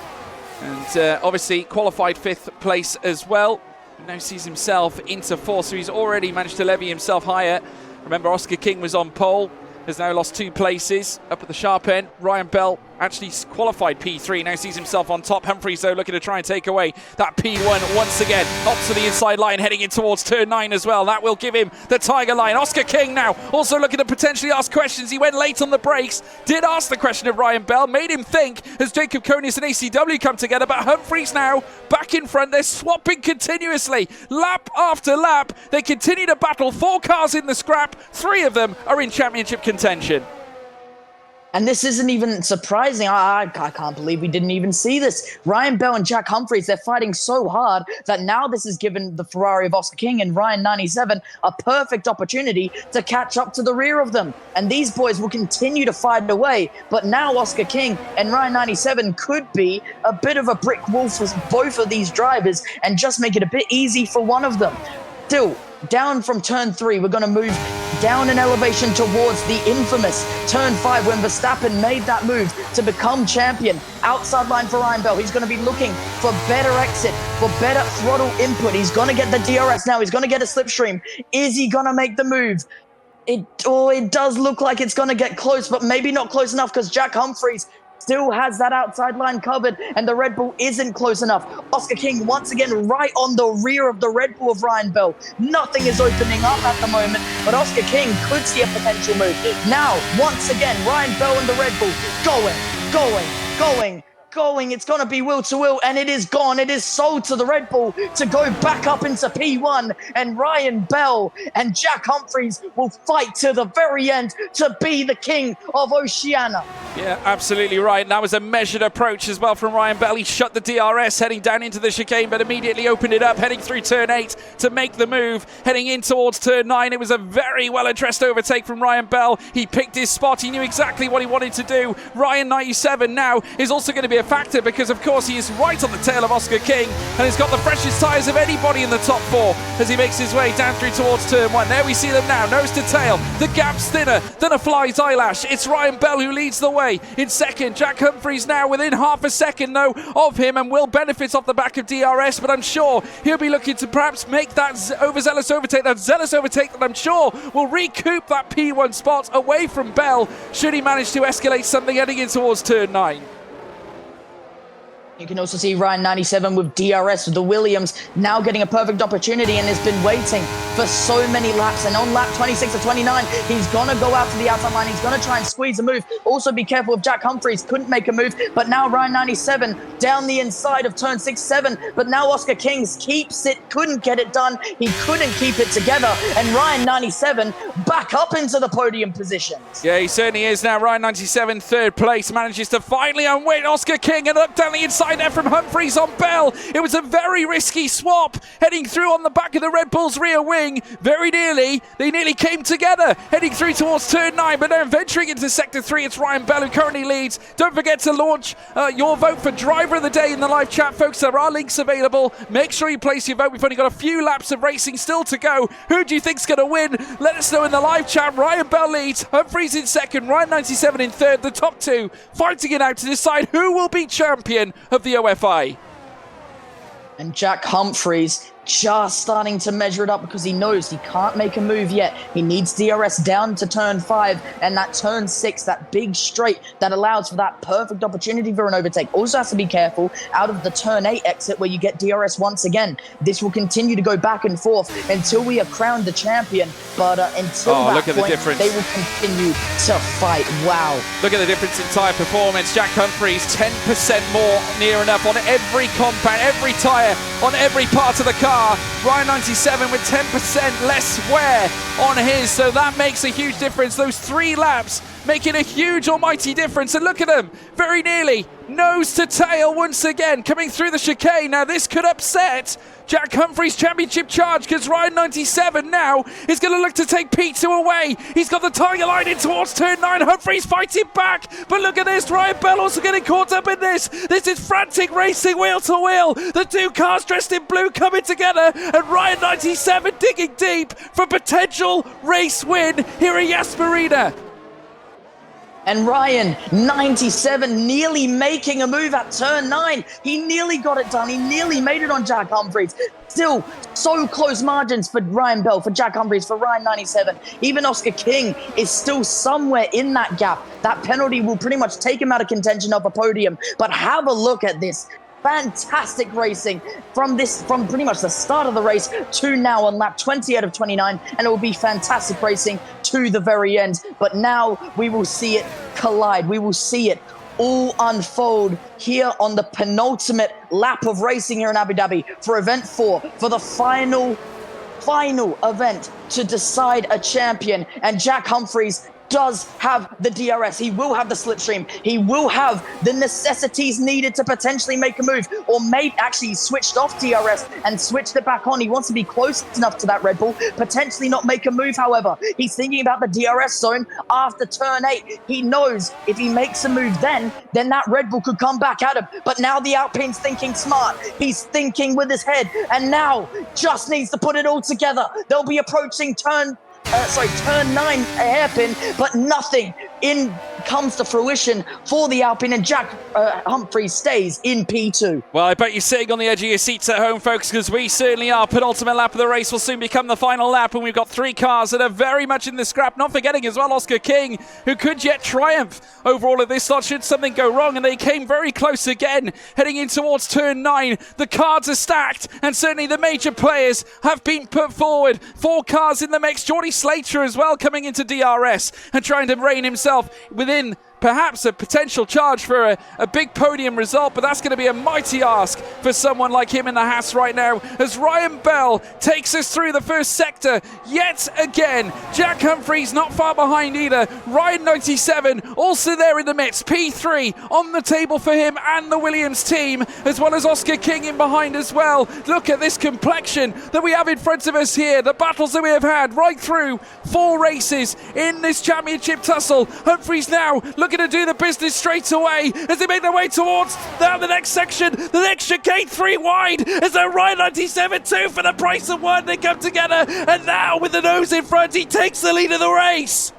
and obviously qualified 5th place as well. Now sees himself into 4th, so he's already managed to levy himself higher. Remember, Oscar King was on pole, has now lost 2 places up at the sharp end. Ryan Bell actually qualified P3, now sees himself on top. Humphreys, though, looking to try and take away that P1 once again. Up to the inside line, heading in towards turn 9 as well. That will give him the Tiger line. Oscar King now also looking to potentially ask questions. He went late on the brakes, did ask the question of Ryan Bell, made him think as Jacob Conius and ACW come together, but Humphreys now back in front. They're swapping continuously, lap after lap. They continue to battle. 4 cars in the scrap, 3 of them are in championship contention. And this isn't even surprising. I can't believe we didn't even see this. Ryan Bell and Jack Humphreys, they're fighting so hard that now this has given the Ferrari of Oscar King and Ryan 97 a perfect opportunity to catch up to the rear of them. And these boys will continue to fight away. But now Oscar King and Ryan 97 could be a bit of a brick wall for both of these drivers and just make it a bit easy for one of them. Still, down from turn 3, we're going to move down an elevation towards the infamous turn 5 when Verstappen made that move to become champion. Outside line for Ryan Bell. He's going to be looking for better exit, for better throttle input. He's going to get the DRS now. He's going to get a slipstream. Is he going to make the move? It does look like it's going to get close, but maybe not close enough because Jack Humphreys still has that outside line covered and the Red Bull isn't close enough. Oscar King once again right on the rear of the Red Bull of Ryan Bell. Nothing is opening up at the moment, but Oscar King could see a potential move. Now, once again, Ryan Bell and the Red Bull going. It's going to be wheel to wheel, and it is gone. It is sold to the Red Bull to go back up into P1, and Ryan Bell and Jack Humphreys will fight to the very end to be the King of Oceania. Yeah, absolutely right. That was a measured approach as well from Ryan Bell. He shut the DRS heading down into the chicane, but immediately opened it up, heading through turn 8 to make the move. Heading in towards turn 9, it was a very well-addressed overtake from Ryan Bell. He picked his spot. He knew exactly what he wanted to do. Ryan 97 now is also going to be a factor because, of course, he is right on the tail of Oscar King and has got the freshest tyres of anybody in the top 4 as he makes his way down through towards turn 1. There we see them now, nose to tail. The gap's thinner than a fly's eyelash. It's Ryan Bell who leads the way in second. Jack Humphreys now within half a second, though, of him and will benefit off the back of DRS, but I'm sure he'll be looking to perhaps make that overzealous overtake, that I'm sure will recoup that P1 spot away from Bell should he manage to escalate something heading in towards turn 9. You can also see Ryan 97 with DRS with the Williams now getting a perfect opportunity and has been waiting for so many laps. And on lap 26 or 29, he's going to go out to the outside line. He's going to try and squeeze a move. Also be careful if Jack Humphreys couldn't make a move. But now Ryan 97 down the inside of turn 6, 7. But now Oscar King keeps it, couldn't get it done. He couldn't keep it together. And Ryan 97 back up into the podium positions. Yeah, he certainly is now. Ryan 97, third place, manages to finally unwin Oscar King and look down the inside there from Humphreys on Bell. It was a very risky swap heading through on the back of the Red Bull's rear wing. Very nearly, they nearly came together heading through towards turn 9, but now venturing into sector 3, it's Ryan Bell who currently leads. Don't forget to launch your vote for driver of the day in the live chat, folks. There are links available. Make sure you place your vote. We've only got a few laps of racing still to go. Who do you think's going to win? Let us know in the live chat. Ryan Bell leads, Humphreys in second, Ryan 97 in third. The top 2 fighting it out to decide who will be champion of the OFI. And Jack Humphreys just starting to measure it up because he knows he can't make a move yet. He needs DRS down to turn 5 and that turn 6, that big straight that allows for that perfect opportunity for an overtake. Also has to be careful out of the turn 8 exit where you get DRS once again. This will continue to go back and forth until we are crowned the champion. But until that point, they will continue to fight. Wow. Look at the difference in tyre performance. Jack Humphreys, 10% more near enough on every compound, every tyre, on every part of the car. Ryan 97 with 10% less wear on his, so that makes a huge difference. Those 3 laps making a huge almighty difference, and look at them, very nearly nose to tail once again coming through the chicane. Now this could upset Jack Humphreys' championship charge because Ryan 97 now is going to look to take P2 away. He's got the target line in towards turn 9. Humphreys fighting back, but look at this, Ryan Bell also getting caught up in this. This is frantic racing wheel to wheel. The 2 cars dressed in blue coming together, and Ryan 97 digging deep for potential race win here at Yas Marina. And Ryan 97 nearly making a move at turn 9. He nearly got it done. He nearly made it on Jack Humphreys. Still so close margins for Ryan Bell, for Jack Humphreys, for Ryan 97. Even Oscar King is still somewhere in that gap. That penalty will pretty much take him out of contention of a podium. But have a look at this. Fantastic racing from pretty much the start of the race to now on lap 20 out of 29, and it will be fantastic racing to the very end. But now we will see it collide. We will see it all unfold here on the penultimate lap of racing here in Abu Dhabi for event 4, for the final event to decide a champion. And Jack Humphreys does have the DRS. He will have the slipstream. He will have the necessities needed to potentially make a move, or maybe actually switched off DRS and switched it back on. He wants to be close enough to that Red Bull, potentially not make a move. However, he's thinking about the DRS zone after turn 8. He knows if he makes a move then that Red Bull could come back at him. But now the Alpine's thinking smart. He's thinking with his head, and now just needs to put it all together. They'll be approaching turn 9 a hairpin, but nothing comes to fruition for the Alpine, and Jack Humphries stays in P2. Well, I bet you're sitting on the edge of your seats at home, folks, because we certainly are. Penultimate lap of the race will soon become the final lap, and we've got 3 cars that are very much in the scrap. Not forgetting as well Oscar King, who could yet triumph over all of this lot should something go wrong, and they came very close again, heading in towards turn 9. The cards are stacked, and certainly the major players have been put forward. 4 cars in the mix. Geordie Slater as well coming into DRS and trying to rein himself within perhaps a potential charge for a big podium result, but that's going to be a mighty ask for someone like him in the Haas right now, as Ryan Bell takes us through the first sector yet again. Jack Humphries not far behind either. Ryan 97 also there in the midst. P3 on the table for him and the Williams team, as well as Oscar King in behind as well. Look at this complexion that we have in front of us here. The battles that we have had right through 4 races in this championship tussle. Humphries now looking to do the business straight away as they make their way towards now the next section, the next chicane 3 wide, as they're Ryan 97 2 for the price of 1. They come together, and now with the nose in front, he takes the lead of the race.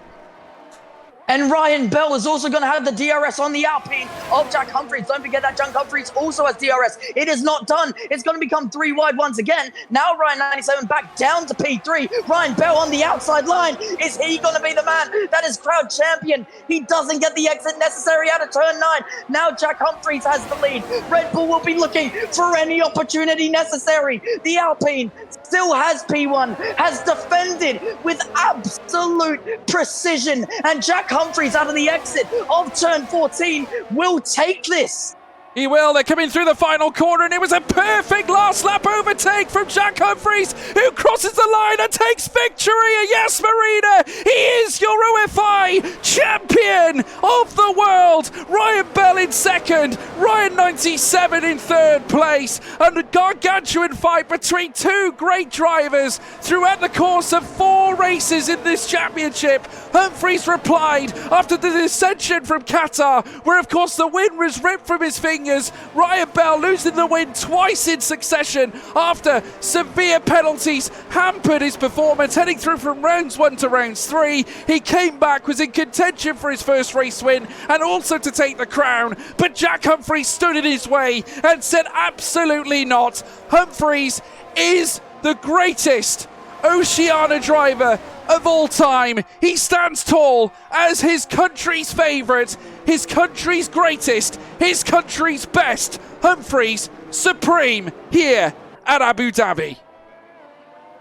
And Ryan Bell is also going to have the DRS on the Alpine of Jack Humphries. Don't forget that Jack Humphries also has DRS. It is not done. It's going to become 3 wide once again. Now Ryan 97 back down to P3. Ryan Bell on the outside line. Is he going to be the man that is crowd champion? He doesn't get the exit necessary out of turn 9. Now Jack Humphries has the lead. Red Bull will be looking for any opportunity necessary. The Alpine still has P1, has defended with absolute precision, and Jack Humphries out of the exit of turn 14 will take this. He will. They're coming through the final corner, and it was a perfect last lap overtake from Jack Humphries, who crosses the line and takes victory at Yas Marina. He is your OFI champion of the world. Ryan Bell in second, Ryan 97 in third place, and a gargantuan fight between 2 great drivers throughout the course of 4 races in this championship. Humphries replied after the dissension from Qatar, where of course the win was ripped from his fingers. Ryan Bell losing the win twice in succession after severe penalties hampered his performance, heading through from rounds 1 to rounds 3. He came back, was in contention for his first race win and also to take the crown, but Jack Humphries stood in his way and said absolutely not. Humphries is the greatest Oceania driver of all time. He stands tall as his country's favourite, his country's greatest, his country's best. Humphries supreme here at Abu Dhabi.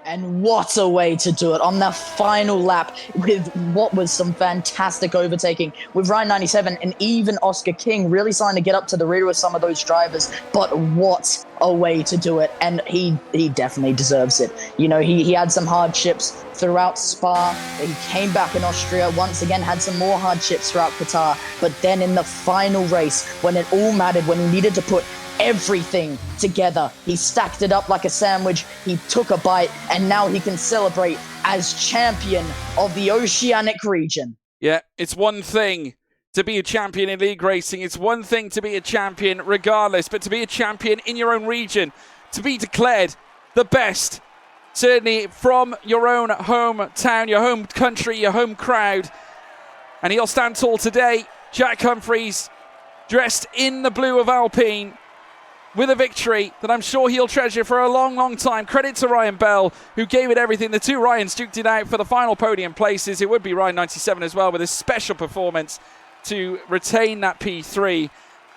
And what a way to do it on the final lap with what was some fantastic overtaking with Ryan 97 and even Oscar King really starting to get up to the rear with some of those drivers. But what a way to do it. And he definitely deserves it. You know, he had some hardships throughout Spa. He came back in Austria, once again had some more hardships throughout Qatar. But then in the final race, when it all mattered, when he needed to put everything together, he stacked it up like a sandwich, he took a bite, and now he can celebrate as champion of the Oceanic region. Yeah, it's one thing to be a champion in league racing, it's one thing to be a champion regardless, but to be a champion in your own region, to be declared the best, certainly from your own hometown, your home country, your home crowd, and he'll stand tall today. Jack Humphries dressed in the blue of Alpine, with a victory that I'm sure he'll treasure for a long, long time. Credit to Ryan Bell, who gave it everything. The 2 Ryans duked it out for the final podium places. It would be Ryan 97 as well, with a special performance to retain that P3.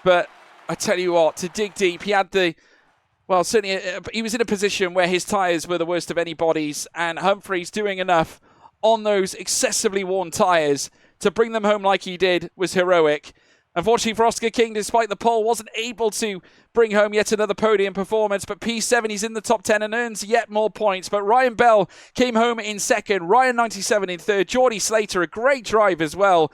But I tell you what, to dig deep, he had certainly he was in a position where his tyres were the worst of anybody's, and Humphries doing enough on those excessively worn tyres to bring them home like he did was heroic. Unfortunately for Oscar King, despite the pole, wasn't able to bring home yet another podium performance. But P7, he's in the top 10 and earns yet more points. But Ryan Bell came home in second. Ryan 97 in third. Geordie Slater, a great drive as well,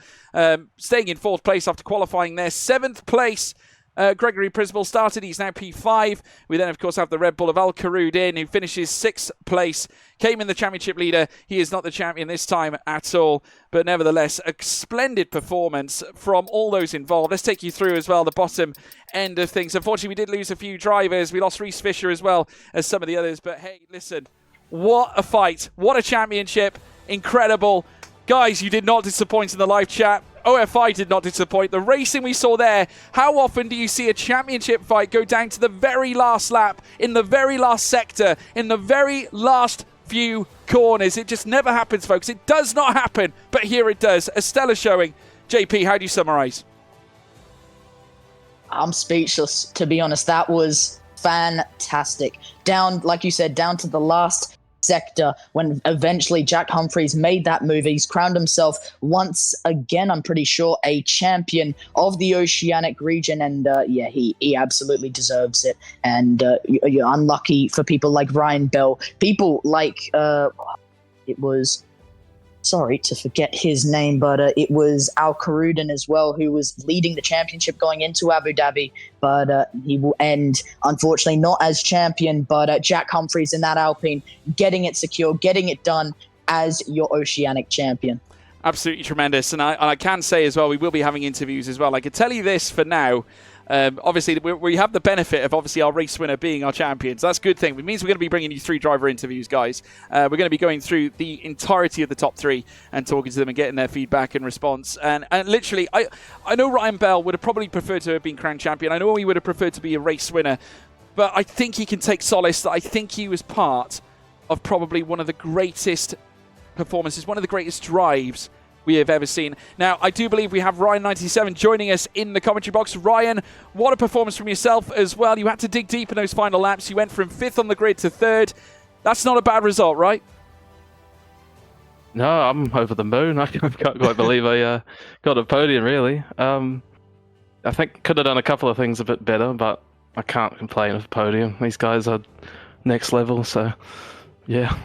staying in fourth place after qualifying there. Seventh place, Gregory Prisball started. He's now P5. We then, of course, have the Red Bull of Al Karudin, who finishes sixth place. Came in the championship leader. He is not the champion this time at all. But nevertheless, a splendid performance from all those involved. Let's take you through as well the bottom end of things. Unfortunately, we did lose a few drivers. We lost Reese Fisher as well as some of the others. But hey, listen, what a fight. What a championship. Incredible. Guys, you did not disappoint in the live chat. OFI did not disappoint. The racing we saw there, how often do you see a championship fight go down to the very last lap, in the very last sector, in the very last few corners? It just never happens, folks. It does not happen, but here it does. A stellar showing. JP, how do you summarize? I'm speechless, to be honest. That was fantastic. Down, like you said, down to the last sector when eventually Jack Humphreys made that move. He's crowned himself once again, I'm pretty sure, a champion of the Oceanic region, and he absolutely deserves it. And you're unlucky for people like Ryan Bell, people like it was, sorry to forget his name, but it was Al Karudin as well, who was leading the championship going into Abu Dhabi, but he will end, unfortunately, not as champion, but Jack Humphreys in that Alpine, getting it secure, getting it done as your Oceanic champion. Absolutely tremendous. And I can say as well, we will be having interviews as well. I can tell you this for now. Obviously, we have the benefit of obviously our race winner being our champions. That's a good thing. It means we're going to be bringing you 3 driver interviews, guys. We're going to be going through the entirety of the top 3 and talking to them and getting their feedback and response. And literally, I know Ryan Bell would have probably preferred to have been crowned champion. I know he would have preferred to be a race winner. But I think he can take solace that I think he was part of probably one of the greatest performances, one of the greatest drives we have ever seen. Now, I do believe we have Ryan 97 joining us in the commentary box. Ryan, what a performance from yourself as well. You had to dig deep in those final laps. You went from 5th on the grid to 3rd. That's not a bad result, right? No, I'm over the moon. I can't quite believe I got a podium, really. I think could have done a couple of things a bit better, but I can't complain with a podium. These guys are next level, so yeah.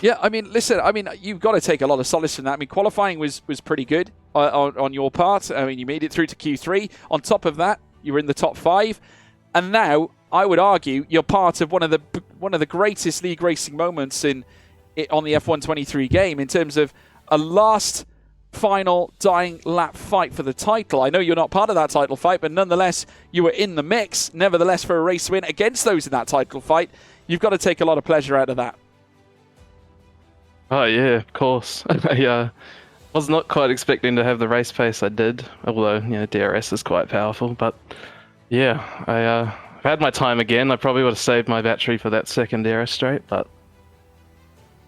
Yeah, I mean, listen, I mean, you've got to take a lot of solace from that. I mean, qualifying was pretty good on your part. I mean, you made it through to Q3. On top of that, you were in the top 5. And now, I would argue, you're part of one of the greatest league racing moments on the F1 23 game in terms of a last final dying lap fight for the title. I know you're not part of that title fight, but nonetheless, you were in the mix. Nevertheless, for a race win against those in that title fight, you've got to take a lot of pleasure out of that. Oh yeah, of course. I was not quite expecting to have the race pace I did, although DRS is quite powerful. But yeah, I've had my time again. I probably would have saved my battery for that second DRS straight, but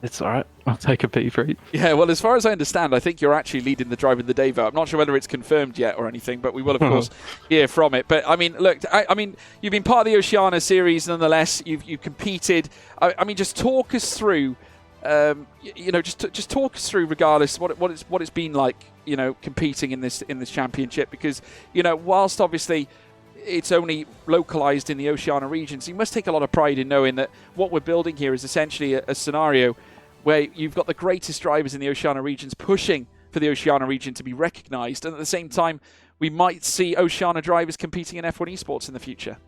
it's all right. I'll take a P3. Yeah, well, as far as I understand, I think you're actually leading the drive of the day vote. I'm not sure whether it's confirmed yet or anything, but we will, of course, hear from it. But I mean, look, I mean, you've been part of the Oceania series, nonetheless. You've competed. I mean, just talk us through. Just talk us through, regardless, what it's been like, competing in this championship, because whilst obviously it's only localized in the Oceania region, so you must take a lot of pride in knowing that what we're building here is essentially a scenario where you've got the greatest drivers in the Oceania regions pushing for the Oceania region to be recognized, and at the same time we might see Oceania drivers competing in F1 esports in the future.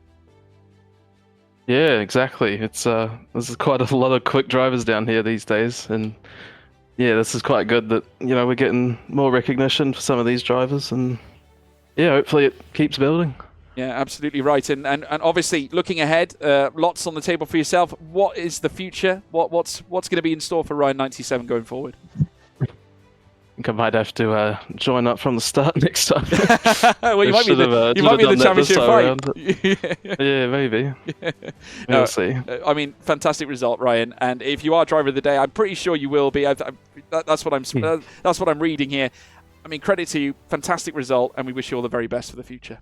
Yeah, exactly. It's there's quite a lot of quick drivers down here these days, and yeah, this is quite good that we're getting more recognition for some of these drivers, and yeah, hopefully it keeps building. Yeah, absolutely right. And obviously looking ahead, lots on the table for yourself. What is the future? What's going to be in store for Ryan 97 going forward? I think I might have to join up from the start next time. Well, you might be the championship fight. Yeah, maybe. Yeah. We'll see. I mean, fantastic result, Ryan. And if you are driver of the day, I'm pretty sure you will be. That's what I'm reading here. I mean, credit to you. Fantastic result, and we wish you all the very best for the future.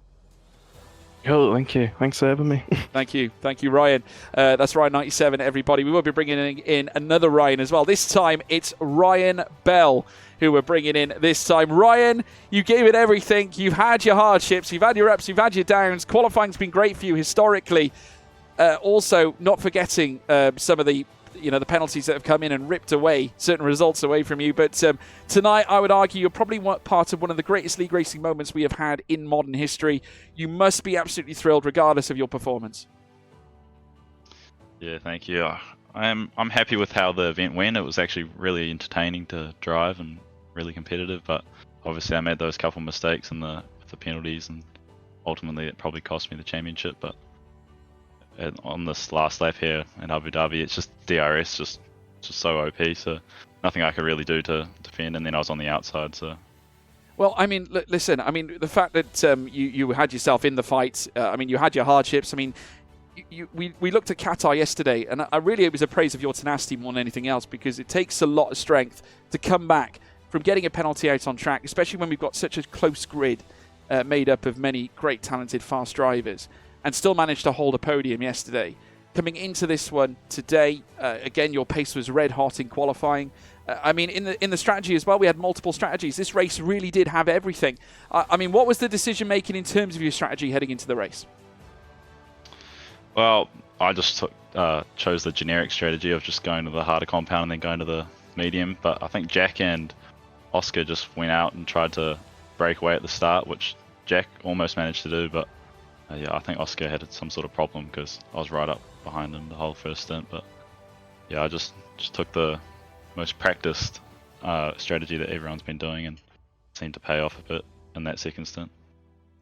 Cool, thank you. Thanks for having me. Thank you, Ryan. That's Ryan 97, everybody. We will be bringing in another Ryan as well. This time it's Ryan Bell who we're bringing in this time. Ryan, you gave it everything. You've had your hardships, you've had your ups, you've had your downs. Qualifying's been great for you historically. Also, not forgetting some of the the penalties that have come in and ripped away certain results away from you. But tonight, I would argue you're probably part of one of the greatest league racing moments we have had in modern history. You must be absolutely thrilled, regardless of your performance. Yeah, thank you. I'm happy with how the event went. It was actually really entertaining to drive and really competitive. But obviously, I made those couple mistakes in the penalties, and ultimately, it probably cost me the championship. But on this last lap here in Abu Dhabi, it's just DRS just so OP, so nothing I could really do to defend, and then I was on the outside, so... Well, I mean, listen, I mean, the fact that you had yourself in the fight, I mean, you had your hardships, I mean, we looked at Qatar yesterday, and it was a praise of your tenacity more than anything else, because it takes a lot of strength to come back from getting a penalty out on track, especially when we've got such a close grid made up of many great, talented, fast drivers, and still managed to hold a podium yesterday. Coming into this one today, again, your pace was red hot in qualifying. I mean, in the strategy as well, we had multiple strategies. This race really did have everything. I mean, what was the decision making in terms of your strategy heading into the race? Well, I just chose the generic strategy of just going to the harder compound and then going to the medium. But I think Jack and Oscar just went out and tried to break away at the start, which Jack almost managed to do, but yeah, I think Oscar had some sort of problem because I was right up behind him the whole first stint. But yeah, I just took the most practiced strategy that everyone's been doing, and seemed to pay off a bit in that second stint.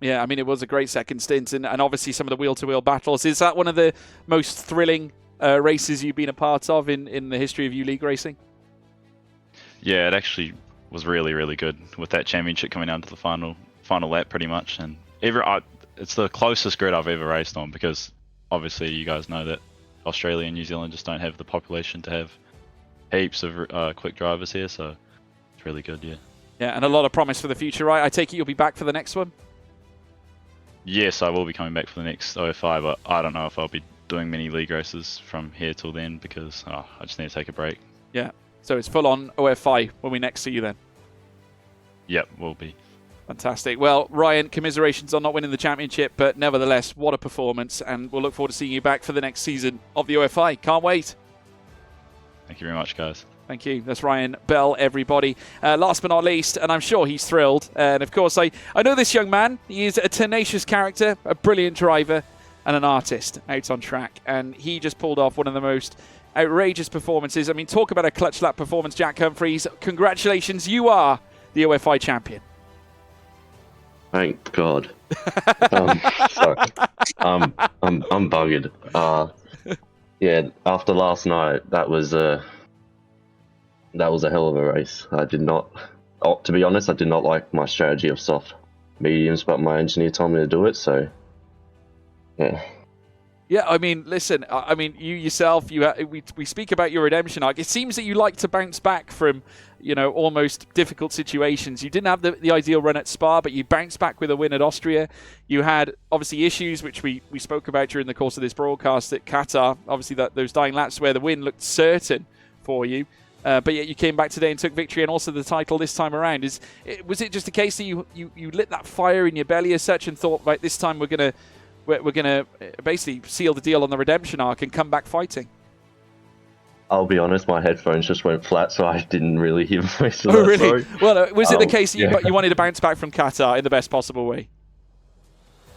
Yeah, I mean, it was a great second stint, and obviously some of the wheel-to-wheel battles. Is that one of the most thrilling races you've been a part of in the history of U-League racing? Yeah, it actually was really, really good with that championship coming down to the final lap pretty much, and it's the closest grid I've ever raced on, because obviously you guys know that Australia and New Zealand just don't have the population to have heaps of quick drivers here, so it's really good, yeah. Yeah, and a lot of promise for the future, right? I take it you'll be back for the next one? Yes, I will be coming back for the next OFI, but I don't know if I'll be doing many league races from here till then, because I just need to take a break. Yeah, so it's full on OFI when we next see you then? Yep, will be. Fantastic. Well, Ryan, commiserations on not winning the championship, but nevertheless, what a performance, and we'll look forward to seeing you back for the next season of the OFI. Can't wait. Thank you very much, guys. Thank you. That's Ryan Bell, everybody. Last but not least, and I'm sure he's thrilled, and of course, I know this young man. He is a tenacious character, a brilliant driver, and an artist out on track, and he just pulled off one of the most outrageous performances. I mean, talk about a clutch lap performance, Jack Humphreys. Congratulations, you are the OFI champion. Thank God. Sorry. I'm buggered. Yeah, after last night, that was a hell of a race. I did not, to be honest, I did not like my strategy of soft mediums, but my engineer told me to do it, so yeah. Yeah, I mean, listen, I mean, you yourself, we speak about your redemption arc. It seems that you like to bounce back from, almost difficult situations. You didn't have the ideal run at Spa, but you bounced back with a win at Austria. You had, obviously, issues, which we spoke about during the course of this broadcast at Qatar. Obviously, those dying laps where the win looked certain for you. But yet you came back today and took victory, and also the title this time around. Was it just a case that you lit that fire in your belly as such and thought, right, this time we're gonna basically seal the deal on the redemption arc and come back fighting? I'll be honest, my headphones just went flat, so I didn't really hear most of Oh, that. really? Sorry. Well, was it the case that yeah. you wanted to bounce back from Qatar in the best possible way?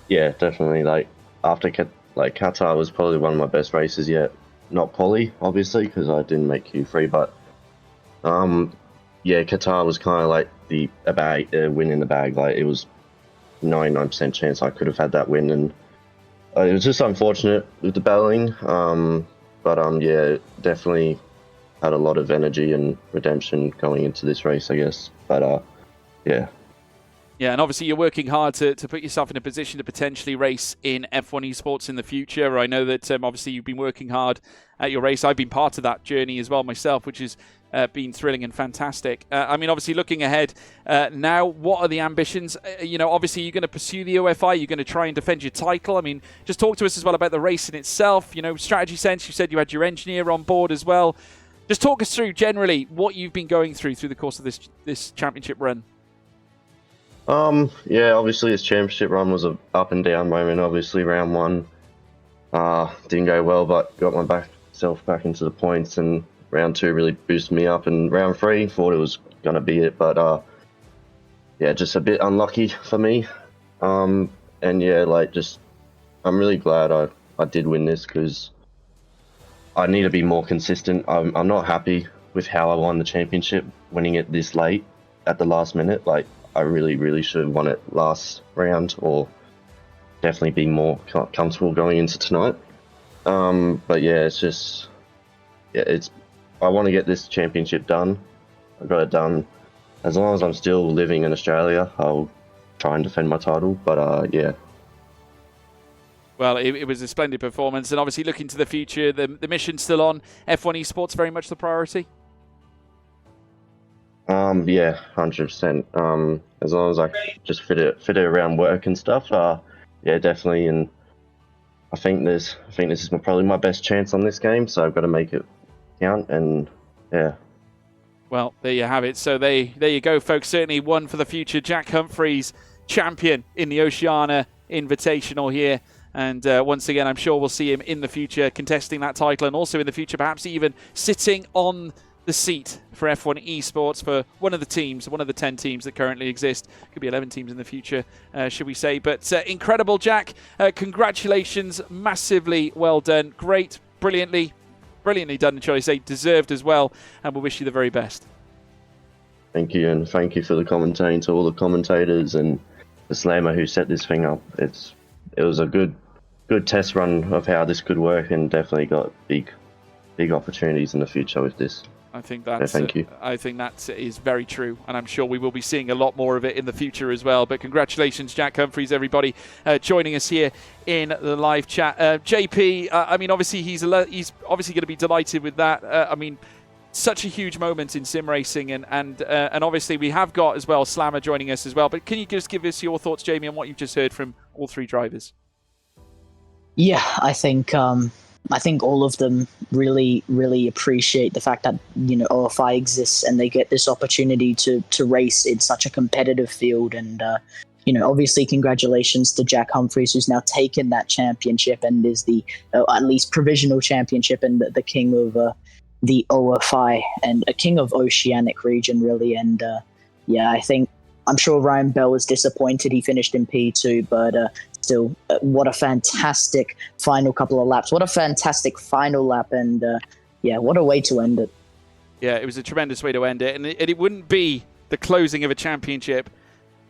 Yeah, definitely. Like after Qatar was probably one of my best races yet. Not poly, obviously, because I didn't make Q3, but yeah, Qatar was kind of like the win in the bag. Like it was 99% chance I could have had that win, and it was just unfortunate with the battling. But yeah, definitely had a lot of energy and redemption going into this race, I guess. But yeah. Yeah, and obviously you're working hard to put yourself in a position to potentially race in F1 esports in the future. I know that obviously you've been working hard at your race. I've been part of that journey as well myself, which has been thrilling and fantastic. I mean, obviously looking ahead now, what are the ambitions? Obviously you're going to pursue the OFI. You're going to try and defend your title. I mean, just talk to us as well about the race in itself. Strategy sense. You said you had your engineer on board as well. Just talk us through generally what you've been going through the course of this championship run. Yeah, obviously this championship run was a up and down moment. Obviously round 1 didn't go well, but got myself back into the points, and round 2 really boosted me up, and round 3 thought it was gonna be it, but yeah, just a bit unlucky for me. And yeah, I'm really glad I did win this, because I need to be more consistent. I'm not happy with how I won the championship, winning it this late at the last minute. I really should have won it last round, or definitely be more comfortable going into tonight. But yeah, I want to get this championship done. I got it done. As long as I'm still living in Australia, I'll try and defend my title. But yeah. Well, it was a splendid performance, and obviously looking to the future, the mission's still on. F1 esports very much the priority. Yeah, 100%. As long as I just fit it around work and stuff. Yeah, definitely. And I think this is probably my best chance on this game, so I've got to make it count. And yeah. Well, there you have it. So there you go, folks. Certainly one for the future. Jack Humphreys, champion in the Oceania Invitational here. And once again, I'm sure we'll see him in the future contesting that title, and also in the future perhaps even sitting on the seat for F1 esports for one of the 10 teams that currently exist. Could be 11 teams in the future, should we say. But incredible, Jack. Congratulations. Massively well done. Great. Brilliantly done, shall I say. Deserved as well. And we wish you the very best. Thank you, and thank you for the commentating to all the commentators and the slammer who set this thing up. It was a good test run of how this could work, and definitely got big opportunities in the future with this. I think that's. Thank you. I think that is very true, and I'm sure we will be seeing a lot more of it in the future as well. But congratulations, Jack Humphreys, everybody joining us here in the live chat. JP, I mean, obviously he's obviously going to be delighted with that. I mean, such a huge moment in sim racing, and obviously we have got as well Slammer joining us as well. But can you just give us your thoughts, Jamie, on what you've just heard from all 3 drivers? Yeah, I think all of them really appreciate the fact that OFI exists and they get this opportunity to race in such a competitive field. And obviously congratulations to Jack Humphreys, who's now taken that championship and is the at least provisional championship and the king of the OFI and a king of Oceanic region, really. And yeah, I'm sure Ryan Bell was disappointed he finished in P2, but still, what a fantastic final couple of laps. What a fantastic final lap, and yeah, what a way to end it. Yeah, it was a tremendous way to end it, and it wouldn't be the closing of a championship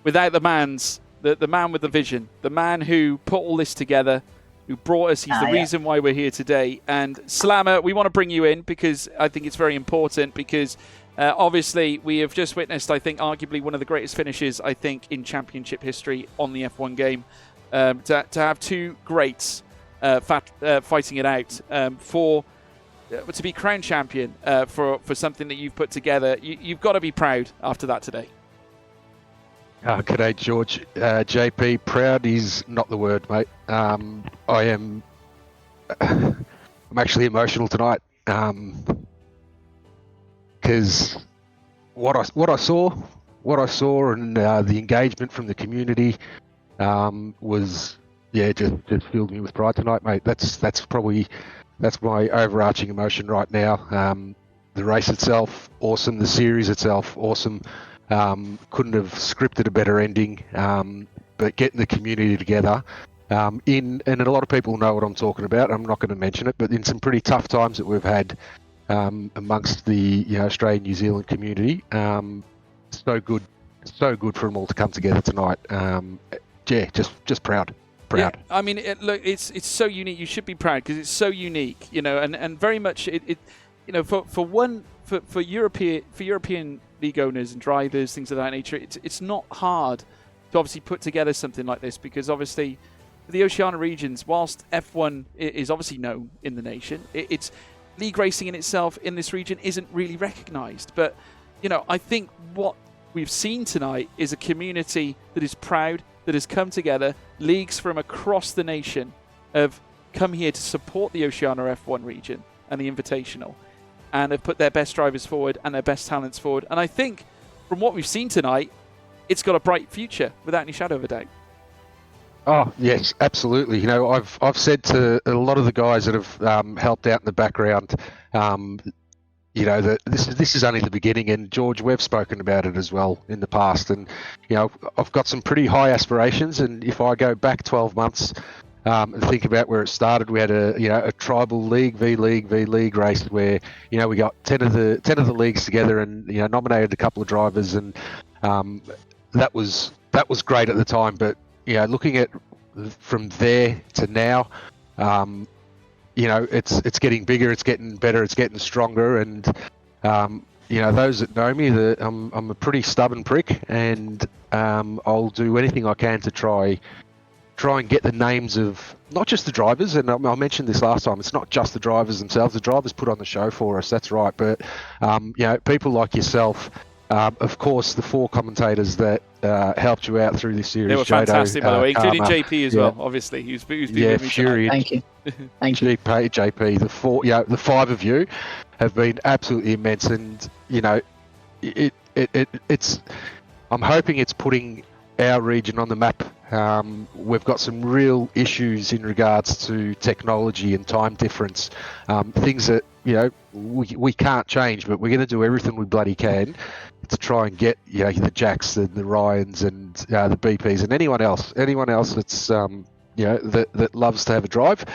without the man with the vision, the man who put all this together, who brought us. He's the reason why we're here today. And Slammer, we want to bring you in because I think it's very important, because obviously we have just witnessed, I think, arguably one of the greatest finishes, I think, in championship history on the F1 game. To have 2 greats fighting it out to be crowned champion for something that you've put together, you've got to be proud after that today. G'day, George. JP, proud is not the word, mate. I'm actually emotional tonight because what I saw and the engagement from the community was just filled me with pride tonight, mate. That's my overarching emotion right now. The race itself, awesome. The series itself, awesome. Couldn't have scripted a better ending. But getting the community together, and a lot of people know what I'm talking about. I'm not going to mention it, but in some pretty tough times that we've had amongst the Australian New Zealand community, so good for them all to come together tonight. Just proud. Yeah, I mean, look, it's so unique. You should be proud because it's so unique, and very much for European league owners and drivers, things of that nature. It's not hard to obviously put together something like this, because obviously the Oceania regions, whilst F1 is obviously known in the nation, it's league racing in itself in this region isn't really recognised. But, you know, I think what we've seen tonight is a community that is proud, that has come together. Leagues from across the nation have come here to support the Oceania F1 region and the Invitational, and have put their best drivers forward and their best talents forward. And I think from what we've seen tonight, it's got a bright future without any shadow of a doubt. Oh yes, absolutely. You know, I've said to a lot of the guys that have helped out in the background, you know, that this is only the beginning. And George, we've spoken about it as well in the past. And you know, I've got some pretty high aspirations. And if I go back 12 months and think about where it started, we had a tribal league v league race where, you know, we got 10 of the leagues together and, you know, nominated a couple of drivers, and that was great at the time. But you know, looking at from there to now, you know, it's getting bigger, it's getting better, it's getting stronger, and you know, those that know me, I'm a pretty stubborn prick, and I'll do anything I can to try and get the names of not just the drivers, and I mentioned this last time, it's not just the drivers themselves. The drivers put on the show for us, that's right, but you know, people like yourself, of course, the 4 commentators that helped you out through this series. They were fantastic, by the way, including JP as well, obviously. Who's been with me Fury. Thank you. Thank you. JP, the 5 of you have been absolutely immense, and you know, it's. I'm hoping it's putting our region on the map. We've got some real issues in regards to technology and time difference, things that, you know, we can't change, but we're going to do everything we bloody can to try and get, you know, the Jacks and the Ryans and the BPs and anyone else that's you know, that loves to have a drive,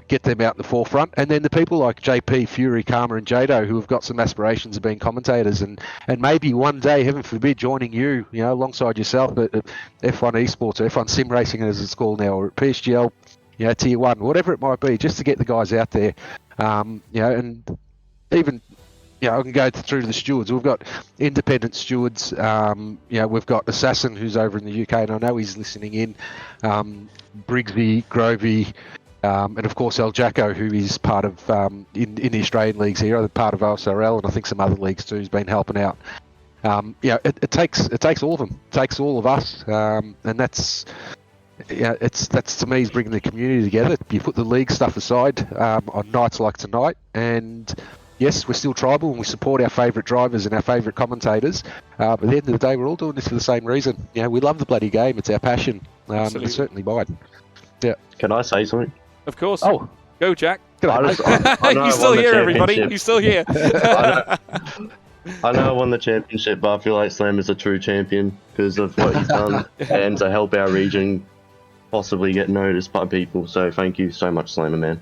get them out in the forefront. And then the people like JP, Fury, Karma and Jado, who have got some aspirations of being commentators, and maybe one day, heaven forbid, joining you know, alongside yourself at F1 Esports or F1 Sim Racing as it's called now, or at PSGL, you know, Tier 1, whatever it might be, just to get the guys out there. You know, and even, you know, I can go through to the stewards. We've got independent stewards. You know, we've got Assassin, who's over in the UK, and I know he's listening in. Briggsy, Grovey, and of course El Jacko, who is part of in the Australian leagues here, part of OSRL, and I think some other leagues too, has been helping out. Yeah, it takes all of them. It takes all of us, and that's. Yeah, that's to me is bringing the community together. You put the league stuff aside on nights like tonight, and yes, we're still tribal and we support our favourite drivers and our favourite commentators. But at the end of the day, we're all doing this for the same reason. You know, we love the bloody game. It's our passion. It's certainly mine. Yeah. Can I say something? Of course. Oh, go, Jack. I know He's still here, everybody. He's still here. I know I won the championship, but I feel like Slam is a true champion because of what he's done and to help our region possibly get noticed by people. So thank you so much, Slammer man.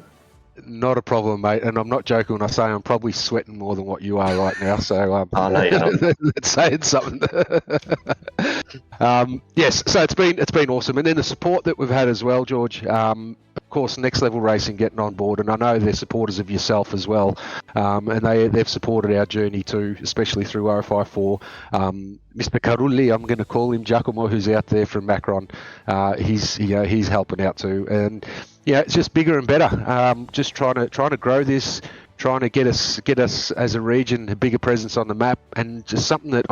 Not a problem, mate. And I'm not joking when I say I'm probably sweating more than what you are right now. So that's saying something. Yes, so it's been awesome, and then the support that we've had as well, George. Of course, Next Level Racing getting on board, and I know they're supporters of yourself as well, and they've supported our journey too, especially through OFI4. Mr. Carulli, I'm going to call him Giacomo, who's out there from Macron. He's helping out too, and yeah, it's just bigger and better. Just trying to grow this, trying to get us as a region a bigger presence on the map, and just something that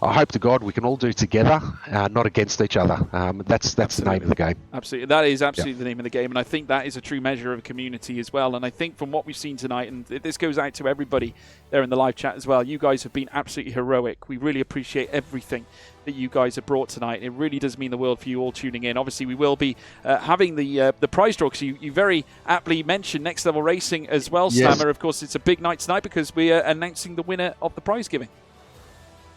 I hope to God we can all do together, not against each other. That's the name of the game. Absolutely. That is absolutely the name of the game. And I think that is a true measure of a community as well. And I think from what we've seen tonight, and this goes out to everybody there in the live chat as well, you guys have been absolutely heroic. We really appreciate everything that you guys have brought tonight. It really does mean the world for you all tuning in. Obviously, we will be having the prize draw, because you very aptly mentioned Next Level Racing as well, yes. Slammer. Of course, it's a big night tonight because we are announcing the winner of the prize giving.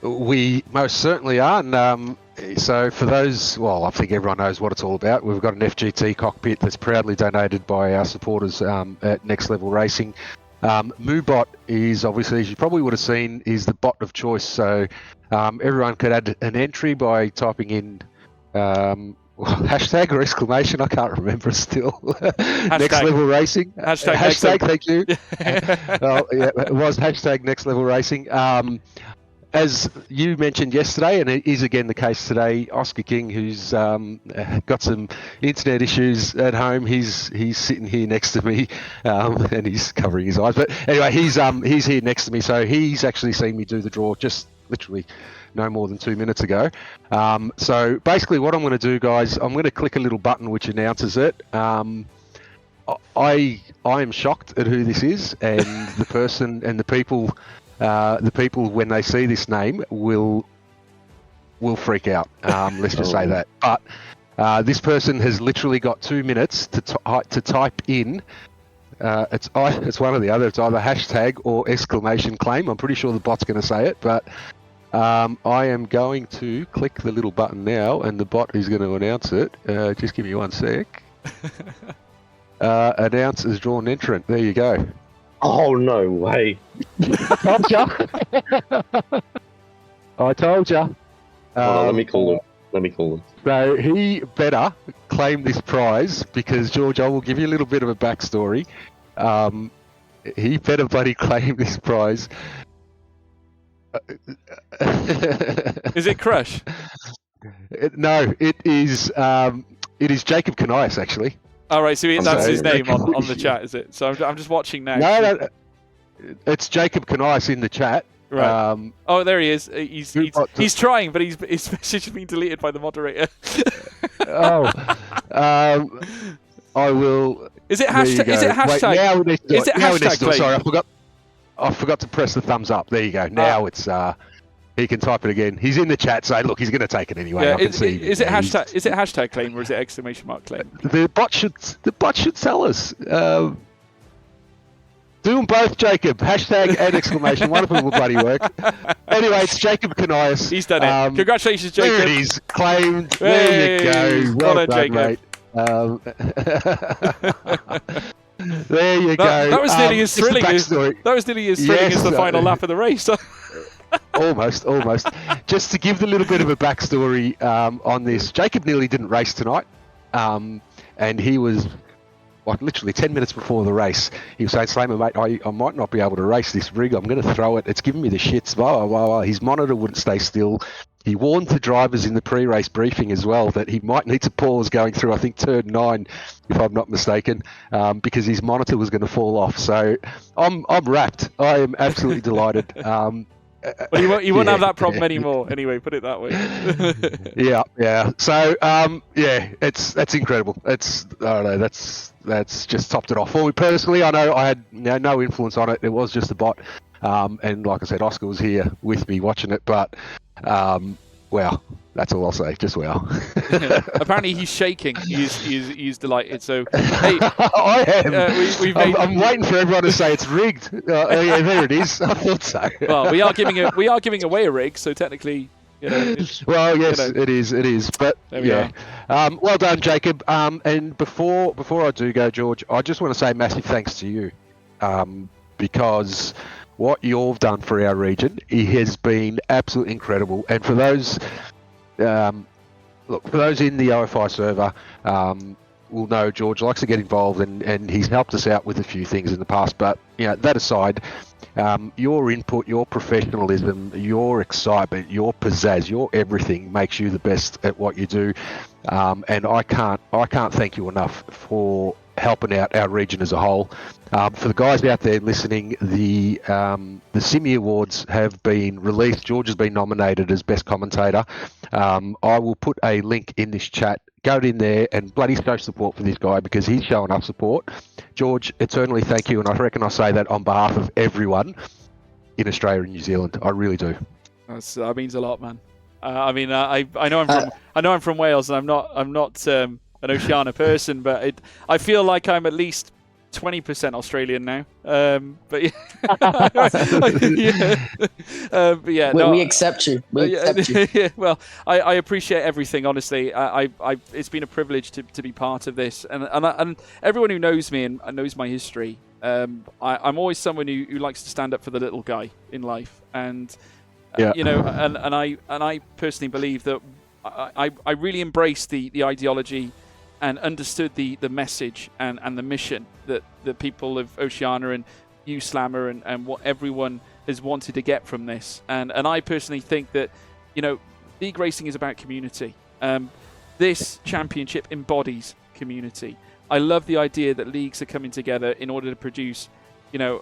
We most certainly are, and so for those, well, I think everyone knows what it's all about. We've got an FGT cockpit that's proudly donated by our supporters at Next Level Racing. MooBot is obviously, as you probably would have seen, is the bot of choice. So everyone could add an entry by typing in hashtag or exclamation, I can't remember still. Next Level Racing. Hashtag thank you. Well, yeah, it was hashtag Next Level Racing. as you mentioned yesterday, and it is again the case today, Oscar King, who's got some internet issues at home, he's sitting here next to me, and he's covering his eyes. But anyway, he's here next to me, so he's actually seen me do the draw just literally no more than 2 minutes ago. So basically, what I'm going to do, guys, I'm going to click a little button which announces it. I am shocked at who this is, and the person and the people when they see this name will freak out. Let's just say that. But this person has literally got 2 minutes to type in. It's one or the other. It's either hashtag or exclamation claim. I'm pretty sure the bot's going to say it, but I am going to click the little button now, and the bot is going to announce it. Just give me 1 sec. Announce as drawn entrant. There you go. Oh, no way. I told ya. I told ya. Hold on, let me call him. So he better claim this prize because, George, I will give you a little bit of a backstory. He better bloody claim this prize. Is it Crush? No, it is Jacob Canias, actually. All right, so that's his name on the chat, is it? So I'm just watching now. No, it's Jacob Canias in the chat. Right. Oh, there he is. He's trying, but his message has been deleted by the moderator. I will. Is it hashtag? Is it hashtag? Wait, is it hashtag? Sorry, I forgot to press the thumbs up. There you go. Now it's he can type it again. He's in the chat, so look, he's going to take it anyway. Yeah, I can see. Is it hashtag? Is it hashtag claim or is it exclamation mark claim? The bot should tell us. Do them both, Jacob. Hashtag and exclamation. One of them will bloody work. Anyway, it's Jacob Canias. He's done it. Congratulations, Jacob. There it is. Claimed. There you go. Well done, mate. There you go. That was nearly as thrilling as the final lap of the race. Almost. Just to give the little bit of a backstory on this, Jacob nearly didn't race tonight, and he was literally 10 minutes before the race. He was saying, "Slamer, mate, I might not be able to race this rig. I'm going to throw it. It's giving me the shits." Blah, blah, blah, blah. His monitor wouldn't stay still. He warned the drivers in the pre-race briefing as well that he might need to pause going through, I think, turn 9, if I'm not mistaken, because his monitor was going to fall off. So I'm wrapped. I am absolutely delighted. But you won't have that problem anymore. Anyway, put it that way. Yeah. So that's incredible. I don't know. That's just topped it off for me personally. I know I had no influence on it. It was just a bot. And like I said, Oscar was here with me watching it. But wow, that's all I'll say. Just wow. Apparently he's shaking. He's delighted. So hey, I am. I'm waiting for everyone to say it's rigged. Yeah, there it is. I thought so. Well, we are giving away a rig, so technically, well, yes, it is. But yeah, well done, Jacob. And before I do go, George, I just want to say massive thanks to you, because what you've done for our region, it has been absolutely incredible. And for those, for those in the OFI server, will know George likes to get involved, and he's helped us out with a few things in the past. But that aside, your input, your professionalism, your excitement, your pizzazz, your everything makes you the best at what you do. And I can't thank you enough for helping out our region as a whole. For the guys out there listening, the Simi Awards have been released. George has been nominated as Best Commentator. I will put a link in this chat. Go in there and bloody show support for this guy, because he's showing us support. George, eternally thank you, and I reckon I say that on behalf of everyone in Australia and New Zealand. I really do. That means a lot, man. I know I'm from Wales, and I'm not an Oceania person, but I feel like I'm at least 20% Australian now. But yeah. We accept you. We accept you. Yeah, well, I appreciate everything. Honestly, it's been a privilege to be part of this, and everyone who knows me and knows my history. I'm always someone who likes to stand up for the little guy in life, and and I personally believe that I really embraced the ideology and understood the message and the mission that the people of Oceania and you, Slammer, and what everyone has wanted to get from this. And I personally think that, league racing is about community. This championship embodies community. I love the idea that leagues are coming together in order to produce, a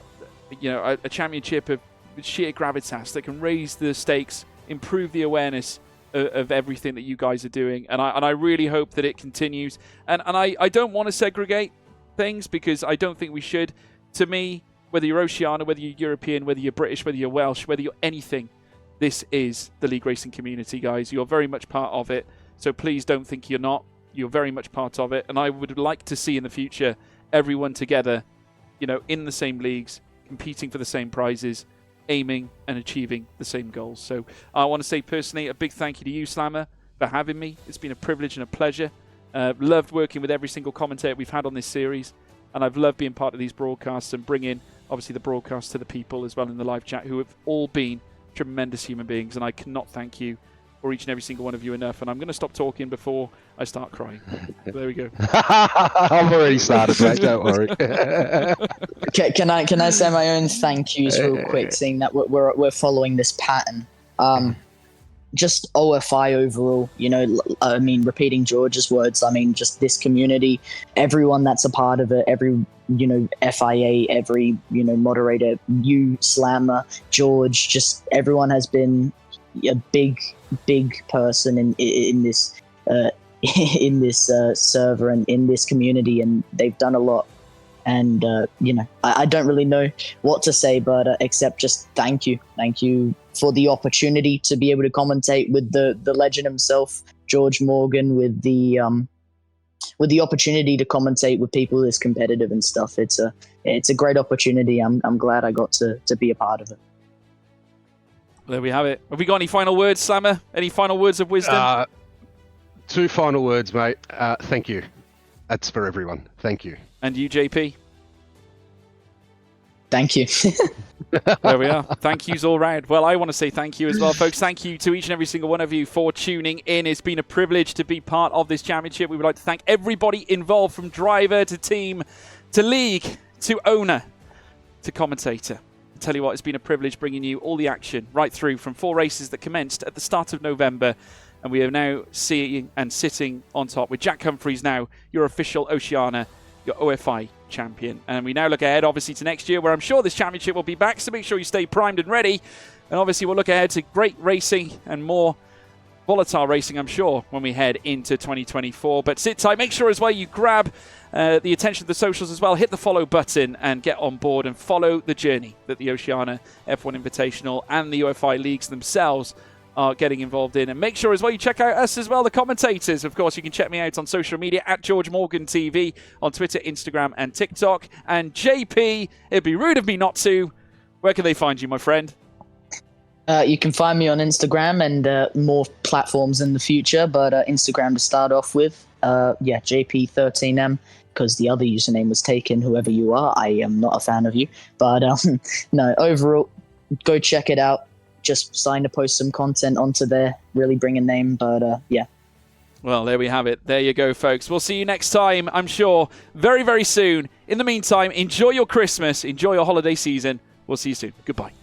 championship of sheer gravitas that can raise the stakes, improve the awareness of everything that you guys are doing. And I really hope that it continues. And I don't want to segregate things, because I don't think we should. To me, whether you're Oceania, whether you're European, whether you're British, whether you're Welsh, whether you're anything, this is the league racing community, guys. You're very much part of it. So please don't think you're not. You're very much part of it. And I would like to see in the future everyone together, in the same leagues, competing for the same prizes, aiming and achieving the same goals. So I want to say personally a big thank you to you, Slammer, for having me. It's been a privilege and a pleasure. Loved working with every single commentator we've had on this series. And I've loved being part of these broadcasts and bringing, obviously, the broadcast to the people as well in the live chat, who have all been tremendous human beings. And I cannot thank you for each and every single one of you enough. And I'm going to stop talking before I start crying. There we go. I've already started, mate. Don't worry. Can I say my own thank yous real quick, seeing that we're following this pattern? Just OFI overall, repeating George's words, just this community, everyone that's a part of it, every, FIA, every, moderator, you, Slammer, George, just everyone has been a big person in this server and in this community, and they've done a lot. And, I don't really know what to say, but except just thank you. Thank you for the opportunity to be able to commentate with the legend himself, George Morgan, with the opportunity to commentate with people this competitive and stuff. It's a great opportunity. I'm glad I got to be a part of it. There we have it. Have we got any final words, Slammer? Any final words of wisdom? 2 final words, mate. Thank you. That's for everyone. Thank you. And you, JP? Thank you. There we are. Thank yous all round. Well, I want to say thank you as well, folks. Thank you to each and every single one of you for tuning in. It's been a privilege to be part of this championship. We would like to thank everybody involved, from driver to team to league to owner to commentator. I tell you what, it's been a privilege bringing you all the action right through from 4 races that commenced at the start of November. And we are now seeing and sitting on top with Jack Humphreys now, your official Oceania, your OFI champion. And we now look ahead, obviously, to next year, where I'm sure this championship will be back. So make sure you stay primed and ready. And obviously, we'll look ahead to great racing and more volatile racing, I'm sure, when we head into 2024. But sit tight. Make sure as well you grab the attention of the socials as well. Hit the follow button and get on board and follow the journey that the Oceania F1 Invitational and the OFI leagues themselves are getting involved in. And make sure as well you check out us as well, the commentators. Of course, you can check me out on social media at George Morgan TV on Twitter, Instagram and TikTok. And JP, it'd be rude of me not to. Where can they find you, my friend? You can find me on Instagram and more platforms in the future, but Instagram to start off with. JP13M, because the other username was taken. Whoever you are, I am not a fan of you. But no, overall, go check it out. Just starting to post some content onto there, really bring a name, but yeah. Well, there we have it. There you go, folks. We'll see you next time, I'm sure, very, very soon. In the meantime, enjoy your Christmas, enjoy your holiday season. We'll see you soon. Goodbye.